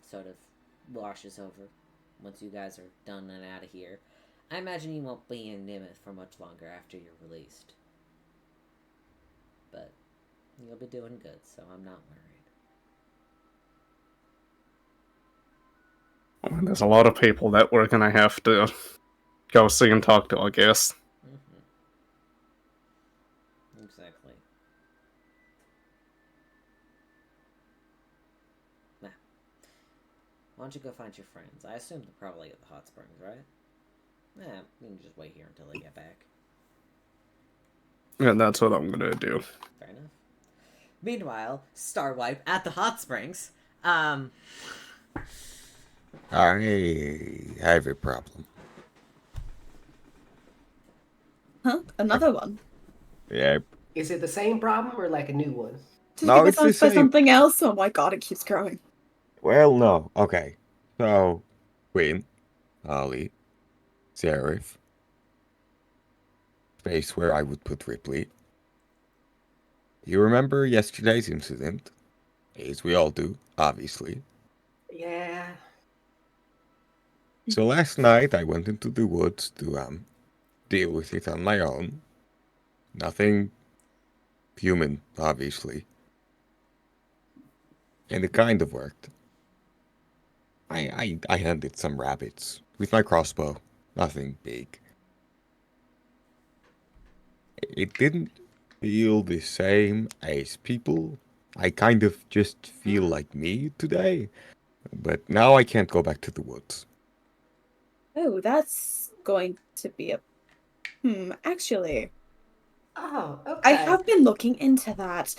sort of washes over once you guys are done and out of here. I imagine you won't be in Nimeth for much longer after you're released, but you'll be doing good, so I'm not worried. Well, there's a lot of people that we're gonna have to go see and talk to, I guess. Exactly. Now, why don't you go find your friends? I assume they're probably at the hot springs, right? Yeah, you can just wait here until they get back. And that's what I'm gonna do. Fair enough. Meanwhile, Starwipe at the hot springs. I have a problem. Huh? Another one? Yep. Is it the same problem or like a new one? Did No, you it's get the for same. something else? Oh my god, it keeps growing. Well, no. Okay. So, Quinn, Ollie, Seraph, space where I would put Rypley. You remember yesterday's incident? As we all do, obviously. Yeah. So last night I went into the woods to deal with it on my own. Nothing human, obviously. And it kind of worked. I hunted some rabbits with my crossbow. Nothing big. It didn't feel the same as people. I kind of just feel like me today. But now I can't go back to the woods. Oh, that's going to be a... actually, Oh, okay. I have been looking into that.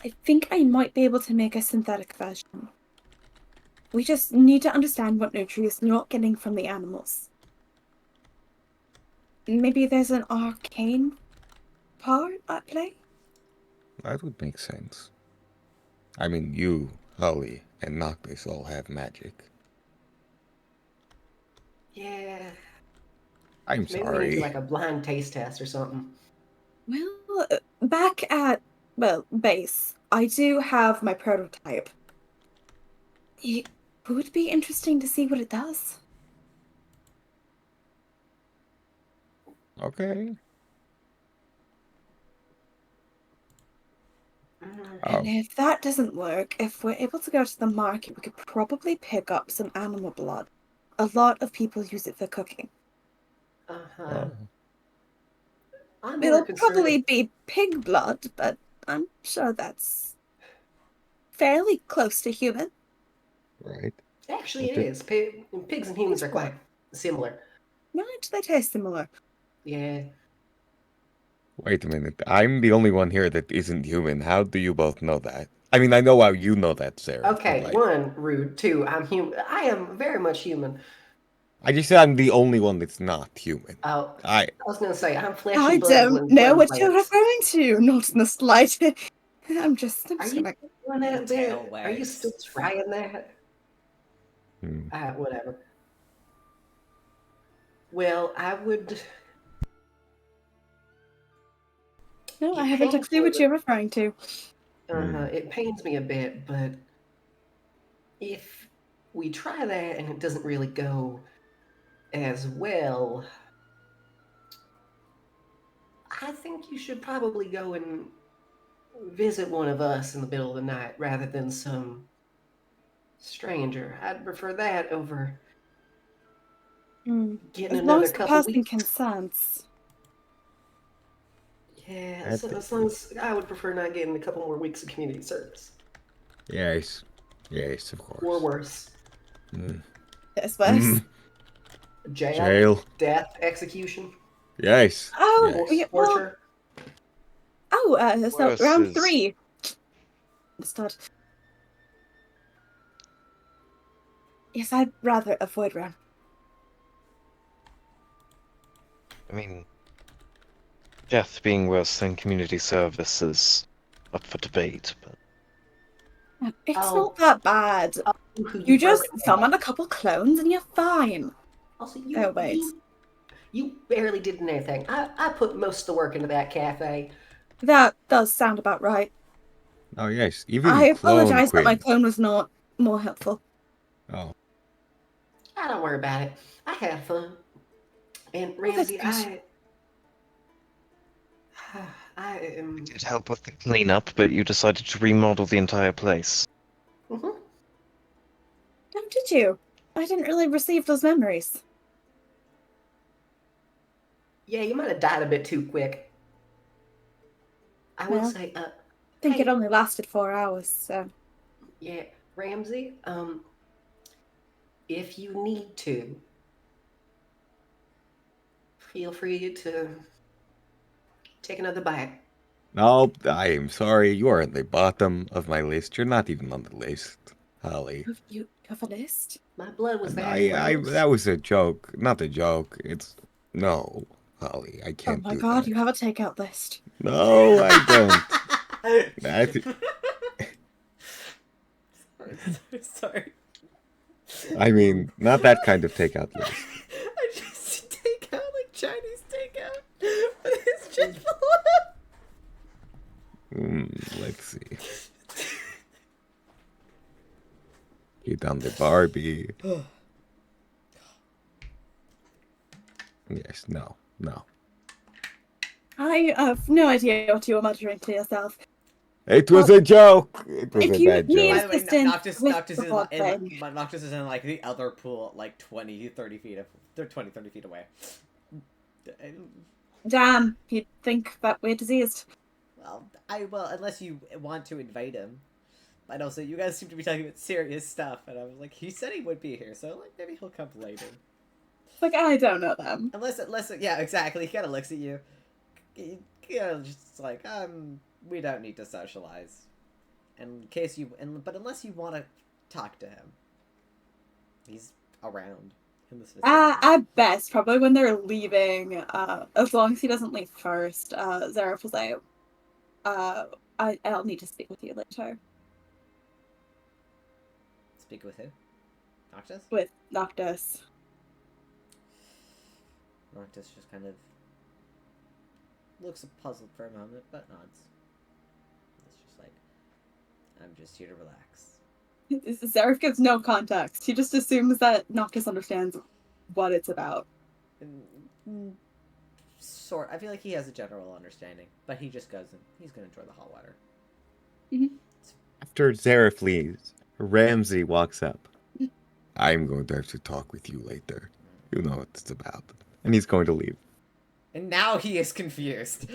I think I might be able to make a synthetic version. We just need to understand what nutrients you're not getting from the animals. Maybe there's an arcane part at play? That would make sense. I mean, you, Holly, and Noctis all have magic. Yeah. I'm Maybe we need sorry. to like a blind taste test or something. Well, back at, base, I do have my prototype. It would be interesting to see what it does. Okay. And if that doesn't work, if we're able to go to the market, we could probably pick up some animal blood. A lot of people use it for cooking. Uh-huh. I'm more It'll concerned probably be pig blood, but I'm sure that's fairly close to human. Right. Actually, it Okay. is. Pigs and humans are quite similar. Right, they taste similar. Yeah. Wait a minute. I'm the only one here that isn't human. How do you both know that? I mean, I know how you know that, Sarah. Okay, but, like, one, rude. Two, I'm human. I am very much human. I just said I'm the only one that's not human. Oh, I I was gonna say I'm flesh I and blood. don't know what you're plants. referring to. Not in the slightest. I'm just Are you gonna... doing that Tail bit? Are you wags. still trying that? Hmm. Whatever. Well, I would. No, I It haven't a pains clue me, what but- you're referring to. It pains me a bit, but if we try that and it doesn't really go, as well, I think you should probably go and visit one of us in the middle of the night rather than some stranger. I'd prefer that over getting As long another as the couple person weeks. consents. Yeah, I so think- as long as I would prefer not getting a couple more weeks of community service. Yes. Yes, of course. Or worse. Mm. It's worse. Mm. Jail, Jail. death, execution, Yes. Oh, Yes. yeah, well, torture. so Worse round is- 3. Understood. Yes, I'd rather avoid round. I mean, death being worse than community service is up for debate, but It's Oh. not that bad. Who You just broke- summon a couple clones and you're fine. Also, Oh, wait. You barely did anything. I put most of the work into that cafe. That does sound about right. Oh, yes. Even I clone apologize that my Quinn. clone was not more helpful. Oh. Don't worry about it. I had fun. And Well, that's Ramsey, good. I am. did help with the cleanup, but you decided to remodel the entire place. Mhm. Oh, did you? I didn't really receive those memories. Yeah, you might have died a bit too quick. I will Well. say, I think Hey. it only lasted 4 hours, so. yeah, Ramsey, if you need to, feel free to take another bite. No, I am sorry. You are at the bottom of my list. You're not even on the list, Holly. You have a list? My blood was that I close. that was a joke. Not a joke. It's no, Holly. I Oh can't my do god, that. you have a takeout list. No, I don't. That- Sorry. I mean, not that kind of takeout list. I just take out like Chinese takeout, but it's just Let's see. Get on the Barbie. Yes, no. I have no idea what you were muttering to yourself. It was a joke. It was if a you bad need- By joke. the way, Assistant Noctis, with Noctis, the is blood in, thing. Noctis is in like the other pool, like 20, 30 feet. They're 20, 30 feet away. Damn, you'd think that we're diseased. Well, unless you want to invite him. And also, you guys seem to be talking about serious stuff, and I was like, he said he would be here, so like maybe he'll come later. Like, I don't know them. Unless, yeah, exactly. He kind of looks at you. Just like, we don't need to socialize. In case you, but unless you want to talk to him, he's around in this vicinity. At best, probably when they're leaving, as long as he doesn't leave first, Zareth will say, I'll need to speak with you later. Speak with who? Noctis? With Noctis. Noctis just kind of looks puzzled for a moment, but nods. It's just like, I'm just here to relax. Zareth gives no context. He just assumes that Noctis understands what it's about. Sort. I feel like he has a general understanding, but he just goes and he's gonna enjoy the hot water. After Zareth leaves, Ramsey walks up. I'm going to have to talk with you later. You know what it's about. And he's going to leave. And now he is confused.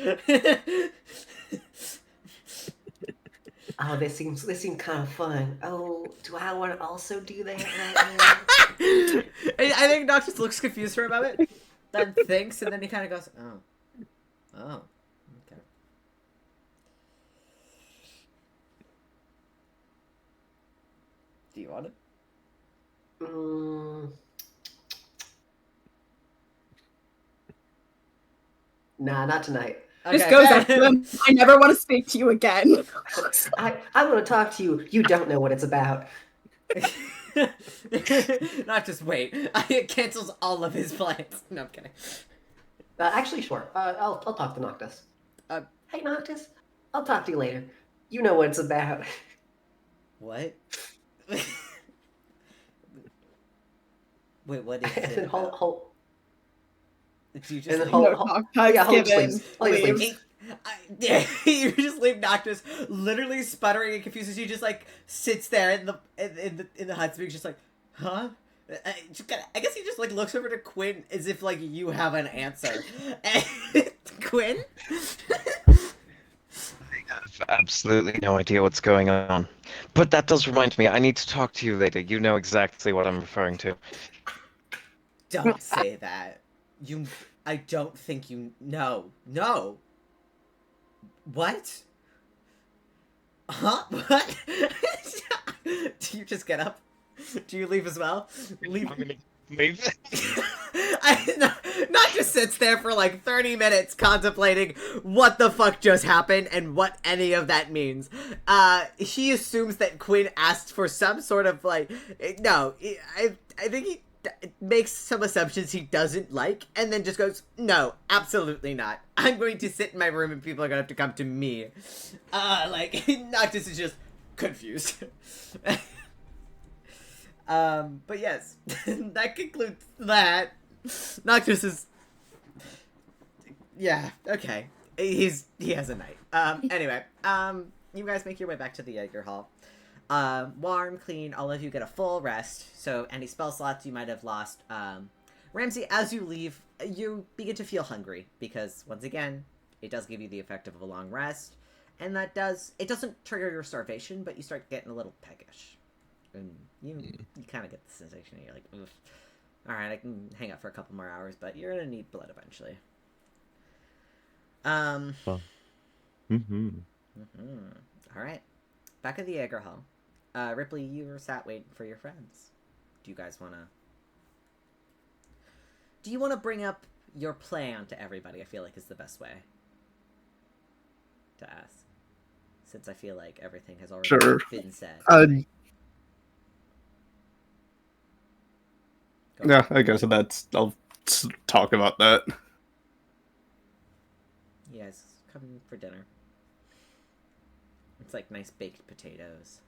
Oh, this seems kind of fun. Oh, do I want to also do that right now? I think Noctis looks confused for a moment, then thinks, and then he kind of goes, oh, okay. Do you want it? Nah, not tonight. Just goes up to him. I never want to speak to you again. I want to talk to you. You don't know what it's about. Not just wait. It cancels all of his plans. No, I'm kidding. Actually, sure. I'll talk to Noctis. Uh, Hey, Noctis. I'll talk to you later. You know what it's about. What? Wait, what is And it then about? Do you and just then leave? No, Hull Noctag's just given. leaves. Hull just Leaves. leaves. You just leave Noctis literally sputtering and confused as he just like sits there in the hut speaks just like, huh? I guess he just like looks over to Quinn as if like you have an answer. And Quinn? I have absolutely no idea what's going on. But that does remind me, I need to talk to you later. You know exactly what I'm referring to. Don't say that. I don't think you. No. What? Huh? What? Do you just get up? Do you leave as well? Leave. I'm gonna leave. Not just sits there for like 30 minutes contemplating what the fuck just happened and what any of that means. He assumes that Quinn asked for some sort of like, no, I think he makes some assumptions he doesn't like and then just goes, no, absolutely not. I'm going to sit in my room and people are going to have to come to me. Noctis is just confused. But yes, that concludes that. Noctis is, yeah, okay. He has a night. Anyway, you guys make your way back to the Jaeger Hall. Warm, clean, all of you get a full rest, so any spell slots you might have lost. Ramsey, as you leave, you begin to feel hungry, because, once again, it does give you the effect of a long rest, and it doesn't trigger your starvation, but you start getting a little peckish. And you kind of get the sensation, you're like, oof. Alright, I can hang out for a couple more hours, but you're gonna need blood eventually. Alright. Back at the Jaeger Hall. Rypley, you were sat waiting for your friends. Do you guys wanna... Do you wanna bring up your plan to everybody, I feel like is the best way to ask. Since I feel like everything has already been said. Yeah, I guess I'll talk about that. You guys come for dinner. It's like nice baked potatoes.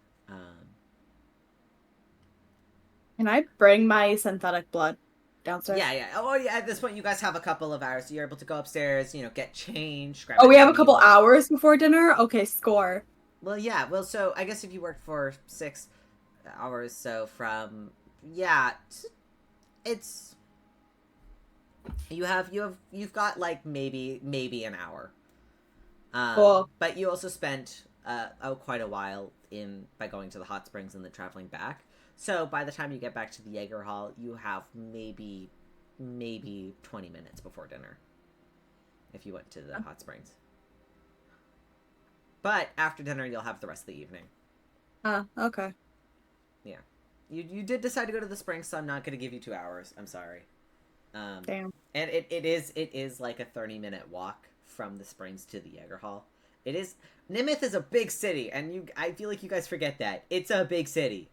Can I bring my synthetic blood downstairs? Yeah. Oh, yeah, at this point you guys have a couple of hours. So you're able to go upstairs, get changed. Grab Oh, we have a anything you couple want. hours before dinner? Okay, score. Well, yeah. Well, so I guess if you worked for 6 hours, so from... Yeah, it's... You've got like maybe an hour. Cool. But you also spent quite a while by going to the hot springs and then traveling back. So by the time you get back to the Jaeger Hall, you have maybe 20 minutes before dinner. If you went to the hot springs. But after dinner, you'll have the rest of the evening. Okay. Yeah. You did decide to go to the springs, so I'm not going to give you 2 hours. I'm sorry. Damn. And it is like a 30-minute walk from the springs to the Jaeger Hall. Nimith is a big city, and I feel like you guys forget that. It's a big city.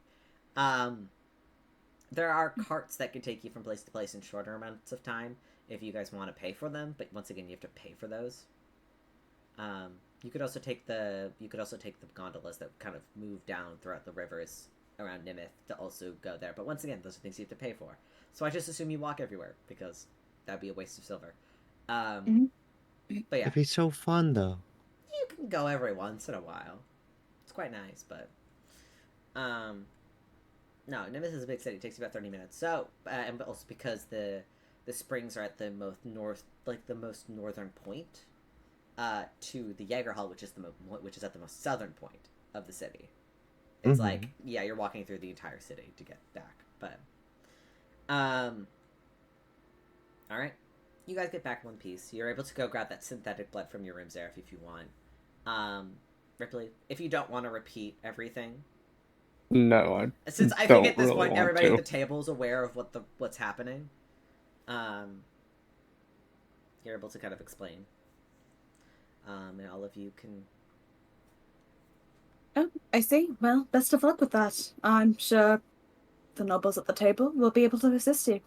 There are carts that can take you from place to place in shorter amounts of time if you guys want to pay for them, but once again, you have to pay for those. You could also take the gondolas that kind of move down throughout the rivers around Nimith to also go there, but once again, those are things you have to pay for. So I just assume you walk everywhere, because that'd be a waste of silver. But yeah. It'd be so fun, though. You can go every once in a while. It's quite nice, but... No, Nimith is a big city. It takes you about 30 minutes. So, and also because the springs are at the most northern point, to the Jaeger Hall, which is at the most southern point of the city. It's like, yeah, you're walking through the entire city to get back, but... Alright. You guys get back in one piece. You're able to go grab that synthetic blood from your room, Zareth, if you want. Ripley, if you don't want to repeat everything... No, Since I think at this point everybody at the table is aware of what's happening, you're able to kind of explain. And all of you can... Oh, I see. Well, best of luck with that. I'm sure the nobles at the table will be able to assist you.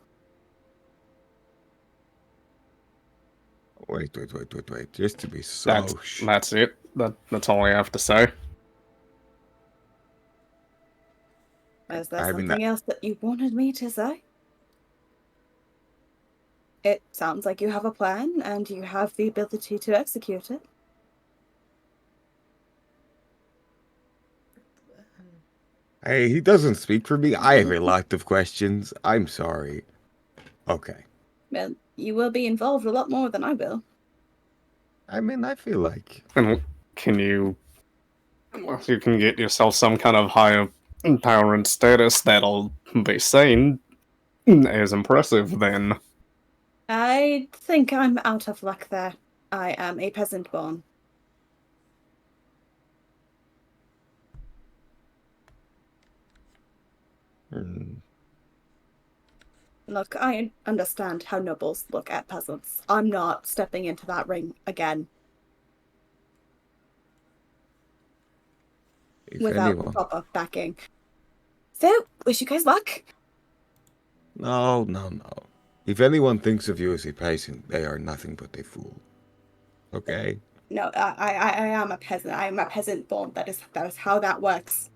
Wait. Just to be so That's it. That's all I have to say. Is there something else that you wanted me to say? It sounds like you have a plan, and you have the ability to execute it. Hey, he doesn't speak for me. I have a lot of questions. I'm sorry. Okay. Well, you will be involved a lot more than I will. I mean, I feel like... And can you... Unless you can get yourself some kind of higher power and status that'll be seen as impressive, then... I think I'm out of luck there. I am a peasant born. Look, I understand how nobles look at peasants. I'm not stepping into that ring again If without anyone... proper backing. So, wish you guys luck. No. If anyone thinks of you as a peasant, they are nothing but a fool. Okay? No, I am a peasant. I am a peasant born. That is how that works.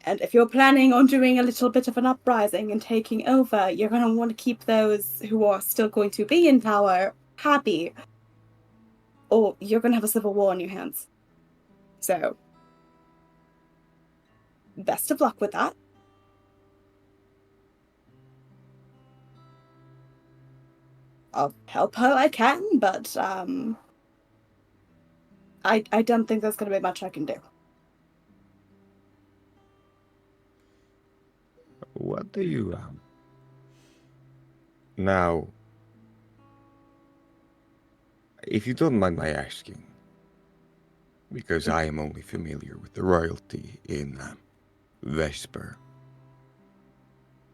And if you're planning on doing a little bit of an uprising and taking over, you're going to want to keep those who are still going to be in power happy. Or you're going to have a civil war on your hands. So, best of luck with that. I'll help how I can, but I don't think there's going to be much I can do. What do you... Now... If you don't mind my asking, because I am only familiar with the royalty in Vesper,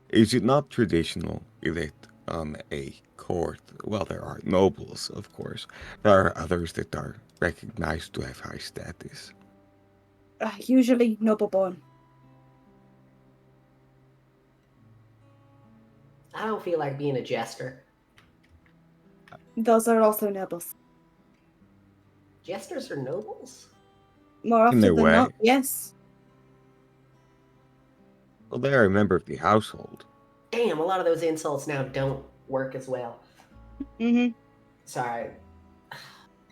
is it not traditional that a court, well, there are nobles, of course, there are others that are recognized to have high status? Usually noble born. I don't feel like being a jester. Those are also nobles. Jesters are nobles? More often their than way. not, yes. Well, they are a member of the household. Damn, a lot of those insults now don't work as well. Mm-hmm. Sorry.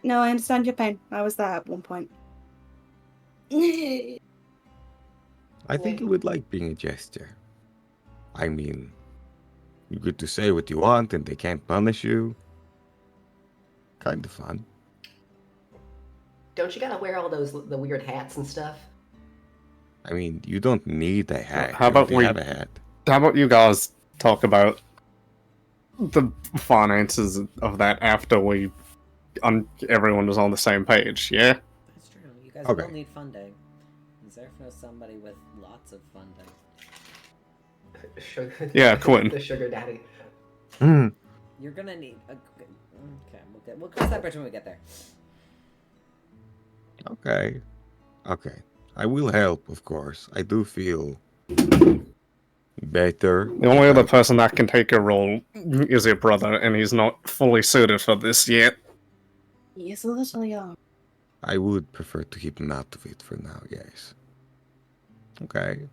No, I understand your pain. I was there at one point. I think you would like being a jester. I mean, you get to say what you want and they can't punish you. Kind of fun. Don't you gotta wear all the weird hats and stuff? I mean, you don't need a hat. How about if you we- have a hat? How about you guys talk about the finances of that after everyone is on the same page, yeah? That's true. You guys Okay. will need funding. Zerf knows somebody with lots of funding. Sugar, Yeah, Quinn. The sugar daddy. You're gonna need a... Okay, we'll cross that bridge when we get there. Okay. I will help, of course. I do feel better. The only other person that can take a role is your brother, and he's not fully suited for this yet. He is a little young. I would prefer to keep him out of it for now, yes. Okay.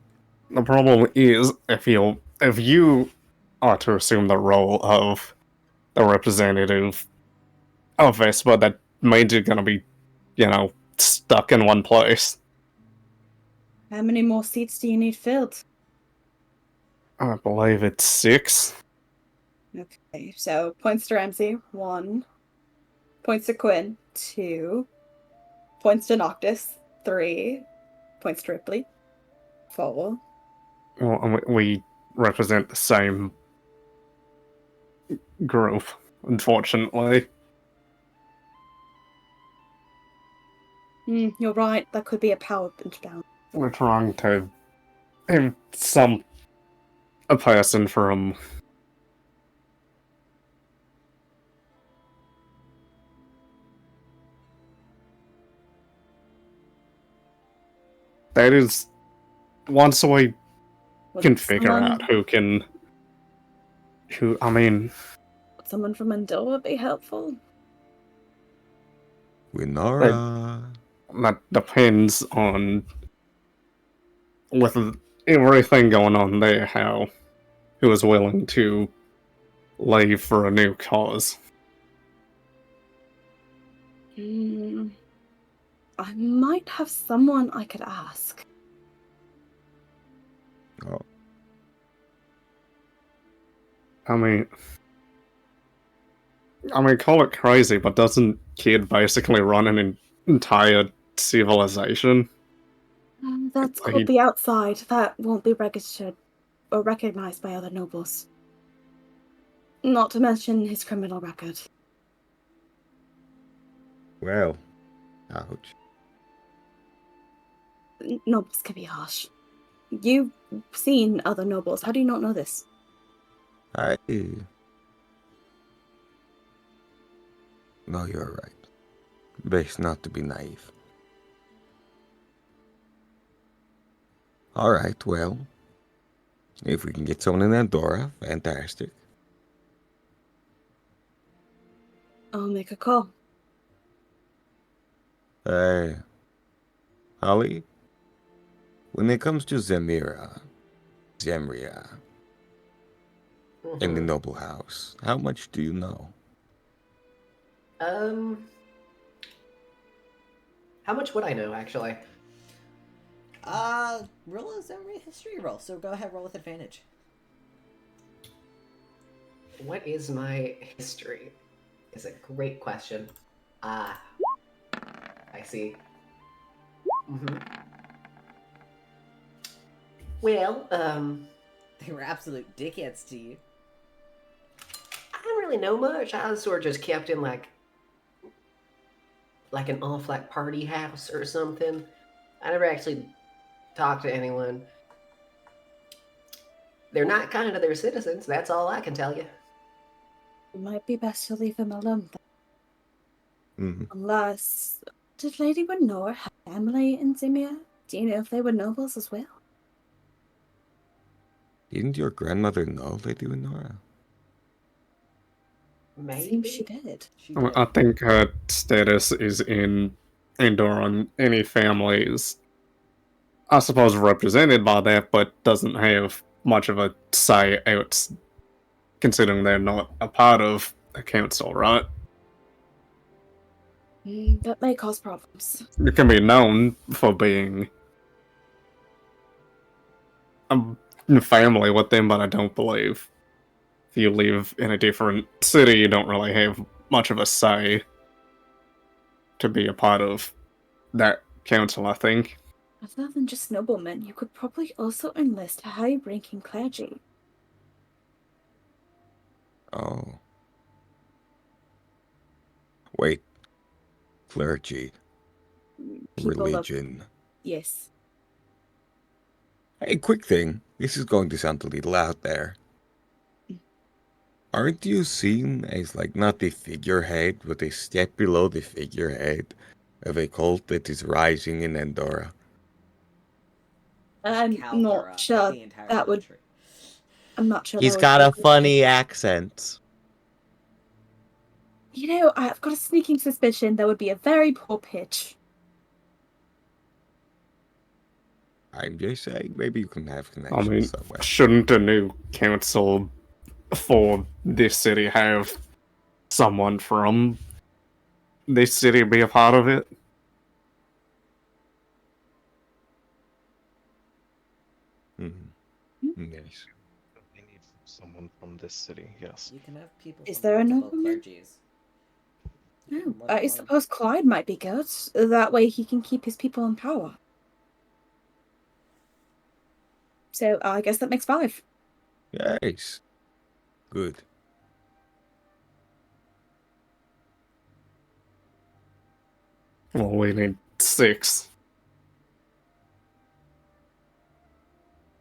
The problem is, if you are to assume the role of the representative of Vespa, that means you're gonna be, stuck in one place. How many more seats do you need filled? I believe it's 6. Okay, so points to Ramsey, 1. Points to Quinn, 2. Points to Noctis, 3. Points to Rypley, 4. Well, and we represent the same group, unfortunately. You're right, that could be a power imbalance. We're trying to have a person from that is once we can figure out who I mean, Someone from Andorra would be helpful. Winara. that depends on with everything going on there, how he was willing to leave for a new cause. I might have someone I could ask. Oh, I mean, call it crazy, but doesn't Kid basically run an entire civilization? That's Like, called the outside. That won't be registered or recognized by other nobles. Not to mention his criminal record. well, ouch. Nobles can be harsh. You've seen other nobles. How do you not know this? No, you're right. Best not to be naive. Alright, well, if we can get someone in Andorra, fantastic. I'll make a call. Holly, when it comes to Zemria, in the noble house, how much do you know? How much would I know, actually? Roll a Zemria history roll, so go ahead, roll with advantage. What is my history? Is a great question. I see. Well, They were absolute dickheads to you. I don't really know much. I was sort of just kept in like an off party house or something. I never actually talked to anyone. They're not kind to their citizens. That's all I can tell you. It might be best to leave him alone then. Mm-hmm. Unless... Did Lady Winora have family in Zemria? Do you know if they were nobles as well? Didn't your grandmother know Lady Winora? Maybe. Seems she did. I think her status is in Andorra. Any families, I suppose, represented by that, but doesn't have much of a say out, considering they're not a part of a council, right? That may cause problems. You can be known for being a family with them, but I don't believe if you live in a different city, you don't really have much of a say to be a part of that council, I think. Other than just noblemen, you could probably also enlist high-ranking clergy. Oh. Wait. Clergy. People Religion. Yes. Hey, quick thing. This is going to sound a little out there. Aren't you seen as, like, not the figurehead, but a step below the figurehead of a cult that is rising in Andorra? I'm not sure that would... I'm not sure He's that got a would be funny accent. You know, I've got a sneaking suspicion that would be a very poor pitch. I'm just saying, maybe you can have I connections mean, somewhere. shouldn't a new council for this city have someone from this city be a part of it? Yes. They need someone from this city, yes. You can have people Is from there a multiple nobleman? clergies. No, More than I one. suppose Clyde might be good. That way he can keep his people in power. So I guess that makes 5. Yes. Good. Well, we need 6.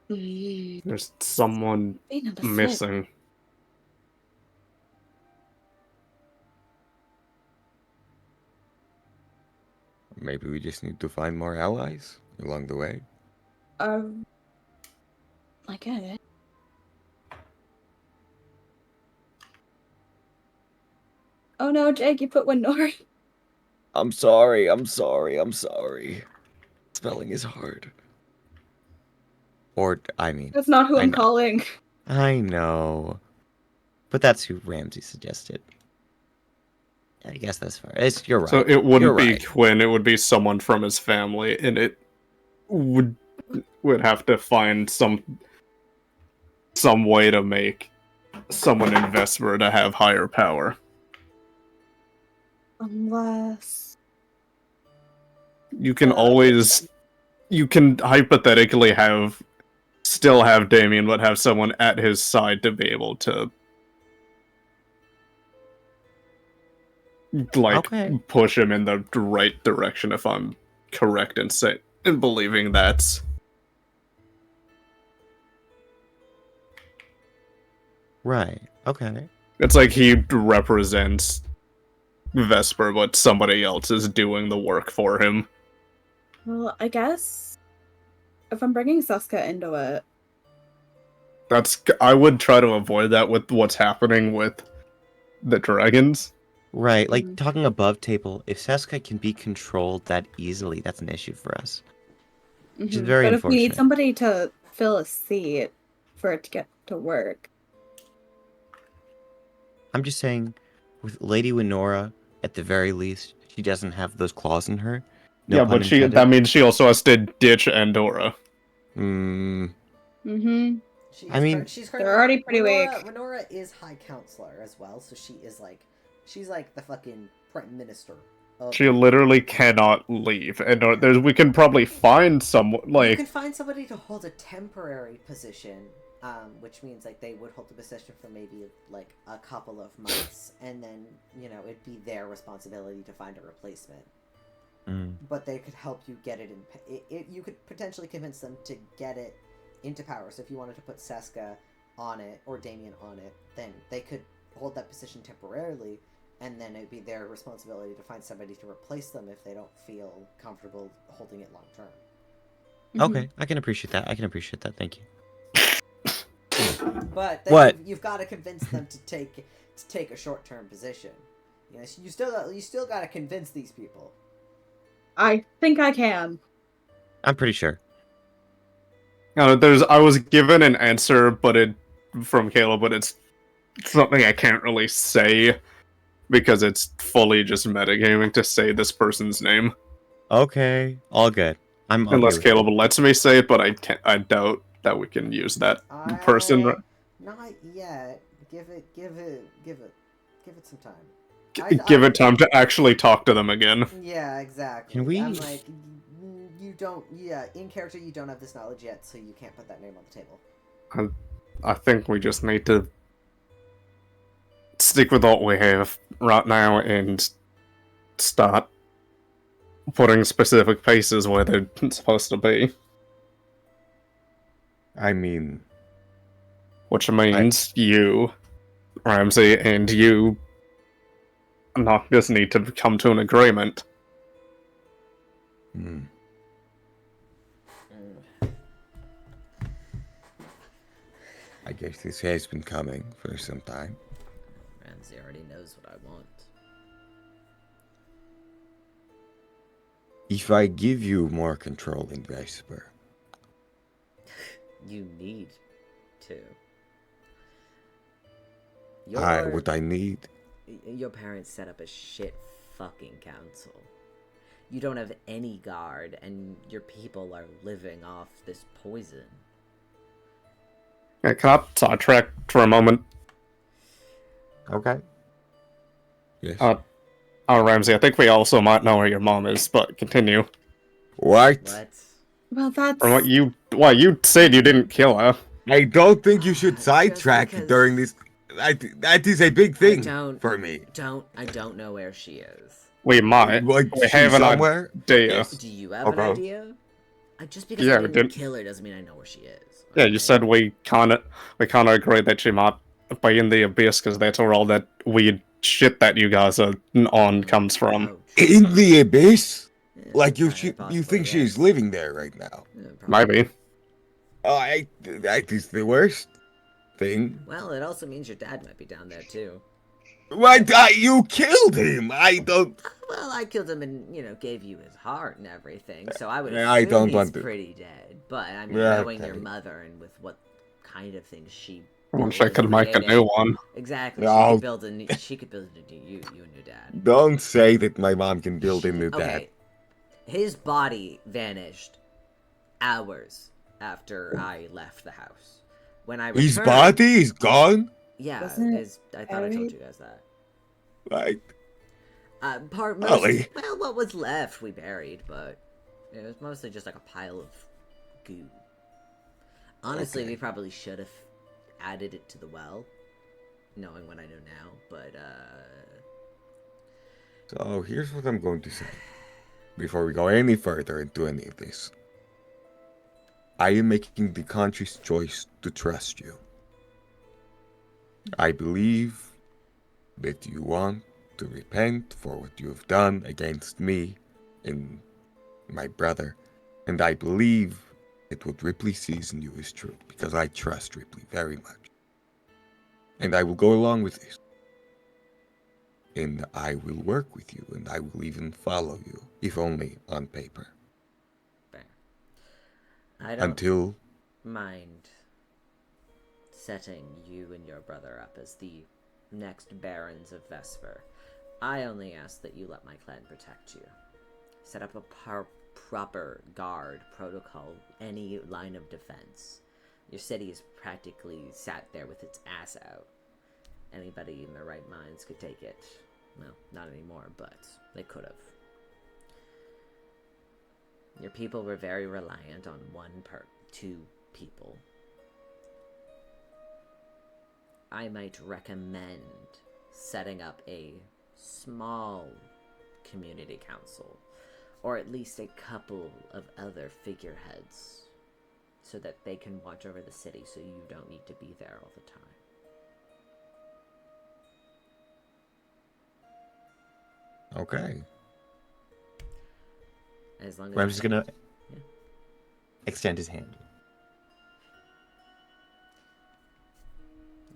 There's someone Be number 6. missing. Maybe we just need to find more allies along the way. I get it. Oh no, Jegg, you put Winora. I'm sorry. Spelling is hard. Or, I mean, That's not who I I'm know. calling. I know. But that's who Ramsey suggested. I guess that's fair. You're right. So it You're wouldn't be right. Quinn, it would be someone from his family, and it would have to find some way to make someone in Vesper to have higher power. Unless... You can hypothetically still have Damien, but have someone at his side to be able to push him in the right direction, if I'm correct in believing that's... Right. Okay. It's like he represents Vesper, but somebody else is doing the work for him. Well, I guess if I'm bringing Suska into it... I would try to avoid that with what's happening with the dragons. Right, like talking above table, if Seska can be controlled that easily, that's an issue for us. Which is very But unfortunate. if we need somebody to fill a seat for it to get to work... I'm just saying, with Lady Winora, at the very least, she doesn't have those claws in her. No Yeah, pun but intended. that means she also has to ditch Andorra. Hmm. Mm-hmm. I mean, they're already pretty weak. Winora is High Counselor as well, so she is like, she's like the fucking Prime Minister. She literally cannot leave, and we can probably find someone like... You can find somebody to hold a temporary position, which means like they would hold the position for maybe like a couple of months, and then it'd be their responsibility to find a replacement. But they could help you get it in. You could potentially convince them to get it into power. So if you wanted to put Seska on it or Damien on it, then they could hold that position temporarily, and then it'd be their responsibility to find somebody to replace them if they don't feel comfortable holding it long term. Okay, I can appreciate that. Thank you. But What? You've got to convince them to take a short term position. You still got to convince these people. I think I can. I'm pretty sure. I was given an answer, from Caleb, but it's something I can't really say because it's fully just metagaming to say this person's name. Okay, all good. Unless Caleb lets me say it, but I doubt that we can use that person. Not yet. Give it some time. Give it time to actually talk to them again. Yeah, exactly. Can we? I'm like, you don't. Yeah, in character, you don't have this knowledge yet, so you can't put that name on the table. I think we just need to stick with what we have right now and start putting specific places where they're supposed to be. I mean... Which means you, Ramsey, and you not just need to come to an agreement. I guess this has been coming for some time. Ramsey already knows what I want. If I give you more control in Vesper... You need to. What I need? Your parents set up a shit fucking council. You don't have any guard, and your people are living off this poison. Yeah, can I sidetrack for a moment? Okay. Yes. Ramsey, I think we also might know where your mom is, but continue. What? Well, that's... From you said you didn't kill her. I don't think you should sidetrack during this. That is a big thing for me. I don't know where she is. We might. Like, we have an somewhere? idea. Yes. Do you have an idea? Just because Yeah, I didn't kill her doesn't mean I know where she is. Yeah, you said we kind of agree that she might be in the abyss because that's where all that weird shit that you guys are on comes from. In the abyss? Yeah, Like you possibly, think yeah. she's living there right now? Yeah, probably. Maybe. Oh, that is the worst thing. Well, it also means your dad might be down there too. What? You killed him! I don't. Well, I killed him and, gave you his heart and everything, so I would Yeah, assume I don't he's want to. pretty dead. But, I mean, Yeah, knowing your okay. mother and with what kind of things she I wish built I could and make a created. new one. Exactly, No. she could build a new you and your dad. Don't say that my mom can build a new dad. Okay, his body vanished hours after I left the house. When I returned, His body is gone? yeah, Wasn't it I thought I told buried? you guys that. Like, Mostly, well, what was left we buried, but it was mostly just like a pile of goo. Honestly, Okay. we probably should have added it to the well, knowing what I know now, but, so here's what I'm going to say. Before we go any further into any of this. I am making the conscious choice to trust you. I believe that you want to repent for what you have done against me and my brother, and I believe that what Rypley sees in you is true, because I trust Rypley very much. And I will go along with this. And I will work with you, and I will even follow you, if only on paper. fair. I don't Until mind setting you and your brother up as the next barons of Vesper. I only ask that you let my clan protect you. Set up a proper guard protocol, any line of defense. Your city is practically sat there with its ass out. Anybody in their right minds could take it. Well, not anymore, but they could have. Your people were very reliant on two people. I might recommend setting up a small community council, or at least a couple of other figureheads, so that they can watch over the city so you don't need to be there all the time. okay. As long as I'm just gonna Yeah. extend his hand.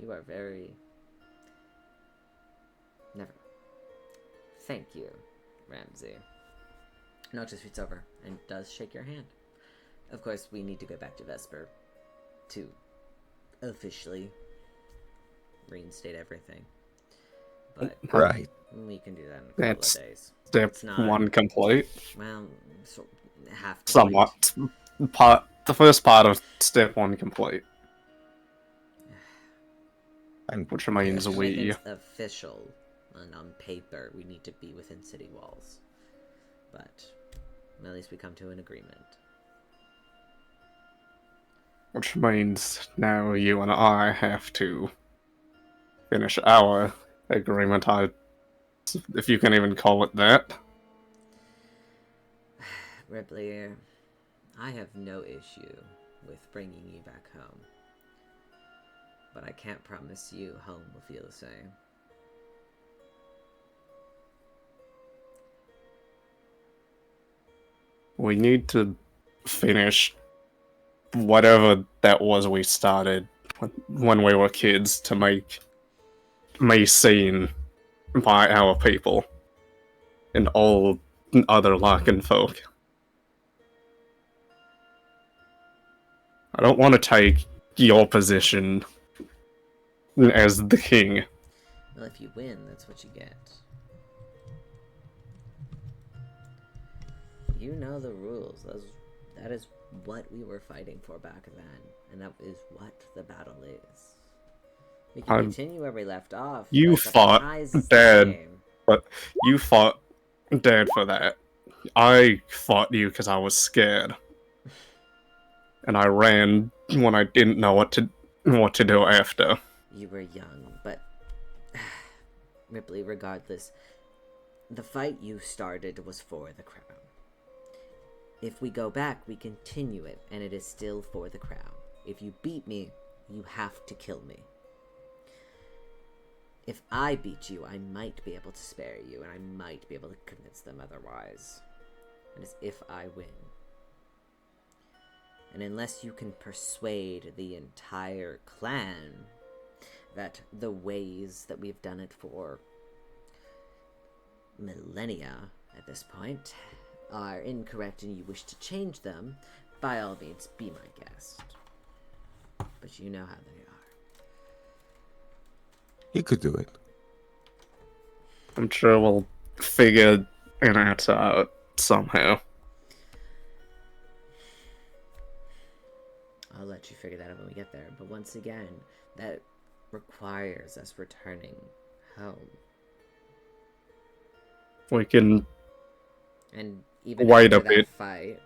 You are very... Never. Thank you, Ramsey. Notice it's over, and does shake your hand. Of course, we need to go back to Vesper to officially reinstate everything. But Right. we can do that in a couple That's of days. step It's not- one complete. Well, half complete. Somewhat. The first part of step one complete, And which remains To make we. it official and on paper, we need to be within city walls. But at least we come to an agreement. Which means now you and I have to finish our agreement. If you can even call it that. Rypley, I have no issue with bringing you back home. But I can't promise you home will feel the same. We need to finish whatever that was we started when we were kids to make me seen by our people and all other Larkin folk. I don't want to take your position as the king. Well, if you win, that's what you get. You know the rules. That is what we were fighting for back then, and that is what the battle is. We can continue where we left off. You but the fought prize is the Dad. same. But you fought Dad for that. I fought you because I was scared. And I ran when I didn't know what to do after. You were young, but Rypley, regardless, the fight you started was for the crown. If we go back, we continue it, and it is still for the crown. If you beat me, you have to kill me. If I beat you, I might be able to spare you, and I might be able to convince them otherwise. And it's if I win. And unless you can persuade the entire clan that the ways that we've done it for millennia at this point are incorrect and you wish to change them, by all means, be my guest. But you know how they are. He could do it. I'm sure we'll figure an answer out somehow. I'll let you figure that out when we get there. But once again, that requires us returning home. We can And even wait after a bit. that fight,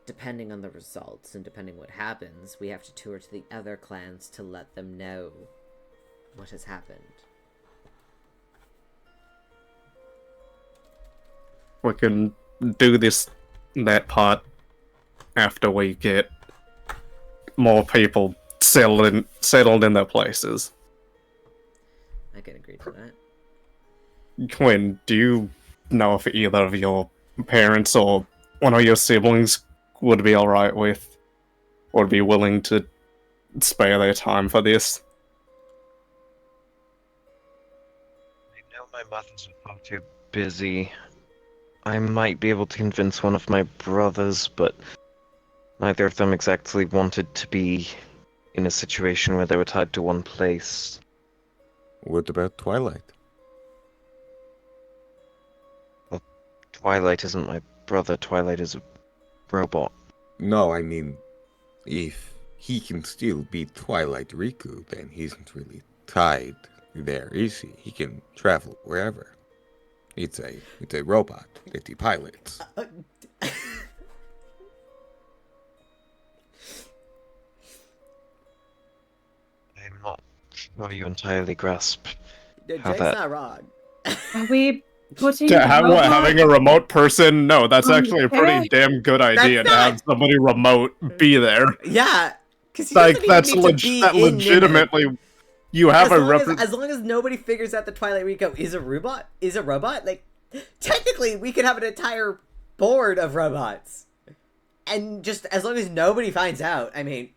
depending on the results and depending what happens, we have to tour to the other clans to let them know what has happened. We can do that part after we get more people settled in their places. I can agree to that. Quinn, do you know if either of your parents or one of your siblings would be alright with, or would be willing to spare their time for this? I know my mother's far too busy. I might be able to convince one of my brothers, but neither of them exactly wanted to be in a situation where they were tied to one place. What about Twilight? Twilight isn't my brother. Twilight is a robot. No, I mean, if he can still beat Twilight Riku, then he isn't really tied there, is he? He can travel wherever. It's a robot that he pilots. I'm not sure you entirely grasp how Jake's that... not wrong. Are we putting Having a remote person? No, that's actually a pretty Eric? damn good idea to not- have somebody remote be there. Yeah, because he Like, doesn't even need to be in Nimid. legitimately... You have As long as nobody figures out that Twilight Rico is a robot, like, technically we could have an entire board of robots. And just as long as nobody finds out, I mean...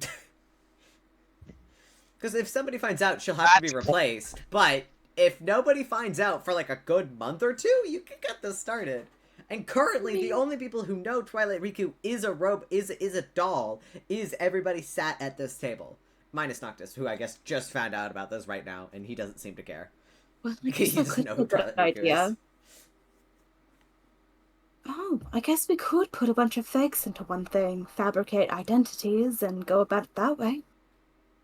Because if somebody finds out, she'll have to be replaced. But if nobody finds out for like a good month or two, you can get this started. And currently, the only people who know Twilight Riku is a doll, is everybody sat at this table. Minus Noctis, who I guess just found out about this right now, and he doesn't seem to care. Well, I He guess that doesn't could know be who a good Twilight Riku idea. is. Oh, I guess we could put a bunch of fakes into one thing, fabricate identities, and go about it that way.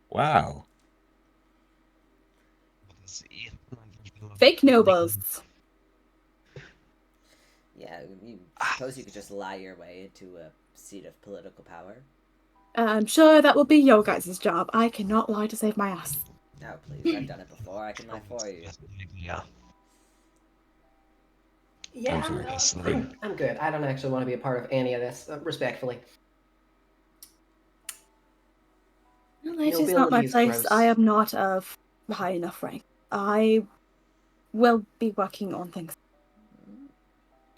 Wow. Fake nobles. Yeah, you suppose you could just lie your way into a seat of political power? I'm sure that will be your guys' job. I cannot lie to save my ass. No, please, I've done it before. I can lie for you. Yeah. Yeah, I'm sorry. I'm good. I don't actually want to be a part of any of this, respectfully. Well, it is not my Nobility is place. gross. I am not of high enough rank. I will be working on things.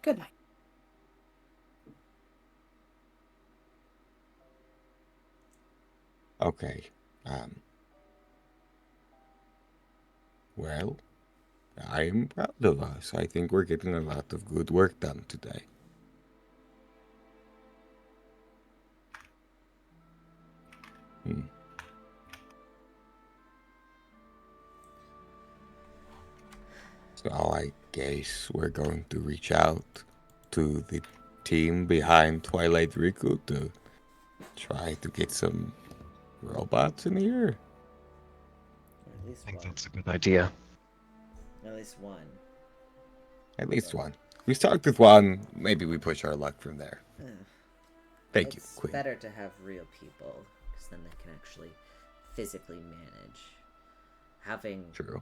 Good night. Okay. Well, I am proud of us. I think we're getting a lot of good work done today. So I guess we're going to reach out to the team behind Twilight Riku to try to get some robots in here. Or at least I think one. that's a good idea. At least one. At least one. We start with one, maybe we push our luck from there. Thank you, It's Quinn. better to have real people, because then they can actually physically manage. Having... True.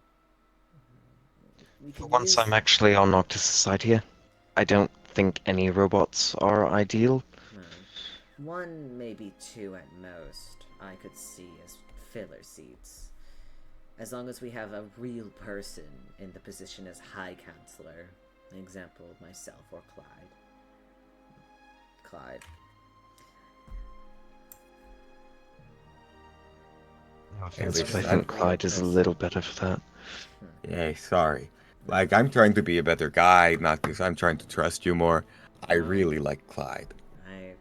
we For can once, use- I'm actually on Noctis' side here. I don't think any robots are ideal. No. One, maybe two at most, I could see as filler seats. As long as we have a real person in the position as High Counselor. An example, myself or Clyde. Felix, I think Clyde is a little better for that. Yeah, sorry. Like, I'm trying to be a better guy, not because I'm trying to trust you more. I really like Clyde. I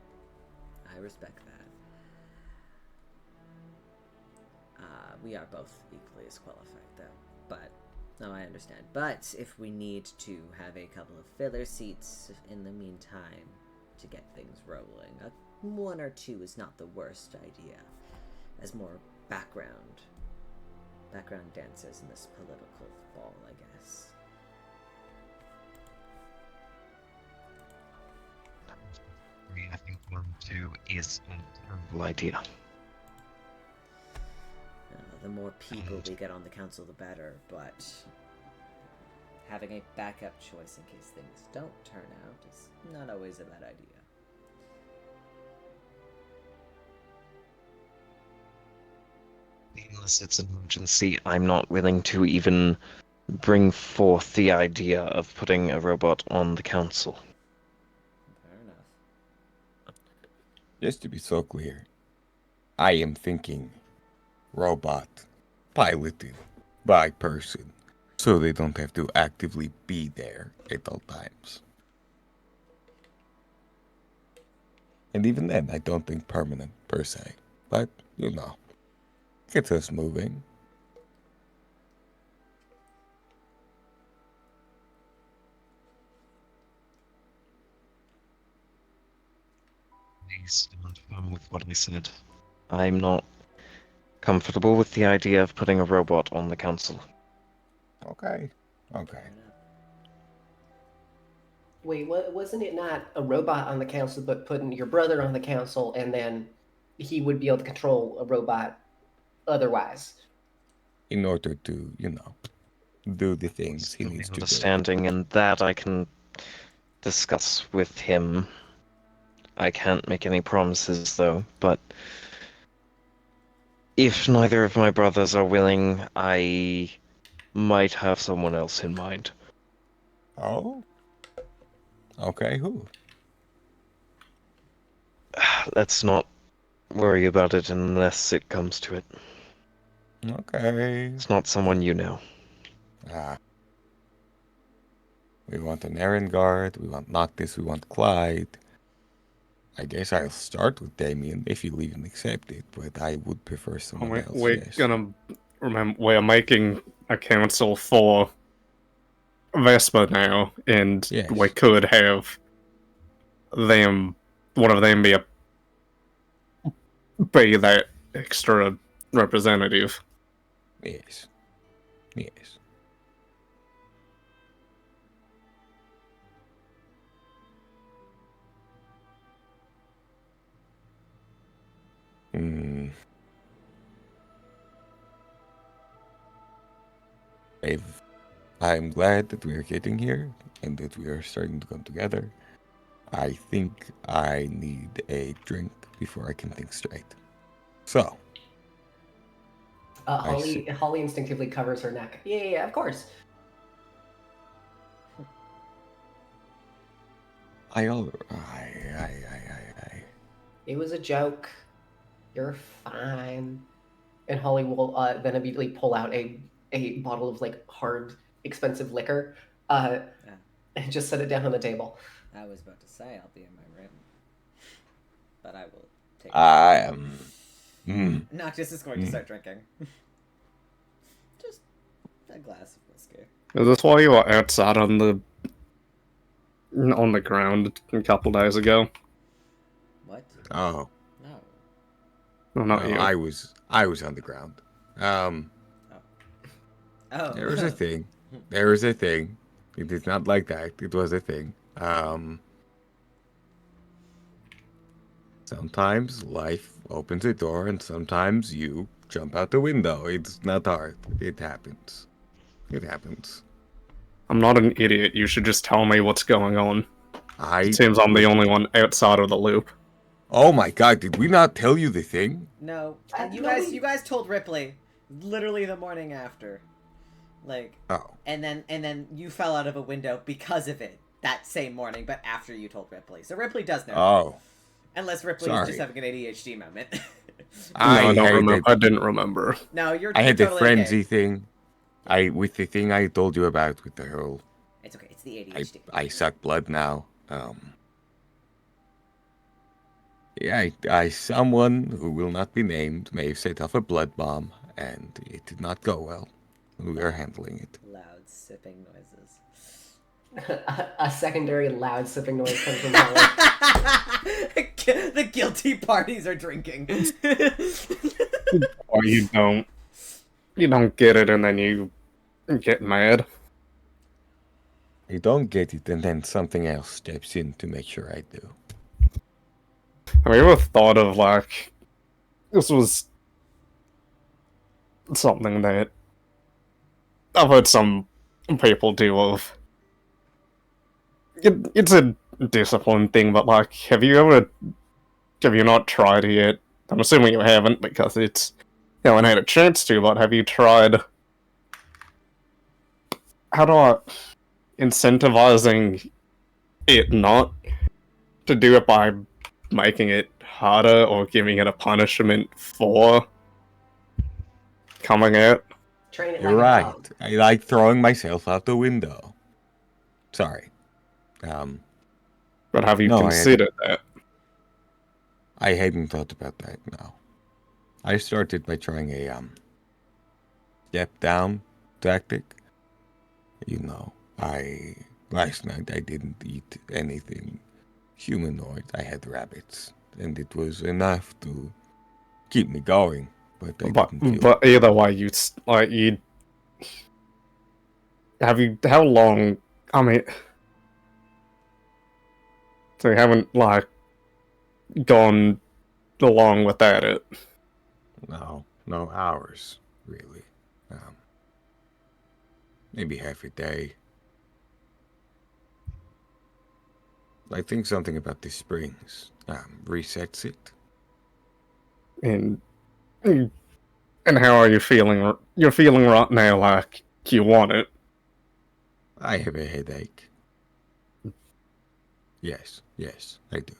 respect that. We are both equally as qualified, though. But, no, I understand. But if we need to have a couple of filler seats in the meantime to get things rolling, one or two is not the worst idea. As more background dancers in this political ball, I guess. I think 1 or 2 is a terrible idea. The more people we get on the council, the better, but having a backup choice in case things don't turn out is not always a bad idea. Unless it's an emergency, I'm not willing to even bring forth the idea of putting a robot on the council. Fair enough. Just to be so clear, I am thinking robot piloted by person, so they don't have to actively be there at all times. And even then, I don't think permanent per se, but you know, gets us moving. I stand firm with what I said. I'm not comfortable with the idea of putting a robot on the council. Okay. Fair enough. Wait, wasn't it not a robot on the council, but putting your brother on the council, and then he would be able to control a robot otherwise? In order to, you know, do the things he needs to do. Understanding, and that I can discuss with him. I can't make any promises, though, but if neither of my brothers are willing, I might have someone else in mind. Oh? Okay, who? Let's not worry about it unless it comes to it. Okay. It's not someone you know. We want an errand guard, we want Noctis, we want Clyde. I guess I'll start with Damien if you'll even accept it, but I would prefer someone else. We're Yes. gonna remember we're making a council for Vespa now, and Yes. we could have them, one of them be that extra representative. Yes. Yes. Hmm. I'm glad that we are getting here and that we are starting to come together. I think I need a drink before I can think straight. So, I see. Holly instinctively covers her neck. Yeah, of course. I. It was a joke. You're fine. And Holly will then immediately pull out a bottle of like hard, expensive liquor, and just set it down on the table. I was about to say I'll be in my room, but I will take. I am. Noctis is going to start drinking. Just a glass of whiskey. Is this why you were outside on the ground a couple days ago? What? Oh. No. No, not No, you. I was on the ground. Oh. There was a thing. There was a thing. It is not like that. It was a thing. Sometimes life opens a door and sometimes you jump out the window. It's not hard. It happens. It happens. I'm not an idiot. You should just tell me what's going on. I. It seems I'm the only one outside of the loop. Oh my god, did we not tell you the thing? No. And you No, you guys told Rypley literally the morning after. Like, Oh. and then you fell out of a window because of it that same morning, but after you told Rypley. So Rypley does know. Oh. Unless Rypley is Sorry. just having an ADHD moment. I don't had remember. the- I didn't remember. No, you're. I had you're the totally frenzy Okay. thing. With the thing I told you about with the whole It's okay. It's the ADHD. I suck blood now. Yeah, someone who will not be named may have set off a blood bomb, and it did not go well. We are handling it. Loud sipping noises. A secondary loud sipping noise comes from Holly. The guilty parties are drinking. Or you don't get it, and then you get mad. I don't get it, and then something else steps in to make sure I do. Have you ever thought of, like, this was something that I've heard some people do of. It's a discipline thing, but, like, have you not tried it yet? I'm assuming you haven't, because it's, you haven't had a chance to, but have you tried, incentivizing it not to do it by making it harder or giving it a punishment for coming out? Train it You're like a right. dog. I like throwing myself out the window. Sorry. But have you No, considered that? I hadn't thought about that, no. I started by trying a step down tactic. Last night I didn't eat anything humanoid. I had rabbits, and it was enough to keep me going. But I didn't feel But either way, how long, I mean, so you haven't, like, gone along without it? no hours really. Maybe half a day. I think something about the springs resets it. And how are you feeling? You're feeling right now like you want it. I have a headache. Yes, I do.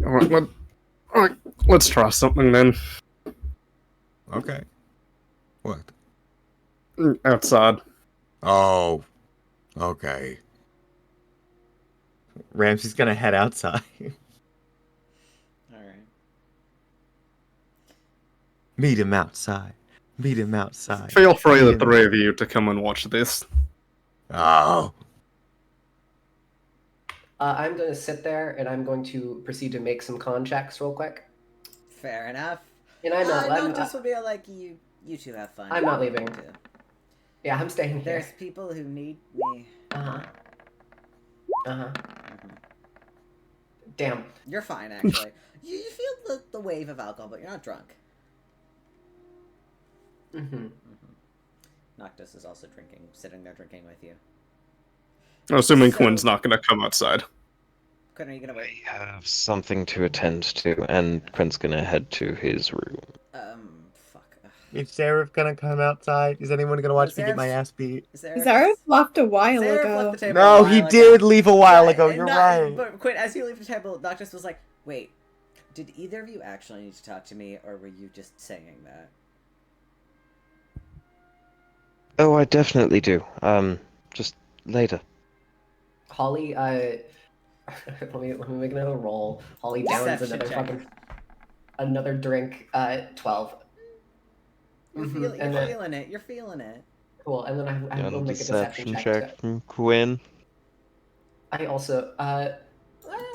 Alright, let's try something then. Okay. What? Outside. Oh, okay. Ramsey's gonna head outside. All right. Meet him outside. Meet him outside. Feel free, Meet the him- three of you, to come and watch this. Oh, I'm going to sit there and I'm going to proceed to make some con checks real quick. Fair enough. And I'm not. No, this will be like you two have fun. I'm not leaving. Too. Yeah, I'm staying There's here. people who need me. Uh huh. Uh huh. Mhm. Damn. You're fine, actually. you feel the wave of alcohol, but you're not drunk. Mm-hmm. Noctis is also drinking, sitting there drinking with you. I'm assuming So- Quinn's not gonna come outside. Quinn, are you gonna I wait? have something to attend to, and Quinn's gonna head to his room. Fuck. Ugh. Is Seraph gonna come outside? Is anyone gonna watch me get my ass beat? Zareth left a while Zareth ago. left the table No, a he while did ago. leave a while Yeah, ago. and You're not- right. But Quinn, as you leave the table, Noctis was like, "Wait, did either of you actually need to talk to me, or were you just saying that?" Oh, I definitely do. Just later. Holly, let me make another roll. Holly downs Deception another check. another drink. 12. You're, Mhm, you're and then- feeling it. You're feeling it. Cool, and then I will make a deception check. from Quinn. I also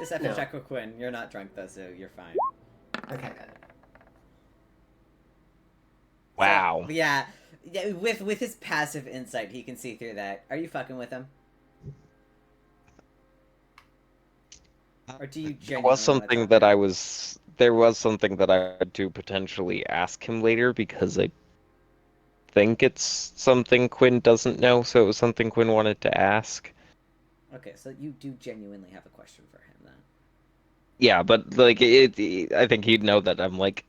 Deception no. check with Quinn. You're not drunk though, so you're fine. Okay. Wow. So, yeah. With his passive insight, he can see through that. Are you fucking with him? Or do you There genuinely was something that I was. There was something that I had to potentially ask him later because I think it's something Quinn doesn't know, so it was something Quinn wanted to ask. Okay, so you do genuinely have a question for him then. Yeah, but like I think he'd know that I'm like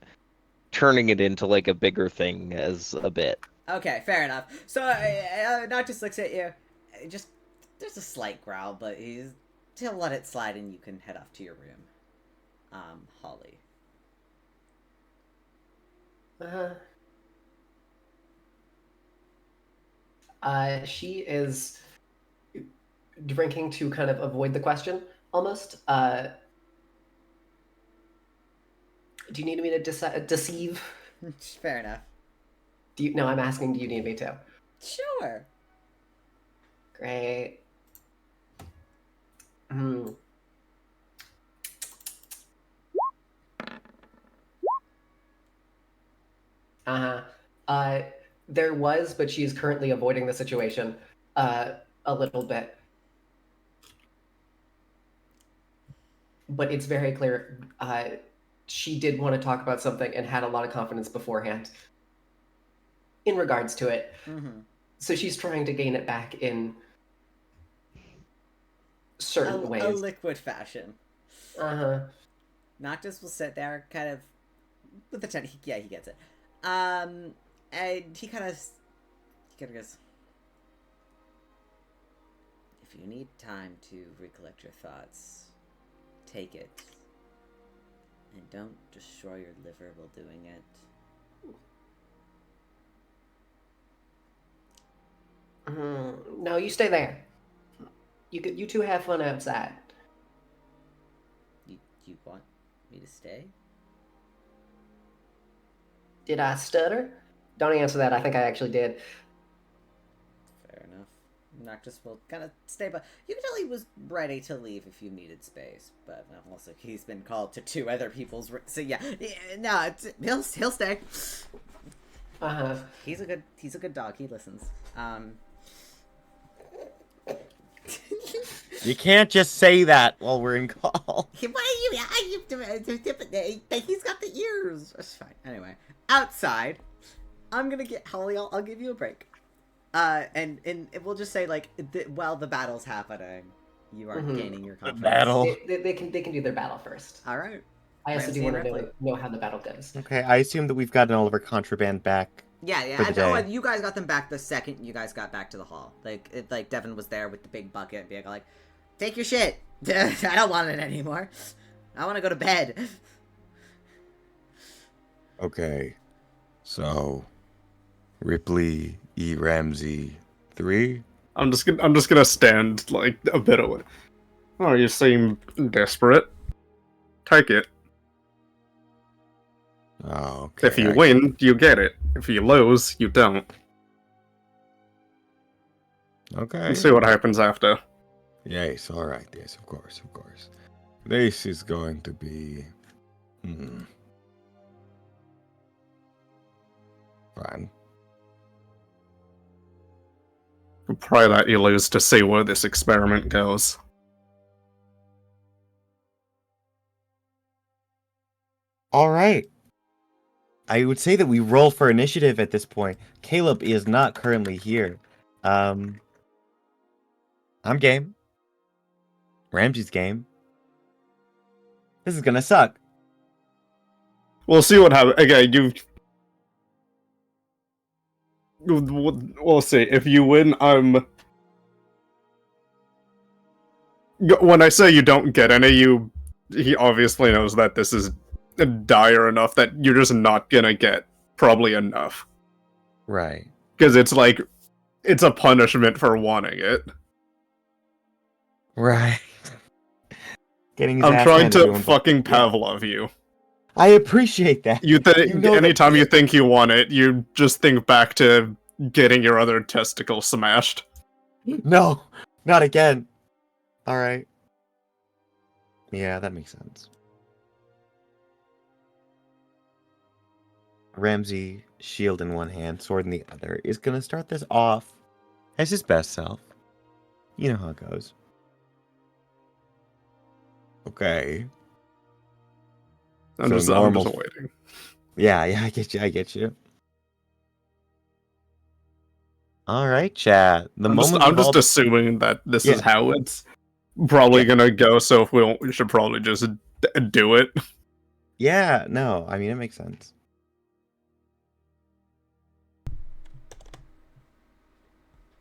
turning it into like a bigger thing as a bit. Okay, fair enough. So, Noctis looks at you. Just there's a slight growl, but he's he'll let it slide and you can head off to your room. Holly. She is drinking to kind of avoid the question, almost. Do you need me to deceive? Fair enough. No, I'm asking, do you need me to? Sure. Great. There was, but she's currently avoiding the situation a little bit. But it's very clear she did want to talk about something and had a lot of confidence beforehand in regards to it. Mm-hmm. So she's trying to gain it back in certain ways. A liquid fashion. Uh-huh. Noctis will sit there, kind of, with the he gets it. And he kind of goes, if you need time to recollect your thoughts, take it. And don't destroy your liver while doing it. No, you stay there. You two have fun outside. You want me to stay? Did I stutter? Don't answer that. I think I actually did. Fair enough. Noctis will kind of stay, but you can tell he was ready to leave if you needed space. But also, he's been called to 2 other people's. So yeah, no, he'll stay. He's a good dog. He listens. You can't just say that while we're in call. He's got the ears. It's fine. Anyway, outside, I'm gonna get Holly. I'll give you a break. And we'll just say like while the battle's happening, you are gaining your confidence. Battle. They can do their battle first. All right. I also Ramsey do want and to Rypley. know how the battle goes. Okay, I assume that we've gotten all of our contraband back. Yeah. For the day. You guys got them back the second you guys got back to the hall. Like Devin was there with the big bucket, being like, "Take your shit. I don't want it anymore. I want to go to bed." Okay, so Ripley, Ramsey, 3. I'm just gonna stand like a bit away. Oh, you seem desperate. Take it. Oh, okay. If you win, you get it. If you lose, you don't. Okay. We'll see what happens after. Yes, alright, yes, of course. This is going to be... fine. Pray that you lose to see where this experiment goes. Alright. I would say that we roll for initiative at this point. Caleb is not currently here. I'm game. Ramsey's game. This is gonna suck. We'll see what happens. Again, we'll see. If you win, when I say you don't get any, he obviously knows that this is dire enough that you're just not gonna get probably enough. Right. Because it's like, it's a punishment for wanting it. Right. Getting his I'm ass trying handed to him, but- fucking Pavlov you. I appreciate that. You think You know anytime you think you want it, you just think back to getting your other testicle smashed. No, not again. Alright. Yeah, that makes sense. Ramsey, shield in one hand, sword in the other, is gonna start this off as his best self. You know how it goes. Okay. I'm So just normal- waiting. Yeah, I get you. Alright, chat. I'm just assuming that this is Yeah. how it's probably gonna go, so if we should probably just do it. Yeah, no, I mean, it makes sense.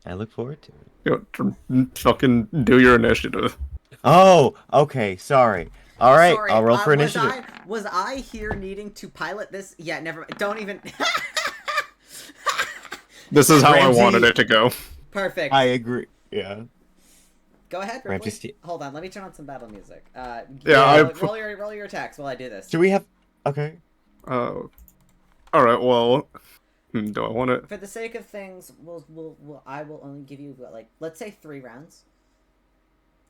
I look forward to it. Fucking do your initiative. Oh, okay, sorry. All right, Sorry, I'll roll for was initiative. was I here needing to pilot this? Yeah, never. Don't even. This is how Ramsey- I wanted it to go. Perfect. I agree. Yeah. Go ahead, Ripley. Ramsey, Hold on, let me turn on some battle music. Yeah, roll your attacks while I do this. do we have? Okay. All right. Well, do I want it? For the sake of things, I will only give you like, let's say 3 rounds,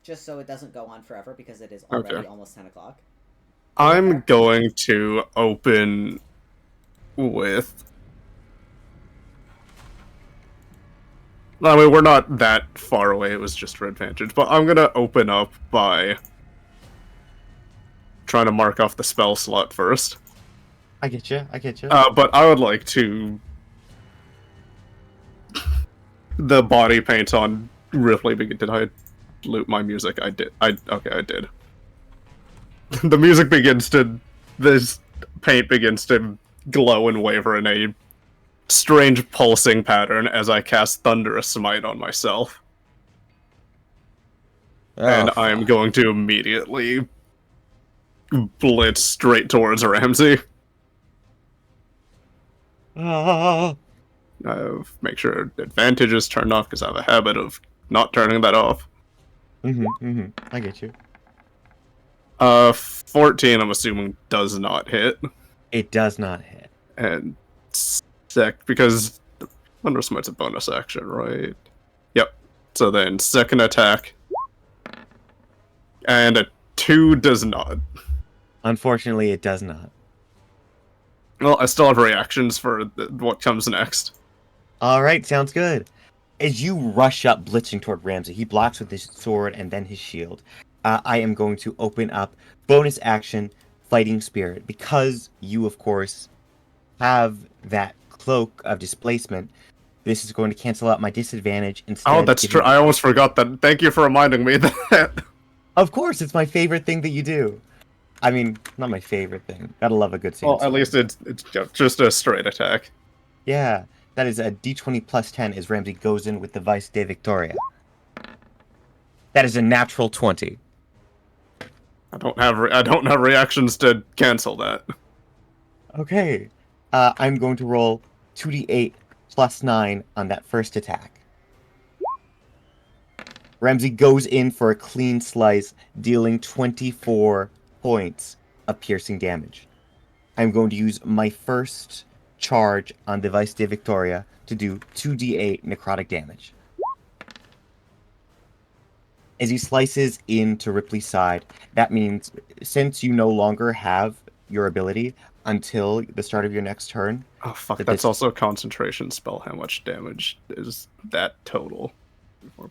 just so it doesn't go on forever because it is already Okay. almost 10 o'clock. I'm going to open with. I mean, we're not that far away. It was just for advantage, but I'm gonna open up by trying to mark off the spell slot first. I get you. I get you. But I would like to the body paint on Ripley. Did I loot my music? I did. Okay, I did. The music begins to. This paint begins to glow and waver in a strange pulsing pattern as I cast Thunderous Smite on myself. And I'm going to immediately blitz straight towards Ramsey. Make sure advantage is turned off because I have a habit of not turning that off. I get you. 14, I'm assuming, does not hit. It does not hit. And because Thunder Smite's a bonus action, right? Yep. So then, second attack. And a 2 does not. Unfortunately, it does not. Well, I still have reactions for what comes next. All right, sounds good. As you rush up, blitzing toward Ramsey, he blocks with his sword and then his shield. I am going to open up bonus action, Fighting Spirit, because you, of course, have that cloak of displacement. This is going to cancel out my disadvantage. Instead, Oh, that's true. I almost forgot that. Thank you for reminding me that. Of course, it's my favorite thing that you do. I mean, not my favorite thing. Gotta love a good sand Well, at sword. least it's just a straight attack. Yeah, that is a d20 plus 10 as Ramsey goes in with the Vice de Victoria. That is a natural 20. I don't have reactions to cancel that. Okay. I'm going to roll 2d8 plus 9 on that first attack. Ramsey goes in for a clean slice, dealing 24 points of piercing damage. I'm going to use my first charge on the Vice de Victoria to do 2d8 necrotic damage. As he slices into Ripley's side, that means since you no longer have your ability until the start of your next turn. Oh fuck, that's also a concentration spell. How much damage is that total?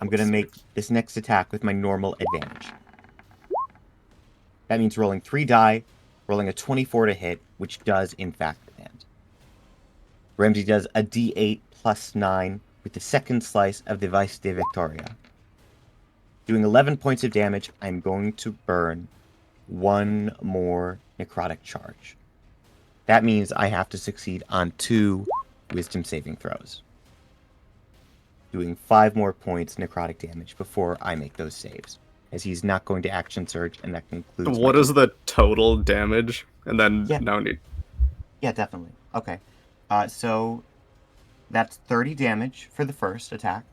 I'm going to make this next attack with my normal advantage. That means rolling 3 die, rolling a 24 to hit, which does in fact land. Ramsey does a d8 plus 9 with the second slice of the Vice de Victoria. Doing 11 points of damage, I'm going to burn 1 more necrotic charge. That means I have to succeed on 2 wisdom saving throws. Doing 5 more points necrotic damage before I make those saves, as he's not going to action surge, and that concludes. What is the total damage? And then no need. Yeah, definitely. Okay. So that's 30 damage for the first attack.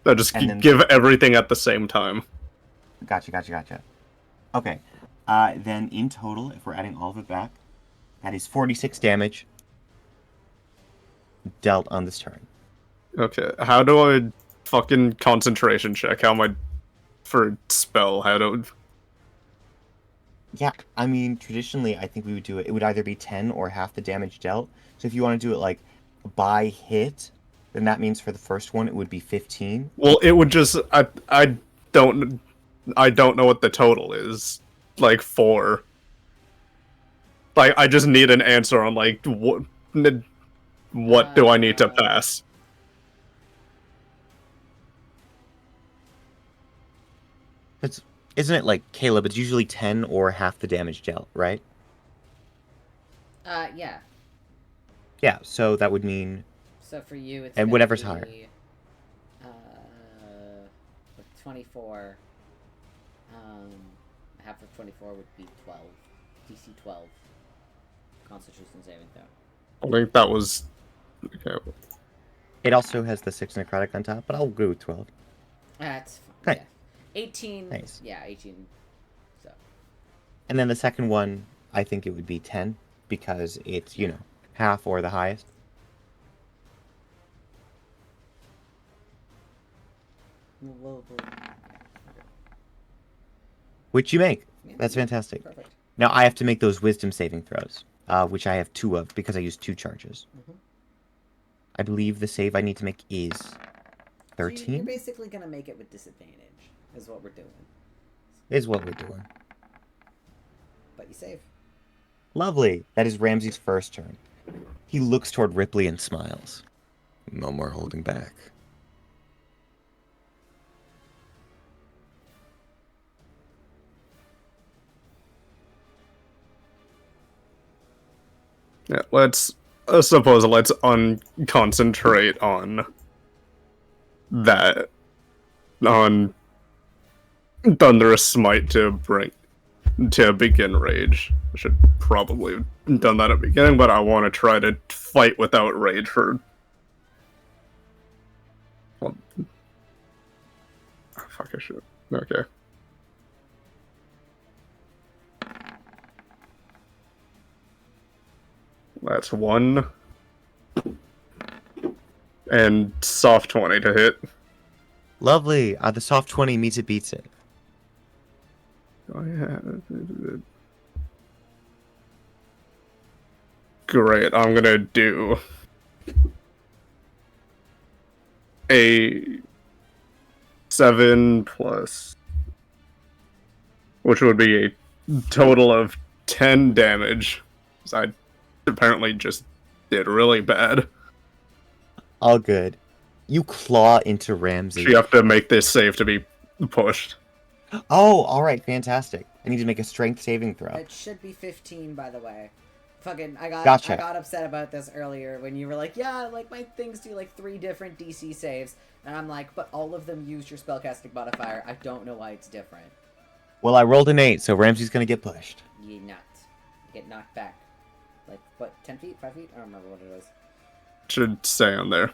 I just give everything at the same time. Gotcha. Okay. Then in total, if we're adding all of it back, that is 46 damage dealt on this turn. Okay, how do I fucking concentration check? How am I for spell? How do? Yeah, I mean, traditionally, I think we would do it. It would either be 10 or half the damage dealt. So if you want to do it like by hit, then that means for the first one it would be 15. Well, it would just I don't know what the total is. Like 4. Like I just need an answer on like what do I need to pass? Isn't it like Caleb? It's usually 10 or half the damage dealt, right? Yeah. Yeah, so that would mean. So for you, it's and whatever's higher. 24. Half of 24 would be 12. DC 12. Constitution saving throw. I think that was... Okay. It also has the 6 necrotic on top, but I'll go with 12. That's fine. Nice. Yeah. 18. Nice. Yeah, 18. So. And then the second one, I think it would be 10, because it's, half or the highest. Which you make. Yeah. That's fantastic. Perfect. Now I have to make those wisdom saving throws, which I have 2 of because I used 2 charges. Mhm. I believe the save I need to make is So 13. you're basically going to make it with disadvantage, is what we're doing. Is what we're doing. But you save. Lovely. That is Ramsey's first turn. He looks toward Rypley and smiles. No more holding back. Yeah, let's concentrate on that. On Thunderous Smite to begin rage. I should probably have done that at the beginning, but I want to try to fight without rage for... Well... Oh, fuck, I should... Okay. That's 1. And soft 20 to hit. Lovely. The soft 20 meets it, beats it. Oh, yeah. Great. I'm gonna do a 7 plus, which would be a total of 10 damage. So I apparently just did really bad. All good. You claw into Ramsey. So you have to make this save to be pushed. Oh, all right, fantastic. I need to make a strength saving throw. It should be 15, by the way. Fucking, I got upset about this earlier when you were like, yeah, like, my things do, like, 3 different DC saves. And I'm like, but all of them use your spellcasting modifier. I don't know why it's different. Well, I rolled an 8, so Ramsey's gonna get pushed. You not. You get knocked back. Like, what, 10 feet? 5 feet? I don't remember what it was. Should stay on there.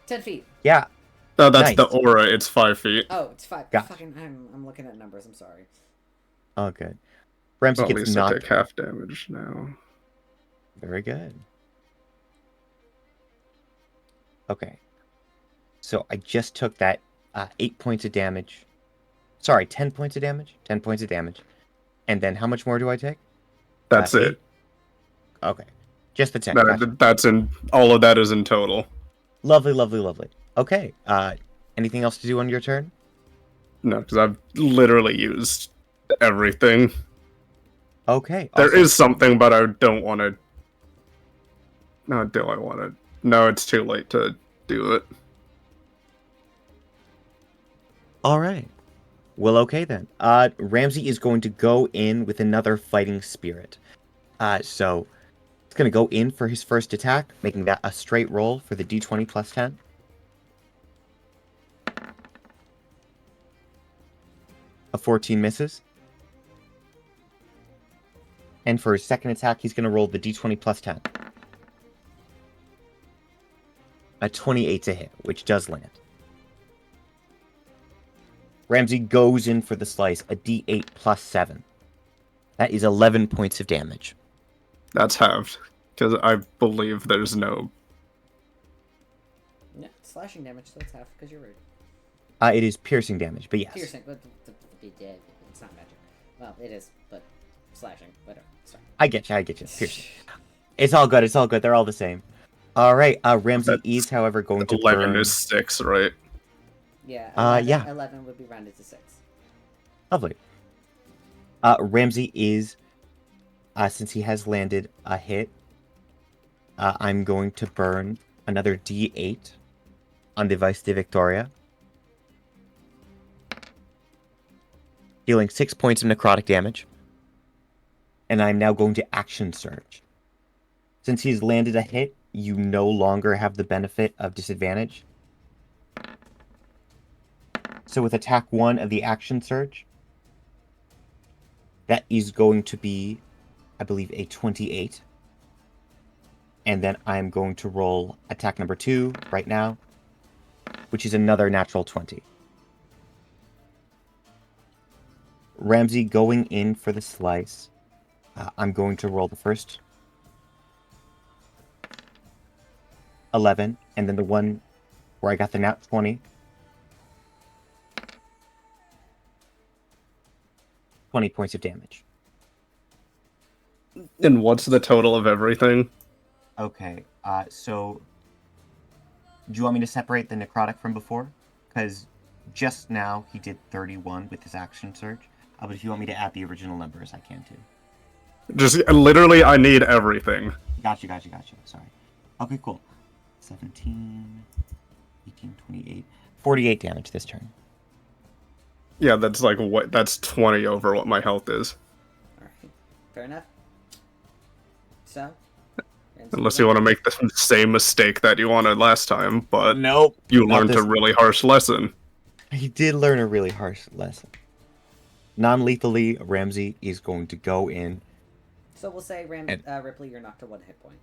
10 feet. Yeah. No, that's Nice. the aura. It's 5 feet. Oh, it's 5. Gotcha. Fucking, I'm looking at numbers. I'm sorry. Oh, good. Ramsey Well, at gets least I knocked. take half damage now. Very good. Okay. So I just took that 8 points of damage. Sorry, 10 points of damage? 10 points of damage. And then how much more do I take? That's 8? it. Okay. Just the 10. That, Gotcha. That's in all of that is in total. Lovely, lovely, lovely. Okay. Anything else to do on your turn? No, because I've literally used everything. Okay. There awesome. is something, but I don't want to. No, do I want to? No, it's too late to do it. All right. Well, okay then. Ramsey is going to go in with another fighting spirit. So it's going to go in for his first attack, making that a straight roll for the d20 plus 10. A 14 misses. And for his second attack, he's going to roll the d20 plus 10. A 28 to hit, which does land. Ramsey goes in for the slice, a d8 plus 7. That is 11 points of damage. That's halved, because I believe there's no. No, slashing damage, so it's half, because you're rude. It is piercing damage, but yes. Piercing, but it's not magic. Well, it is, but slashing, whatever. Sorry. I get you. Piercing. It's all good. They're all the same. All right. Ramsey That's is, however, going to 11 burn. is 6, right? Yeah. 11, yeah. 11 would be rounded to 6. Lovely. Ramsey is, since he has landed a hit, I'm going to burn another d8 on Device de Victoria, dealing 6 points of necrotic damage. And I'm now going to action surge. Since he's landed a hit, you no longer have the benefit of disadvantage. So with attack 1 of the action surge, that is going to be, I believe, a 28. And then I'm going to roll attack number 2 right now, which is another natural 20. Ramsey going in for the slice. I'm going to roll the first 11, and then the one where I got the nat 20. 20 points of damage. And what's the total of everything? Okay, so do you want me to separate the necrotic from before? Because just now he did 31 with his action surge. But if you want me to add the original numbers, I can too. Just literally, I need everything. Gotcha. Sorry. Okay, cool. 17, 18, 28, 48 damage this turn. Yeah, that's like what? That's 20 over what my health is. Alright, fair enough. So? Unless you want to make the same mistake that you wanted last time, but Nope. you learned a really harsh lesson. He did learn a really harsh lesson. Non-lethally, Ramsey is going to go in. So we'll say, Rypley, you're knocked to 1 hit point.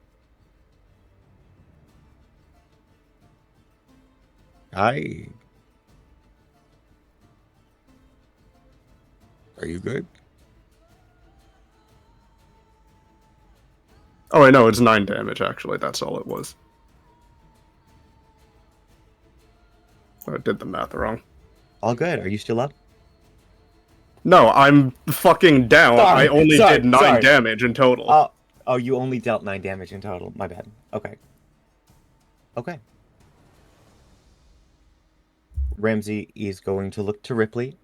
Are you good? Oh, I know, it's 9 damage, actually. That's all it was. I did the math wrong. All good. Are you still up? No, I'm fucking down. I only did 9 damage in total. Oh, you only dealt 9 damage in total. My bad. Okay. Ramsey is going to look to Rypley,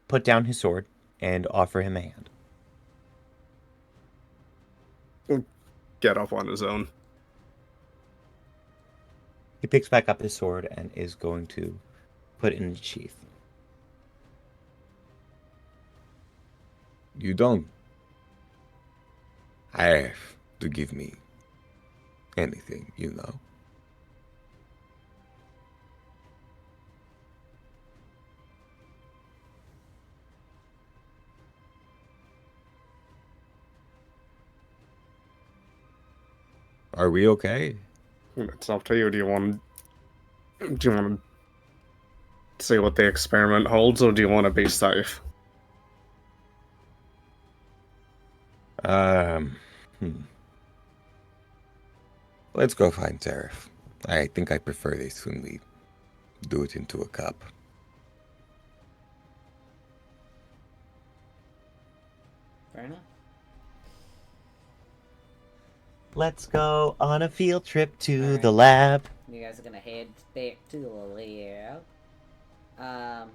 put down his sword, and offer him a hand. Get up on his own. He picks back up his sword and is going to put it in the sheath. You don't have to give me anything, you know. Are we okay? It's up to you. Do you want to see what the experiment holds, or do you want to be safe? Let's go find Seraph. I think I prefer this when we do it into a cup. Fair enough. Let's go on a field trip to the lab. You guys are gonna head back to the lab. Hold on.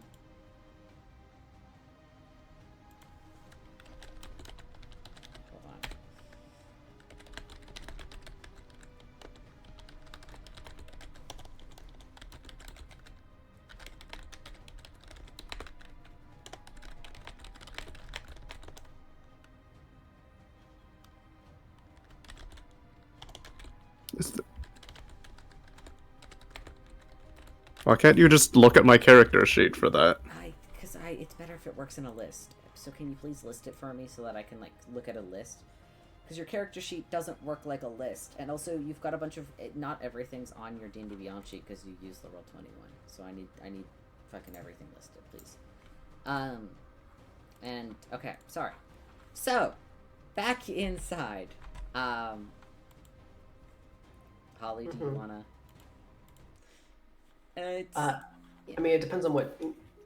Why can't you just look at my character sheet for that? Because it's better if it works in a list. So can you please list it for me so that I can, like, look at a list? Because your character sheet doesn't work like a list. And also, you've got a bunch of... Not everything's on your D&D Beyond sheet because you use the Roll21. So I need fucking everything listed, please. And, okay, sorry. So, back inside. Holly, do you wanna... I mean, it depends on what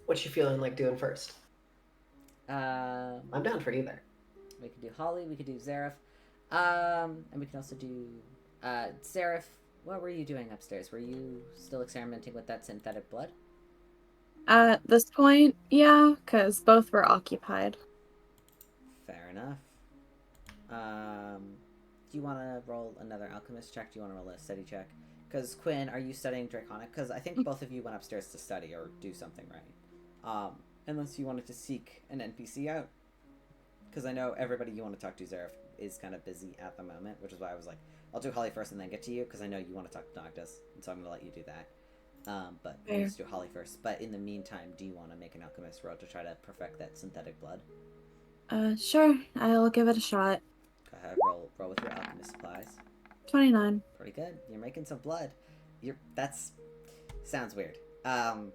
you're feeling like doing first. I'm down for either. We could do Holly, we could do Zareth. And we can also do... Zareth, what were you doing upstairs? Were you still experimenting with that synthetic blood? At this point, yeah, because both were occupied. Fair enough. Do you want to roll another alchemist check? Do you want to roll a study check? Because, Quinn, are you studying Draconic? Because I think both of you went upstairs to study or do something, right? Unless you wanted to seek an NPC out. Because I know everybody you want to talk to, Zareth, is kind of busy at the moment, which is why I was like, I'll do Holly first and then get to you, because I know you want to talk to Noctis, and so I'm going to let you do that. But we'll Fair. just do Holly first. But in the meantime, do you want to make an alchemist roll to try to perfect that synthetic blood? Sure. I'll give it a shot. Go ahead, roll with your alchemist supplies. 29. Pretty good. You're making some blood. That's sounds weird. I'm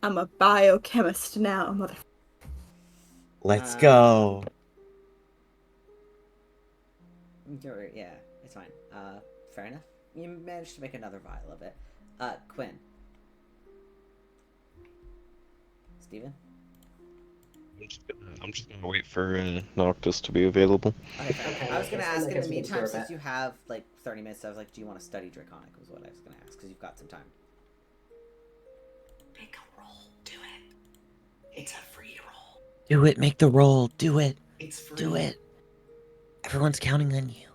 a biochemist now, mother. Let's go. Yeah, it's fine. Fair enough. You managed to make another vial of it. Quinn. Steven? I'm just gonna wait for Noctis to be available. Okay, fair. Okay, I was gonna yes, ask and in I the guess we can meantime, store since that. you have like 30 minutes, I was like, do you want to study Draconic? Was what I was gonna ask, because you've got some time. Make a roll. Do it. It's a free roll. Do it. Make the roll. Do it. It's free. Do it. Everyone's counting on you.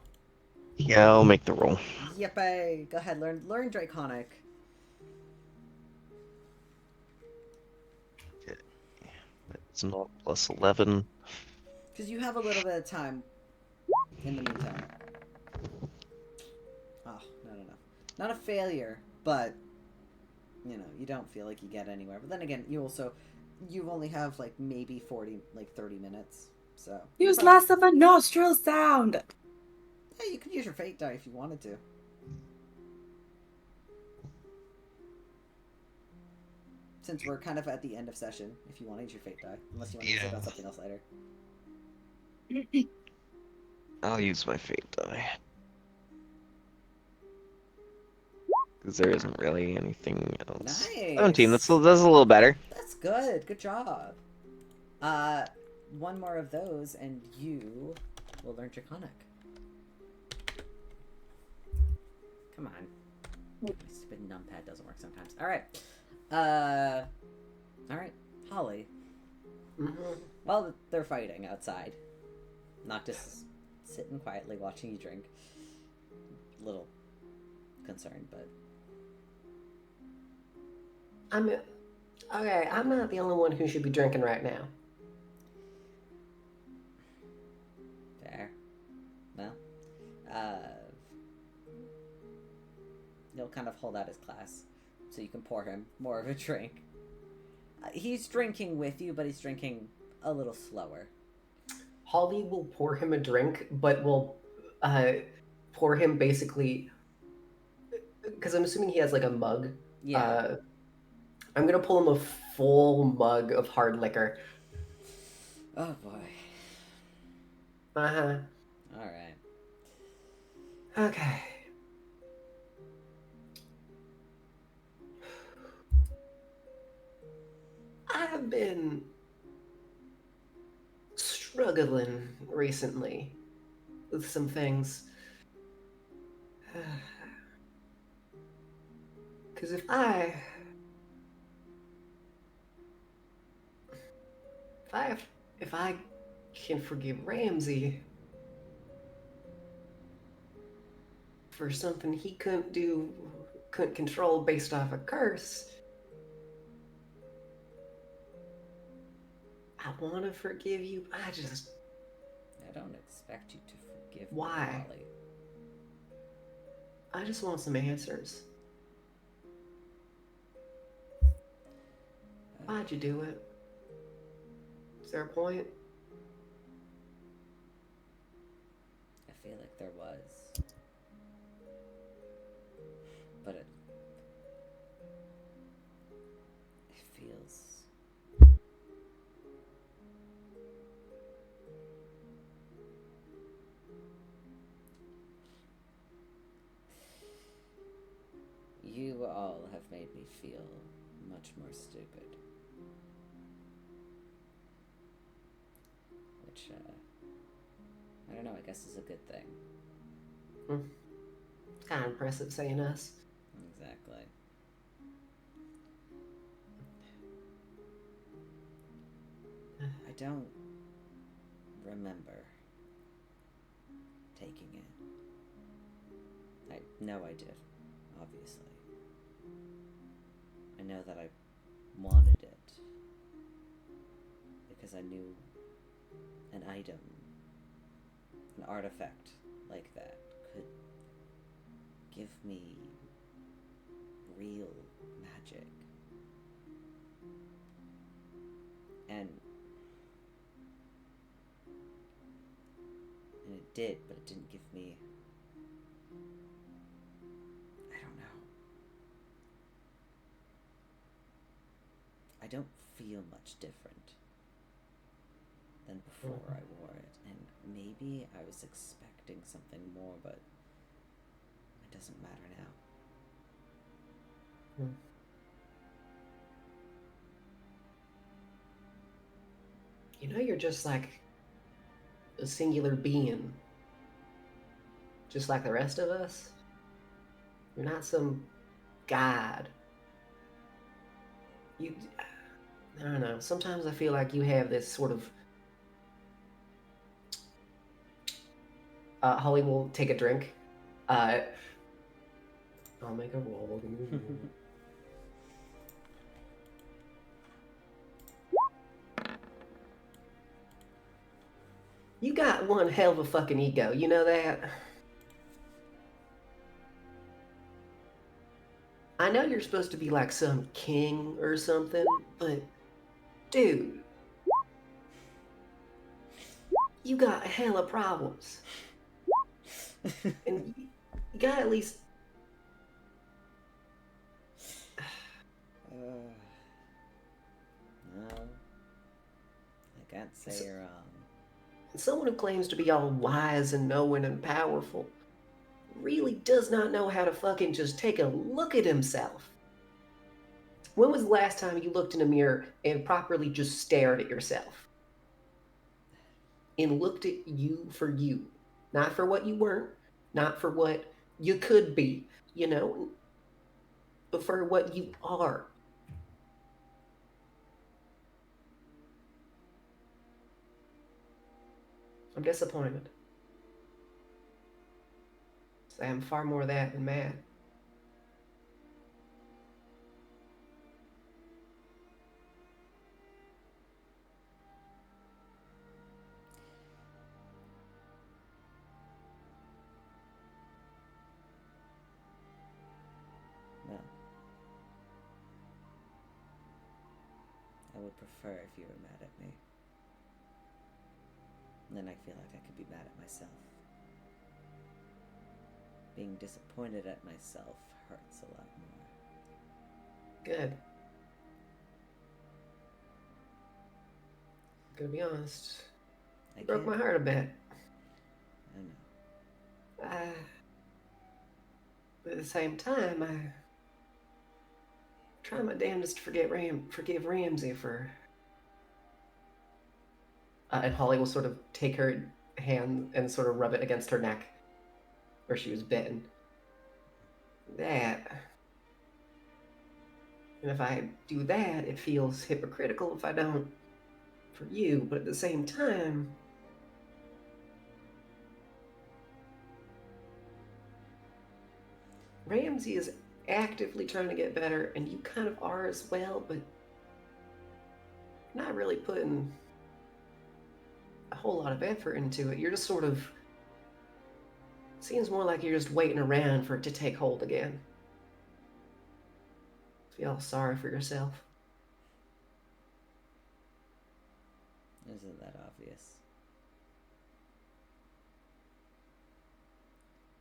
Yeah, I'll make the roll. Yippee! Go ahead, learn Draconic. It's not plus 11. Because you have a little bit of time in the meantime. Oh, no. Not a failure, but, you know, you don't feel like you get anywhere. But then again, you only have, like, maybe 30 minutes, so... Use less of a nostril sound. Yeah, you could use your fate die if you wanted to. Since we're kind of at the end of session, if you want to use your fate die. Unless you want to use it on something else later. I'll use my fate die. Because there isn't really anything else. Nice! 17, that's a little better. That's good. Good job. One more of those, and you will learn Draconic. Come on. My stupid numpad doesn't work sometimes. Alright. Alright. Holly. Mm-hmm. Well, they're fighting outside. Noctis is sitting quietly watching you drink. Little concerned, but... Okay, I'm not the only one who should be drinking right now. Fair. Well, he'll kind of hold out his glass so you can pour him more of a drink. He's drinking with you, but he's drinking a little slower. Holly will pour him a drink, but will pour him basically... Because I'm assuming he has like a mug. Yeah. I'm gonna pull him a full mug of hard liquor. Oh boy. Uh-huh. Alright. Okay. I've been struggling recently with some things. Because if I can forgive Ramsey for something he couldn't control based off a curse, I want to forgive you. I don't expect you to forgive me, Why? Holly. I just want some answers. Why'd you do it? Is there a point? I feel like there was. But it feels... You all have made me feel much more stupid. Which, I don't know, I guess is a good thing. It's kind of impressive saying us. Exactly. I don't remember taking it. I know I did, obviously. I know that I wanted it because I knew an item, an artifact like that could give me real magic. And it did, but it didn't give me... I don't know. I don't feel much different than before I wore it, and maybe I was expecting something more, but it doesn't matter now. You know, you're just like a singular being, just like the rest of us. You're not some god. I don't know. Sometimes I feel like you have this sort of... Holly will take a drink. I'll make a roll. You got one hell of a fucking ego, you know that? I know you're supposed to be like some king or something, but dude, you got hella problems. And you gotta at least... No, I can't say you're wrong. Someone who claims to be all wise and knowing and powerful really does not know how to fucking just take a look at himself. When was the last time you looked in a mirror and properly just stared at yourself? And looked at you for you. Not for what you weren't, not for what you could be, you know, but for what you are. I'm disappointed. I am far more that than mad. No. I would prefer if you were mad at me. Then I feel like I could be mad at myself. Being disappointed at myself hurts a lot more. Good. I'm gonna be honest. It broke my heart a bit. I know. But at the same time, I try my damnedest to forgive Ramsey for... and Holly will sort of take her hand and sort of rub it against her neck where she was bitten. That... And if I do that, it feels hypocritical if I don't for you, but at the same time... Ramsey is actively trying to get better, and you kind of are as well, but not really putting a whole lot of effort into it. You're just sort of... Seems more like you're just waiting around for it to take hold again. Feel sorry for yourself. Isn't that obvious?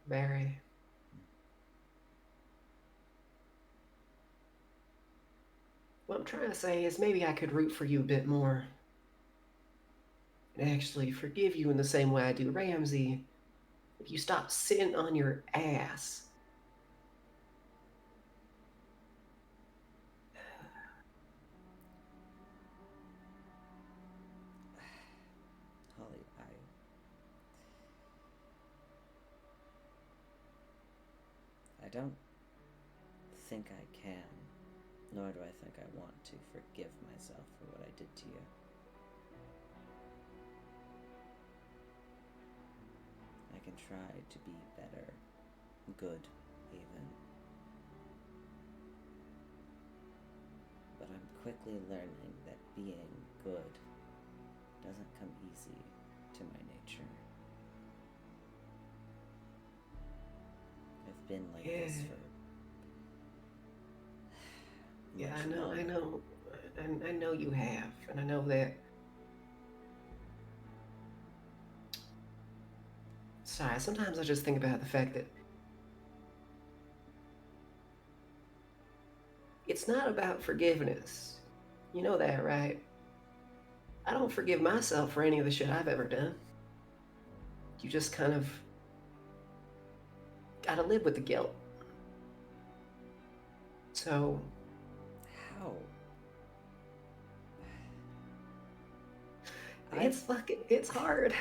Very. What I'm trying to say is maybe I could root for you a bit more. And actually forgive you in the same way I do Ramsey. If you stop sitting on your ass. Holly, I don't think I can, nor do I think I want to forgive myself for what I did to you. I can try to be better, good, even. But I'm quickly learning that being good doesn't come easy to my nature. I've been like this for... Yeah, much I know, longer. I know you have, and I know that. Sorry, sometimes I just think about the fact that it's not about forgiveness. You know that, right? I don't forgive myself for any of the shit I've ever done. You just kind of gotta live with the guilt. So, How? it's hard.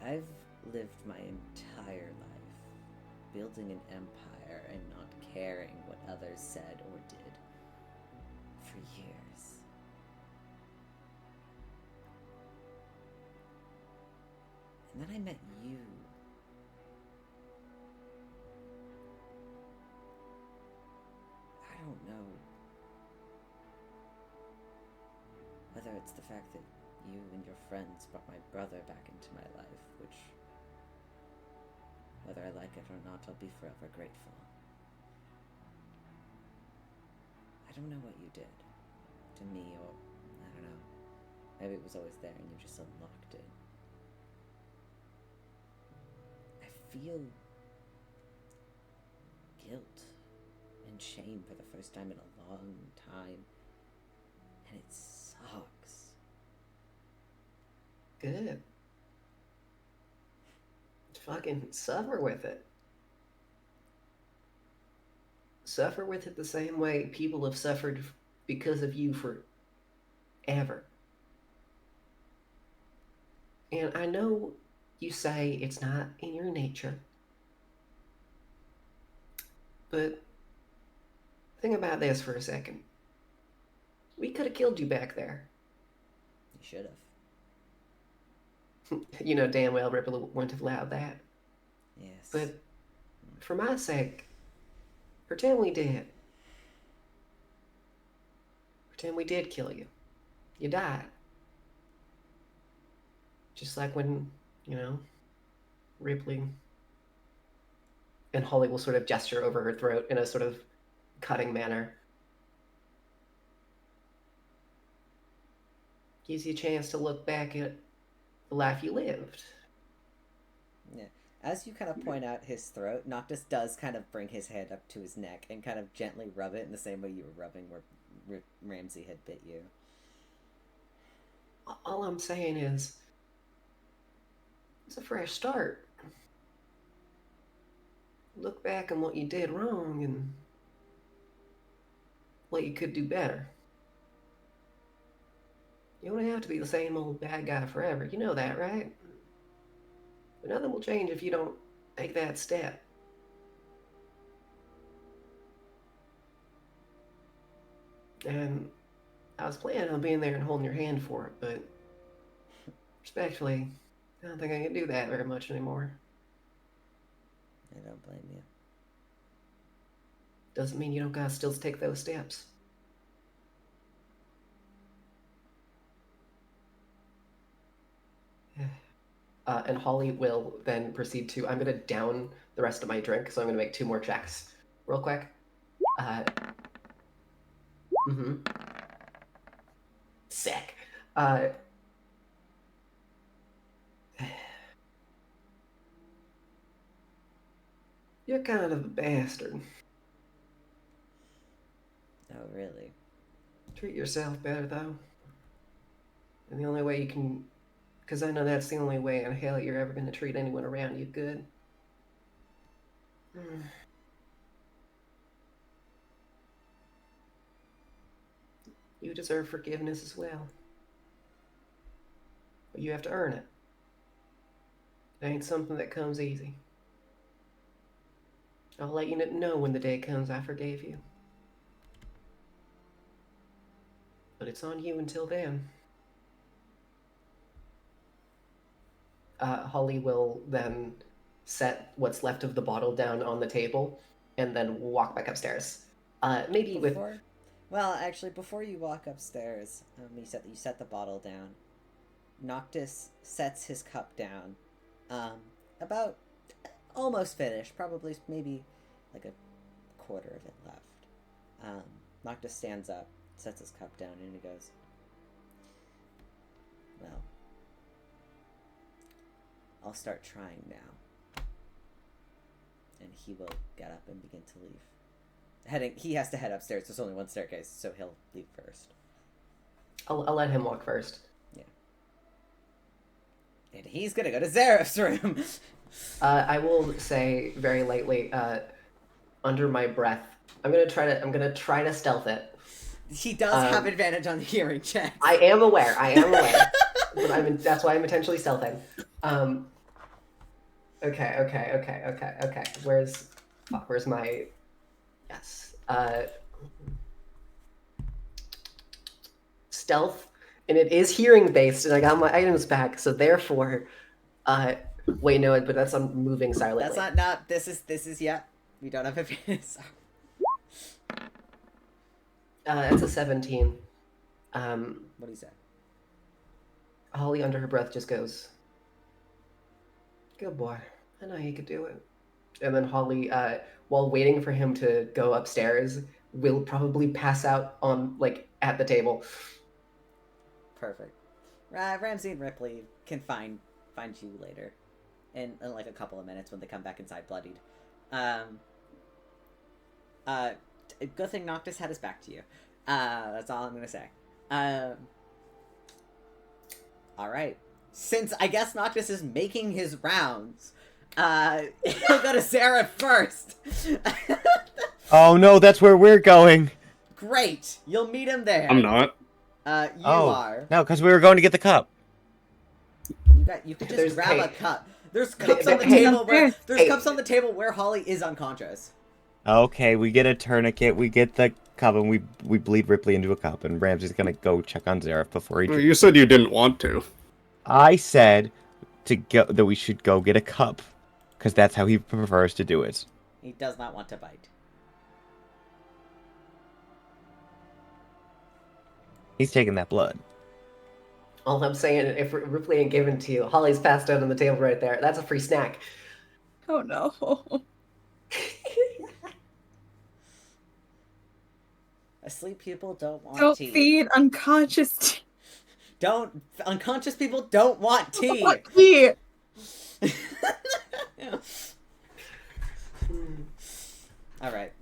I've lived my entire life building an empire and not caring what others said or did for years. And then I met you. I don't know whether it's the fact that you and your friends brought my brother back into my life, which, whether I like it or not, I'll be forever grateful. I don't know what you did to me, or I don't know. Maybe it was always there and you just unlocked it. I feel guilt and shame for the first time in a long time, and it sucks. Good. Fucking suffer with it. Suffer with it the same way people have suffered because of you forever. And I know you say it's not in your nature, but think about this for a second. We could have killed you back there. You should have. You know damn well Ripley wouldn't have allowed that. Yes. But for my sake, pretend we did. Pretend we did kill you. You died. Just like when, Ripley and Holly will sort of gesture over her throat in a sort of cutting manner. Gives you a chance to look back at the life you lived. Yeah. As you kind of point out his throat, Noctis does kind of bring his hand up to his neck and kind of gently rub it in the same way you were rubbing where Ramsey had bit you. All I'm saying is, it's a fresh start. Look back on what you did wrong and what you could do better. You don't have to be the same old bad guy forever. You know that, right? But nothing will change if you don't take that step. And I was planning on being there and holding your hand for it, but respectfully, I don't think I can do that very much anymore. I don't blame you. Doesn't mean you don't gotta still take those steps. And Holly will then proceed to, I'm going to down the rest of my drink, so I'm going to make 2 more checks real quick. Sick. You're kind of a bastard. Oh, really? Treat yourself better, though. And the only way you can... Because I know that's the only way in hell you're ever going to treat anyone around you good. You deserve forgiveness as well. But you have to earn it. It ain't something that comes easy. I'll let you know when the day comes I forgave you. But it's on you until then. Holly will then set what's left of the bottle down on the table and then walk back upstairs. Well, actually, before you walk upstairs, you set the bottle down. Noctis sets his cup down, about almost finished. Probably maybe like a quarter of it left. Noctis stands up, sets his cup down, and he goes, well, I'll start trying now. And he will get up and begin to leave. He has to head upstairs. There's only one staircase, so he'll leave first. I'll let him walk first. Yeah. And he's gonna go to Zareth's room. I will say very lightly, under my breath, I'm gonna try to stealth it. He does have advantage on the hearing check. I am aware. But that's why I'm intentionally stealthing. Okay. Where's my... Yes. Stealth, and it is hearing based, and I got my items back, so therefore... wait, no, but that's on moving silently. That's not, this is, yeah. We don't have advantage. That's a 17. What do you say? Holly, under her breath, just goes, good boy. I know he could do it. And then Holly, while waiting for him to go upstairs, will probably pass out on, at the table. Perfect. Ramsey and Rypley can find you later. In like a couple of minutes when they come back inside bloodied. Good thing Noctis had his back to you. That's all I'm gonna say. Alright. Since I guess Noctis is making his rounds, he'll go to Sarah first. Oh no, that's where we're going. Great. You'll meet him there. I'm not. You are. No, because we were going to get the cup. You could just There's- grab hey. a cup. There's cups on the Hey. table where Hey. cups on the table where Holly is unconscious. Okay, we get a tourniquet, we get the cup, and we bleed Rypley into a cup, and Ramsey's gonna go check on Zareth before he... Well, you said you didn't want to. I said that we should go get a cup, because that's how he prefers to do it. He does not want to bite. He's taking that blood. All I'm saying, if Ripley ain't given to you, Holly's passed out on the table right there. That's a free snack. Oh no. Asleep people don't want Don't tea. feed unconscious Unconscious people don't want tea. What tea? All right.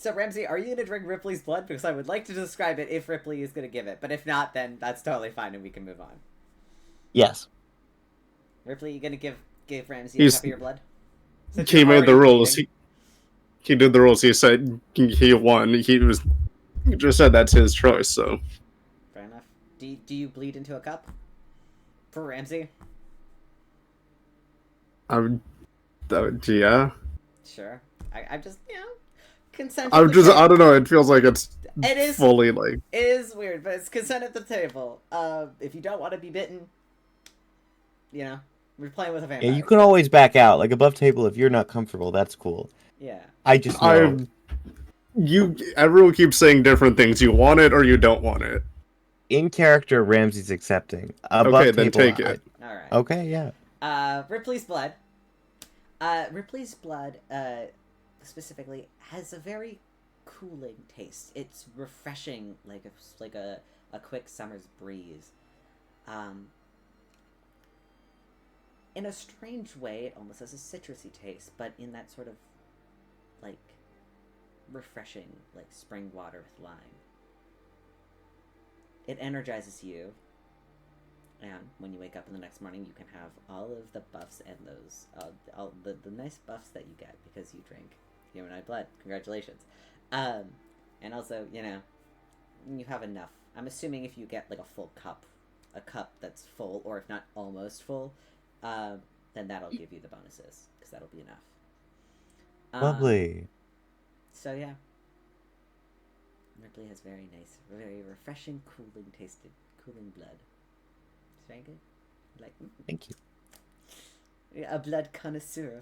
So Ramsey, are you gonna drink Ripley's blood? Because I would like to describe it if Ripley is gonna give it, but if not, then that's totally fine and we can move on. Yes. Ripley, you gonna give Ramsey a cup of your blood? Since He you're made the already rules. bleeding. He did the rules. He said he won. He just said that's his choice. So Fair enough. Do you bleed into a cup for Ramsey? yeah. Sure. I'm just consent. I don't know. It feels like it's It is fully like. It is weird, but it's consent at the table. If you don't want to be bitten, we're playing with a vampire. Yeah, you can always back out. Like, above table, if you're not comfortable, that's cool. Yeah. I just know. Everyone keeps saying different things. You want it or you don't want it. In character, Ramsey's accepting. Above Okay, then table, take it. All right. Okay, yeah. Ripley's blood. Ripley's blood, specifically, has a very cooling taste. It's refreshing, like a quick summer's breeze. In a strange way, it almost has a citrusy taste, but in that sort of, refreshing, spring water with lime. It energizes you, and when you wake up in the next morning, you can have all of the buffs and those, all the nice buffs that you get because you drink humanoid blood. Congratulations. And also, you have enough. I'm assuming if you get, a full cup, a cup that's full, or if not almost full, then that'll give you the bonuses, because that'll be enough. Lovely. So, yeah. Ripley has very nice, very refreshing, cooling blood. It's very good. Thank you. Yeah, a blood connoisseur.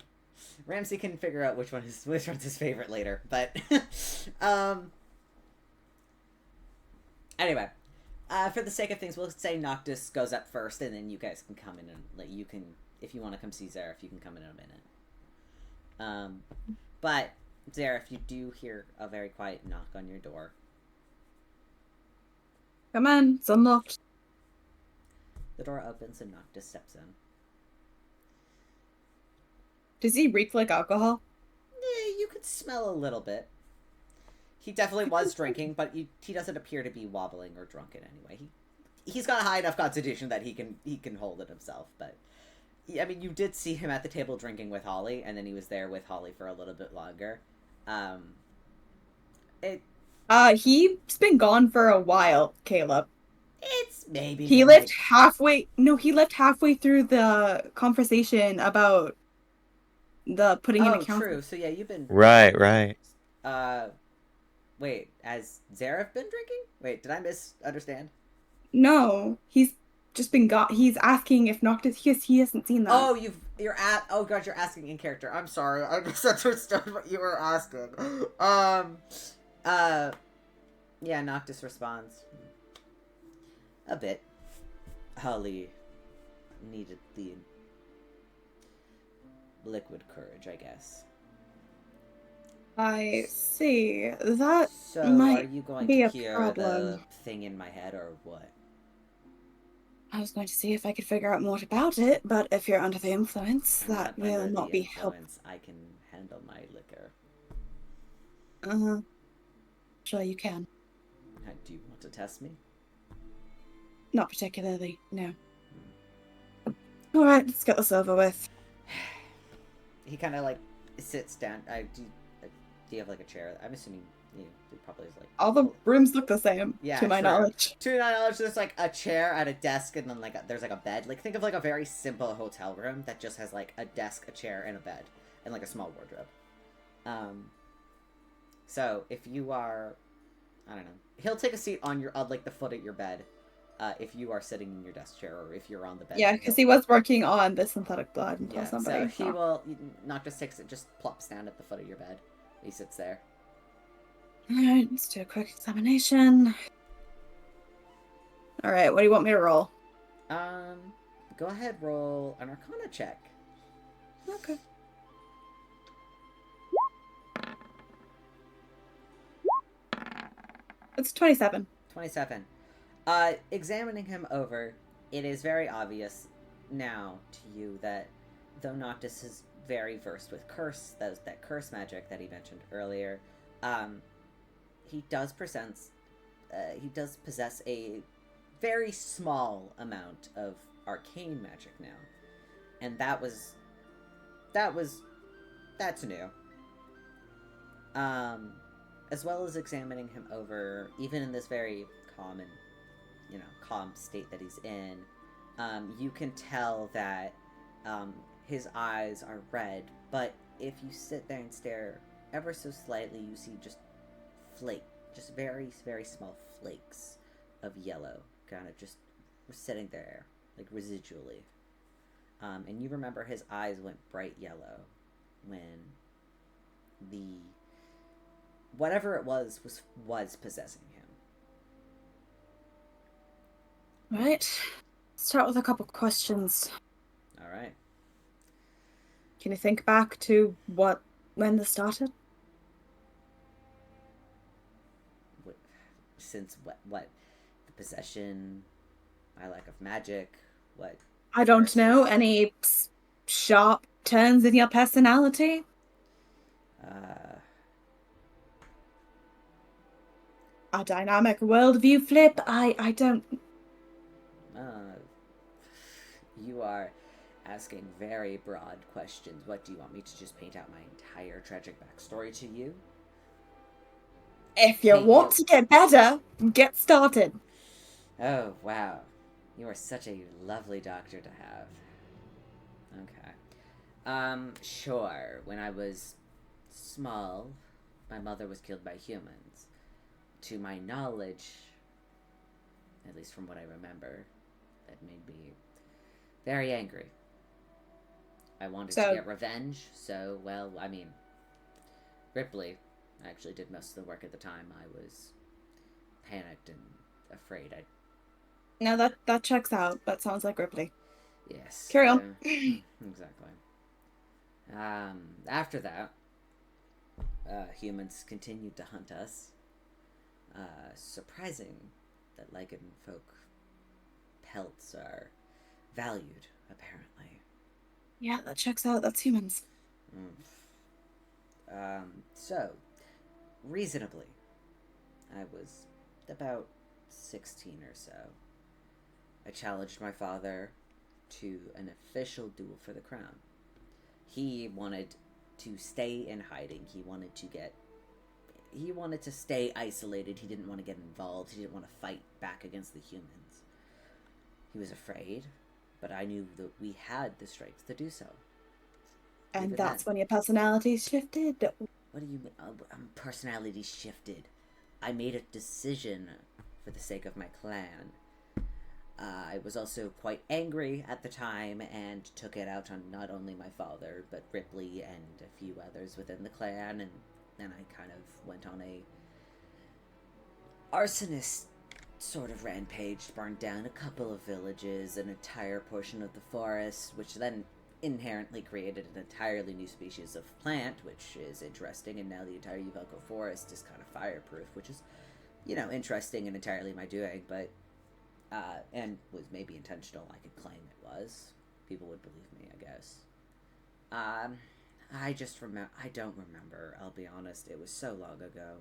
Ramsey can figure out which one's his favorite later, but anyway, for the sake of things, we'll say Noctis goes up first, and then you guys can come in and you can if you want to come see Zareth, you can come in a minute. But Zareth, you do hear a very quiet knock on your door. Come on, it's unlocked. The door opens and Noctis steps in. Does he reek like alcohol? You could smell a little bit. He definitely was drinking, but he doesn't appear to be wobbling or drunk in any way. He's got a high enough constitution that he can hold it himself. But I mean, you did see him at the table drinking with Holly, and then he was there with Holly for a little bit longer. He's been gone for a while, Caleb. It's maybe he left halfway. No, he left halfway through the conversation about the putting in account. Oh, true. So yeah, you've been Right. Wait, has Zareth been drinking? Wait, did I misunderstand? No, he's just been He's asking if Noctis, because he hasn't seen that. Oh, you're asking in character. I'm sorry, I misunderstood what you were asking. Yeah, Noctis responds. A bit. Holly needed the liquid courage, I guess. I see. That So, might are you going be to a cure problem. the thing in my head, or what? I was going to see if I could figure out more about it, but if you're under the influence, I'm that not under will not the be helpful. influence. I can handle my liquor. Sure you can. Do you want to test me? Not particularly, no. Alright, let's get this over with. He kind of like sits down. Do you have like a chair? I'm assuming it probably is like. All the rooms look the same, Yeah, to my true. knowledge. To my knowledge, there's like a chair at a desk, and then there's like a bed. Like, think of like a very simple hotel room that just has like a desk, a chair, and a bed, and like a small wardrobe. So if you are, I don't know, he'll take a seat on your like the foot of your bed, if you are sitting in your desk chair, or if you're on the bed. Yeah, because he was working on the synthetic blood until somebody. So he will. Noctis takes it, just plops down at the foot of your bed. He sits there. Alright, let's do a quick examination. Alright, what do you want me to roll? Go ahead, roll an Arcana check. Okay. It's 27. 27. Examining him over, it is very obvious now to you that though Noctis is very versed with curse, that curse magic that he mentioned earlier, he does possess a very small amount of arcane magic now, and that's new. As well as examining him over, even in this very calm state that he's in, you can tell that his eyes are red, but if you sit there and stare ever so slightly, you see just very, very small flakes of yellow, kind of just sitting there, like residually. And you remember his eyes went bright yellow when whatever it was possessing him. Right. Start with a couple questions. All right. Can you think back to when this started? Since what? The possession, my lack of magic, what? I don't know. Any sharp turns in your personality? A dynamic worldview flip? I don't... You are asking very broad questions. What, do you want me to just paint out my entire tragic backstory to you? If you want to get better, get started. Oh, wow. You are such a lovely doctor to have. Okay. Sure. When I was small, my mother was killed by humans. To my knowledge, at least from what I remember, that made me very angry. I wanted to get revenge, so, well, I mean, Rypley actually did most of the work at the time. I was panicked and afraid. No, that checks out. That sounds like Ripley. Yes. Carry on. Exactly. After that, humans continued to hunt us. Surprising that Lycanfolk pelts are valued, apparently. Yeah, that checks out. That's humans. So, reasonably, I was about 16 or so. I challenged my father to an official duel for the crown. He wanted to stay in hiding. He wanted to stay isolated. He didn't want to get involved. He didn't want to fight back against the humans. He was afraid, but I knew that we had the strength to do so. And Even that's then. when your personality shifted. What do you mean? Personality shifted. I made a decision for the sake of my clan. I was also quite angry at the time and took it out on not only my father, but Rypley and a few others within the clan, and then I kind of went on a arsonist sort of rampage, burned down a couple of villages, an entire portion of the forest, which then inherently created an entirely new species of plant, which is interesting, and now the entire Uvelco forest is kind of fireproof, which is, interesting and entirely my doing, but and was maybe intentional. I could claim it was. People would believe me, I guess. I don't remember, I'll be honest. It was so long ago.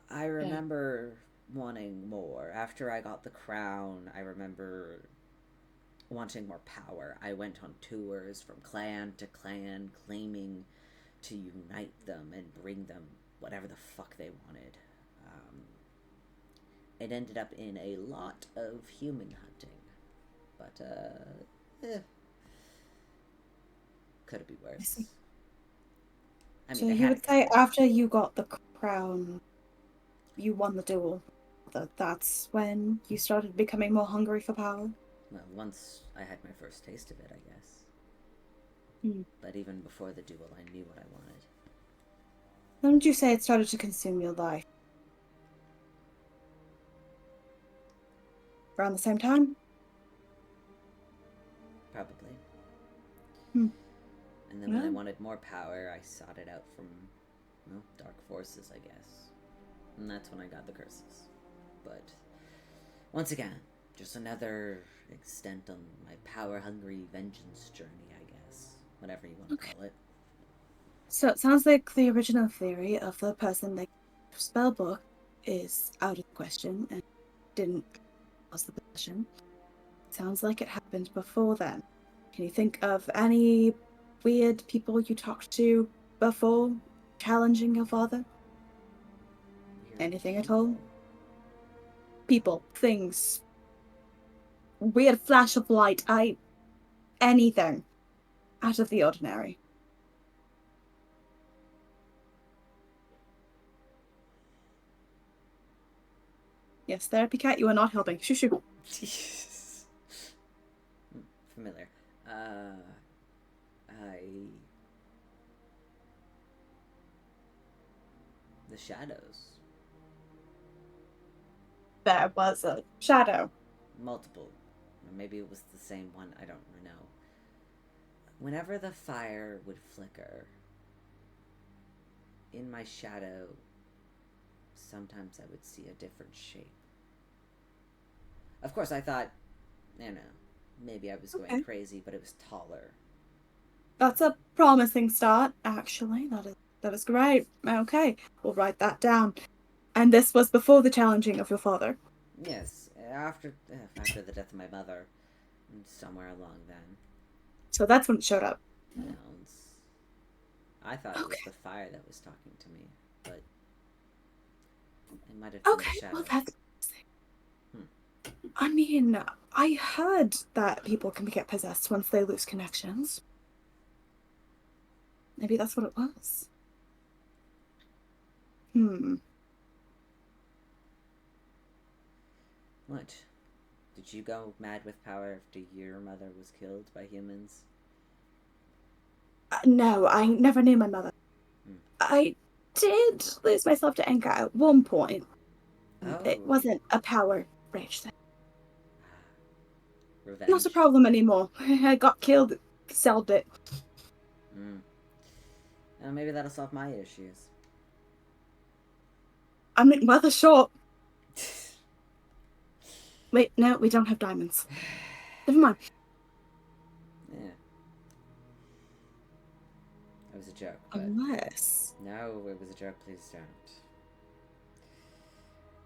I remember wanting more. After I got the crown, I remember wanting more power. I went on tours from clan to clan, claiming to unite them and bring them whatever the fuck they wanted. It ended up in a lot of human hunting, but could it be worse? I mean, So you would say after you got the crown, you won the duel. That's when you started becoming more hungry for power? Well, once I had my first taste of it, I guess. But even before the duel, I knew what I wanted. When would you say it started to consume your life? Around the same time? Probably. And then when I wanted more power, I sought it out from, dark forces, I guess. And that's when I got the curses. But, once again, just another extent on my power-hungry vengeance journey, I guess. Whatever you want to call it. So it sounds like the original theory of the person that spell book is out of the question and didn't cause the possession. Sounds like it happened before then. Can you think of any weird people you talked to before challenging your father? Anything at all? People, things, weird flash of light, anything out of the ordinary. Yes, therapy cat, you are not helping. Shoo shoo. Familiar. The shadows. There was a shadow. Multiple. Or maybe it was the same one, I don't know. Whenever the fire would flicker, in my shadow, sometimes I would see a different shape. Of course, I thought, maybe I was going crazy, but it was taller. That's a promising start, actually. That is great. Okay, we'll write that down. And this was before the challenging of your father? Yes, after the death of my mother, somewhere along then. So that's when it showed up. No, I thought it was the fire that was talking to me, but it might have been the shadow. Well, that's I mean, I heard that people can get possessed once they lose connections. Maybe that's what it was. What? Did you go mad with power after your mother was killed by humans? No, I never knew my mother. I did lose myself to anger at one point. It wasn't a power rage thing. Revenge. Not a problem anymore. I got killed, solved it. Maybe that'll solve my issues. I mean, weather short. Wait, no, we don't have diamonds. Never mind. Yeah. It was a joke, but... Unless... No, it was a joke. Please don't.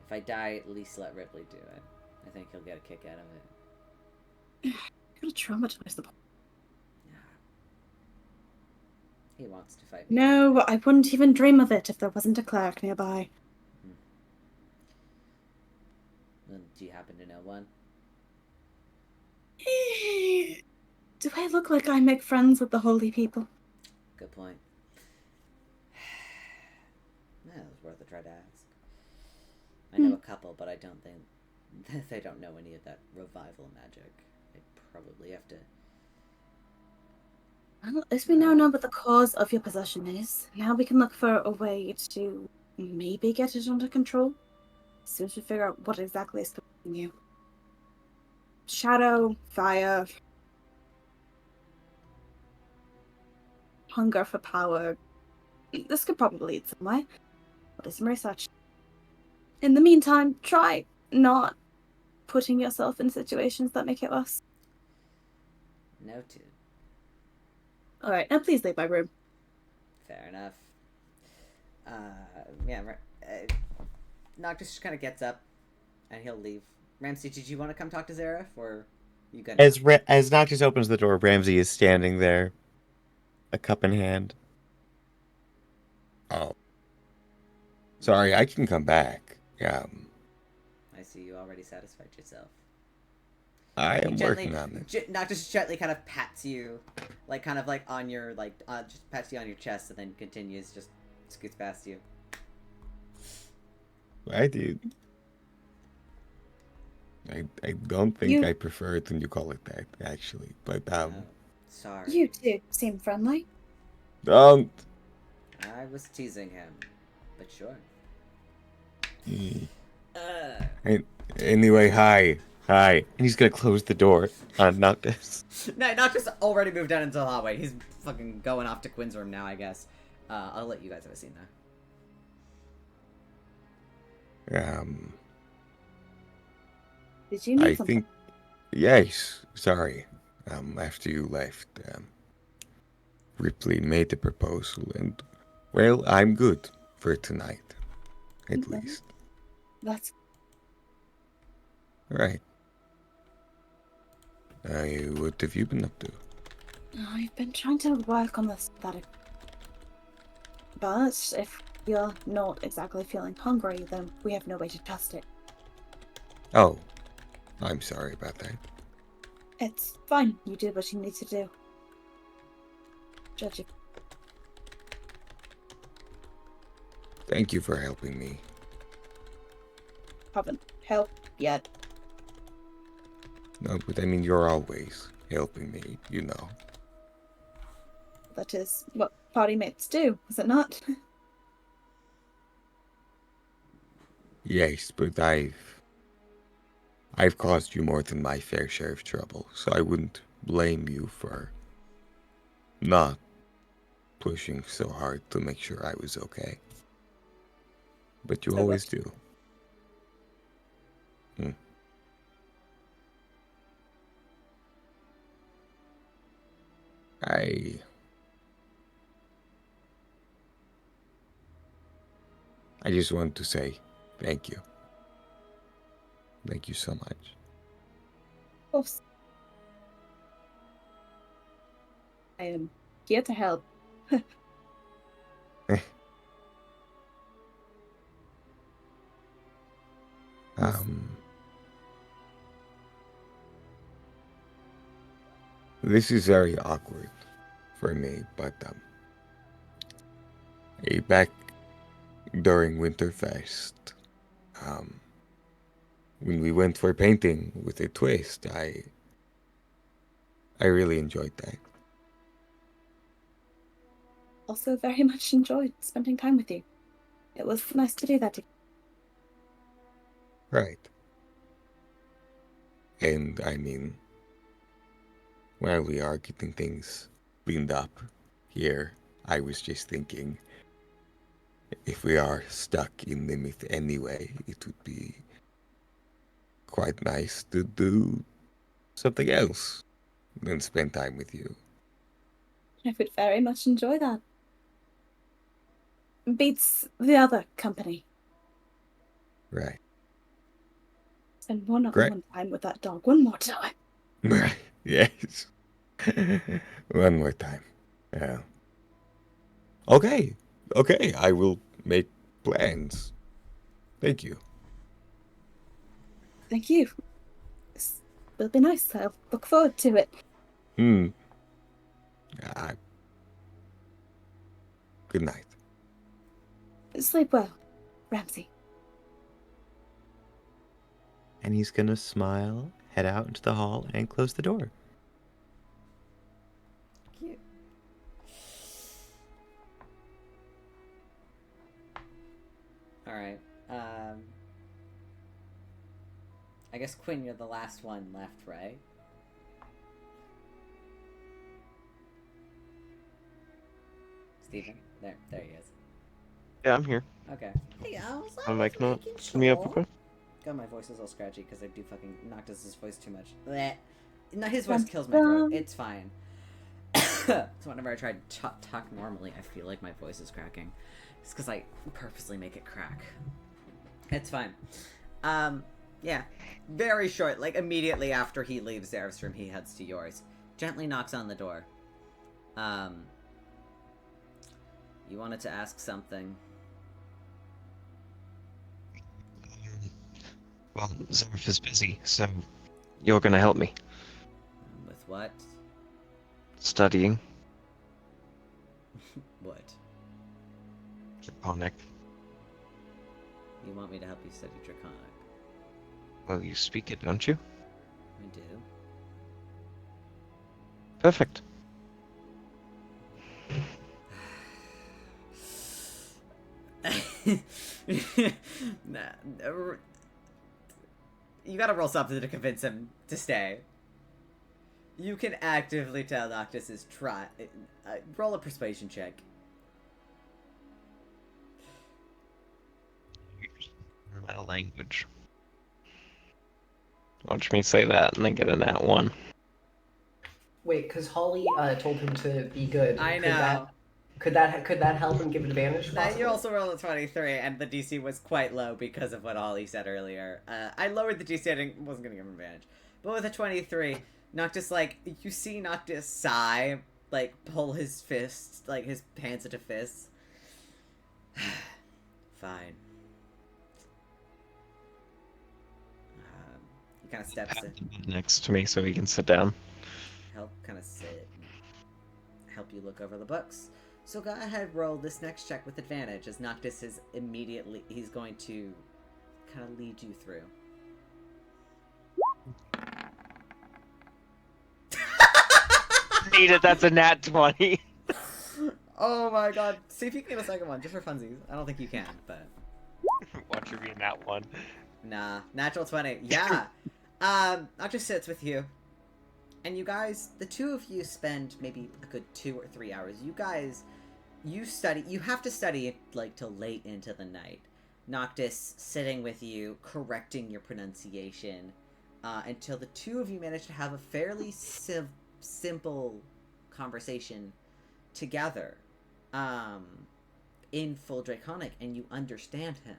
If I die, at least let Rypley do it. I think he'll get a kick out of it. You're gonna traumatize the boy. He wants to fight me. No, I wouldn't even dream of it if there wasn't a cleric nearby. Well, do you happen to know one? Do I look like I make friends with the holy people? Good point. It was worth a try to ask. I know a couple, but I don't think they don't know any of that revival magic. I'd probably have to. Well, at least we now know what the cause of your possession is. Now we can look for a way to maybe get it under control. As soon as we figure out what exactly is causing you. Shadow, fire, hunger for power. This could probably lead somewhere. We'll do some research. In the meantime, try not putting yourself in situations that make it worse. Noted. Alright, now please leave my room. Fair enough. Yeah, Noctis just kind of gets up, and he'll leave. Ramsey, did you want to come talk to Zareth, or you gonna... As Noctis opens the door, Ramsey is standing there, a cup in hand. Oh. Sorry, I can come back. I see you already satisfied yourself. I He am gently, working on it. Noctis gently kind of pats you, like kind of like on your just pats you on your chest, and then continues, just scoots past you. I do. I don't think I prefer it when you call it that, actually. But, Oh, sorry. You two seem friendly. don't. I was teasing him, but sure. Anyway, hi. Hi. And he's gonna close the door on Noctis. No, Noctis already moved down into the hallway. He's fucking going off to Quinn's room now, I guess. I'll let you guys have a scene though. Did you need I something? think, yes, sorry. After you left, Rypley made the proposal, and, well, I'm good for tonight, at Okay. least. That's Right. What have you been up to? I've been trying to work on this pathetic. But if you're not exactly feeling hungry, then we have no way to test it. Oh, I'm sorry about that. It's fine. You do what you need to do. Judge you. Thank you for helping me. Haven't helped yet. No, but I mean, you're always helping me, you know. That is what party mates do, is it not? Yes, but I've caused you more than my fair share of trouble, so I wouldn't blame you for not pushing so hard to make sure I was okay. But you So always what? do. I just want to say thank you. Thank you so much. Of course. I am here to help. This is very awkward for me, but back during Winterfest, when we went for painting with a twist, I really enjoyed that. Also very much enjoyed spending time with you. It was nice to do that together. Right. And I mean, While we are getting things cleaned up here, I was just thinking, if we are stuck in the myth anyway, it would be quite nice to do something else than spend time with you. I would very much enjoy that. Beats the other company. Right. Spend one Great. time with that dog one more time. Right. Yes. One more time. Yeah. Okay. Okay, I will make plans. Thank you. Thank you. This will be nice. I'll look forward to it. Good night. Sleep well, Ramsey. And he's gonna smile, head out into the hall, and close the door. Cute. All right. I guess Quinn, you're the last one left, right? Steven? There he is. Yeah, I'm here. Okay. Hey, I was I'm like, making making Put me up sure. quick. God, my voice is all scratchy because I do fucking Noctis's voice too much. Blech. No, his voice kills my throat. It's fine. So whenever I try to talk normally, I feel like my voice is cracking. It's because I purposely make it crack. It's fine. Yeah. Very short. Like, immediately after he leaves Zareth's room, he heads to yours. Gently knocks on the door. You wanted to ask something. Well, Zareth is busy, so you're gonna help me. With what? Studying. What? Draconic. You want me to help you study Draconic? Well, you speak it, don't you? I do. Perfect. You gotta roll something to convince him to stay. You can actively tell Noctis is roll a persuasion check. My language. Watch me say that and then get a nat 1. Wait, because Holly told him to be good. I know. Could that help him give advantage? You also rolled a 23, and the DC was quite low because of what Holly said earlier. I lowered the DC, I wasn't gonna give him advantage. But with a 23, Noctis, like, you see Noctis sigh, like, pull his fists, like, his hands into fists. Fine. He kind of steps in. Next to me so he can sit down. Help kind of sit. Help you look over the books. So go ahead, roll this next check with advantage, as Noctis is he's going to kind of lead you through. Need it, that's a nat 20. Oh my god. See if you can get a second one, just for funsies. I don't think you can, but... Watch you be a nat 1. Nah. Natural 20. Yeah. Noctis sits with you. And you guys, the two of you spend maybe a good 2 or 3 hours. You guys, you have to study, like, till late into the night. Noctis sitting with you, correcting your pronunciation, until the two of you manage to have a fairly simple conversation together, in full Draconic, and you understand him.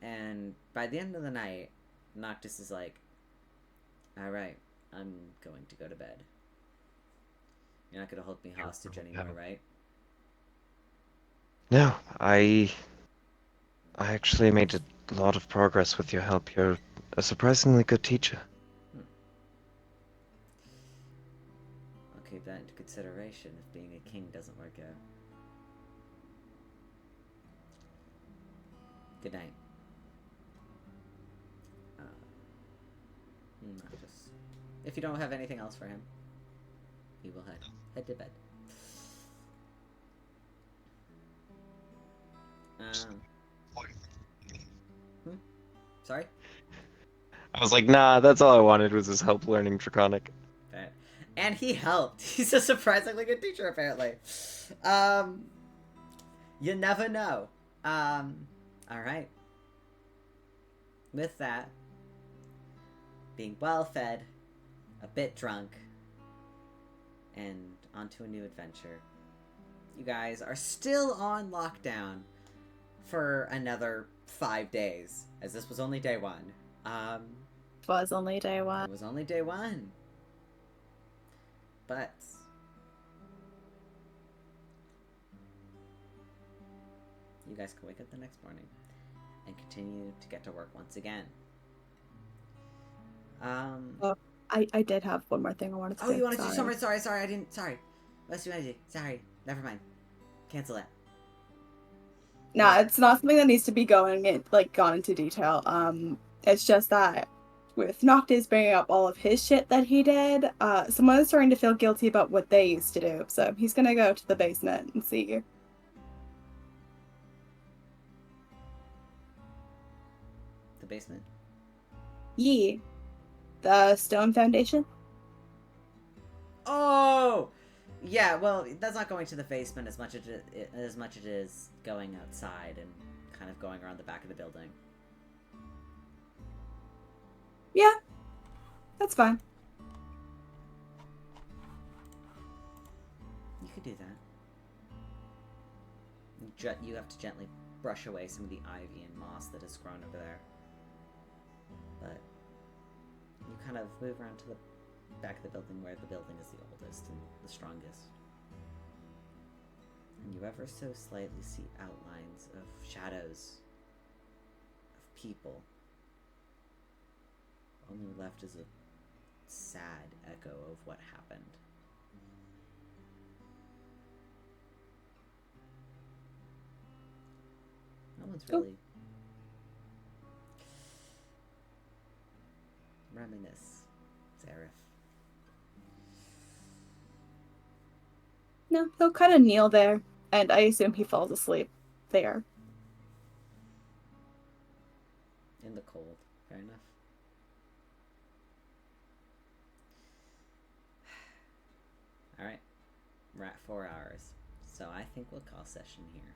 And by the end of the night, Noctis is like, alright, I'm going to go to bed. You're not going to hold me hostage anymore, right? No, I actually made a lot of progress with your help. You're a surprisingly good teacher. I'll keep that into consideration if being a king doesn't work out. Good night. Just, if you don't have anything else for him, he will head to bed. Sorry? I was like, nah, that's all I wanted was his help learning Draconic. Fair. And he helped. He's a surprisingly good teacher, apparently. You never know. Alright. With that, being well fed, a bit drunk, and onto a new adventure, you guys are still on lockdown for another 5 days, as this was only day 1. It was only day 1. It was only day 1. But you guys can wake up the next morning and continue to get to work once again. I did have one more thing I wanted to say. Oh, you wanted to do something? Sorry, I didn't. Sorry. What's you want to do? Sorry. Never mind. Cancel it. No, it's not something that needs to be gone into detail. It's just that with Noctis bringing up all of his shit that he did, someone is starting to feel guilty about what they used to do. So he's gonna go to the basement and see. The basement? Yee. The stone foundation? Oh! Yeah, well, that's not going to the basement as much as it is going outside and kind of going around the back of the building. Yeah. That's fine. You could do that. You have to gently brush away some of the ivy and moss that has grown over there. But you kind of move around to the back of the building where the building is the oldest and the strongest. And you ever so slightly see outlines of shadows of people. Only left is a sad echo of what happened. No one's really reminisce, Seraph. No, he'll kind of kneel there, and I assume he falls asleep there. In the cold. Fair enough. Alright. We're at 4 hours. So I think we'll call session here.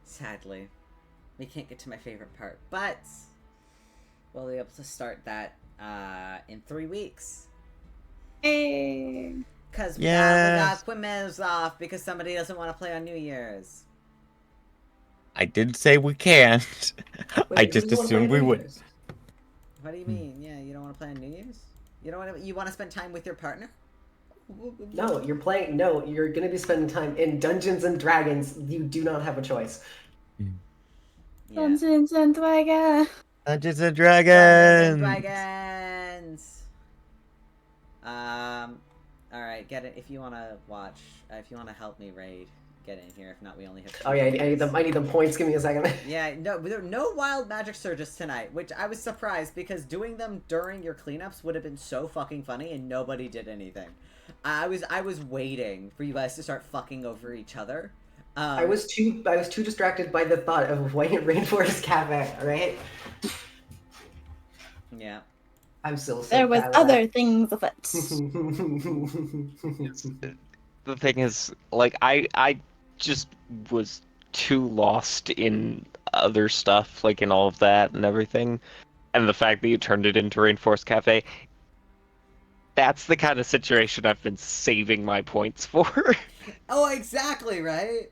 Sadly, we can't get to my favorite part, but we'll be able to start that in 3 weeks. Hey. Because we Yes. got Quinn off because somebody doesn't want to play on New Year's. I didn't say we can't. I Wait, just who do you wanna assumed play we New would. Year's? What do you mean? Yeah, you don't want to play on New Year's? You don't want to? You want to spend time with your partner? No, you're playing. No, you're gonna be spending time in Dungeons and Dragons. You do not have a choice. Yeah. Dungeons and Dragons. Dungeons and Dungeons and Dragons. Dragons. All right, get it. If you want to watch, if you want to help me raid, get in here. If not, we only have. Oh yeah, I need them points. Give me a second. Yeah, no, there were no wild magic surges tonight, which I was surprised because doing them during your cleanups would have been so fucking funny, and nobody did anything. I was waiting for you guys to start fucking over each other. I was too distracted by the thought of White Rainforest Cafe. Right? Yeah. I'm still. So There was bad at other things of it. The thing is, like, I just was too lost in other stuff, like in all of that and everything, and the fact that you turned it into Rainforest Cafe. That's the kind of situation I've been saving my points for. Oh, exactly, right?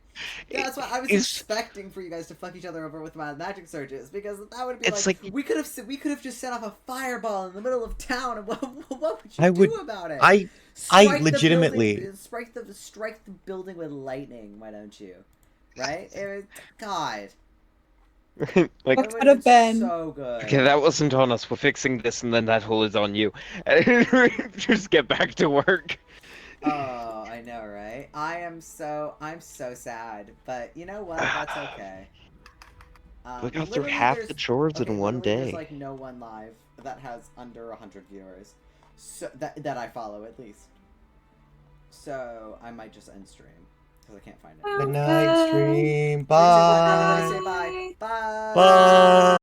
Yeah, that's what I was It's- expecting for you guys to fuck each other over with wild magic surges, because that would be It's like, like- we could have just set off a fireball in the middle of town, and what would you I do would- about it? I Strike the legitimately- building, strike the building with lightning. Why don't you? Right? God, Like, What that could would've have been? so good. okay, that wasn't on us. We're fixing this, and then that hole is on you. Just get back to work. Oh, I know, right? I'm so sad, but you know what? That's okay. We got through literally half there's- the chores in one literally There's day. like no one live that has under 100 viewers, so that I follow at least. So I might just end stream because I can't find it. Good night, stream. Everybody Bye. say bye. Bye. Bye.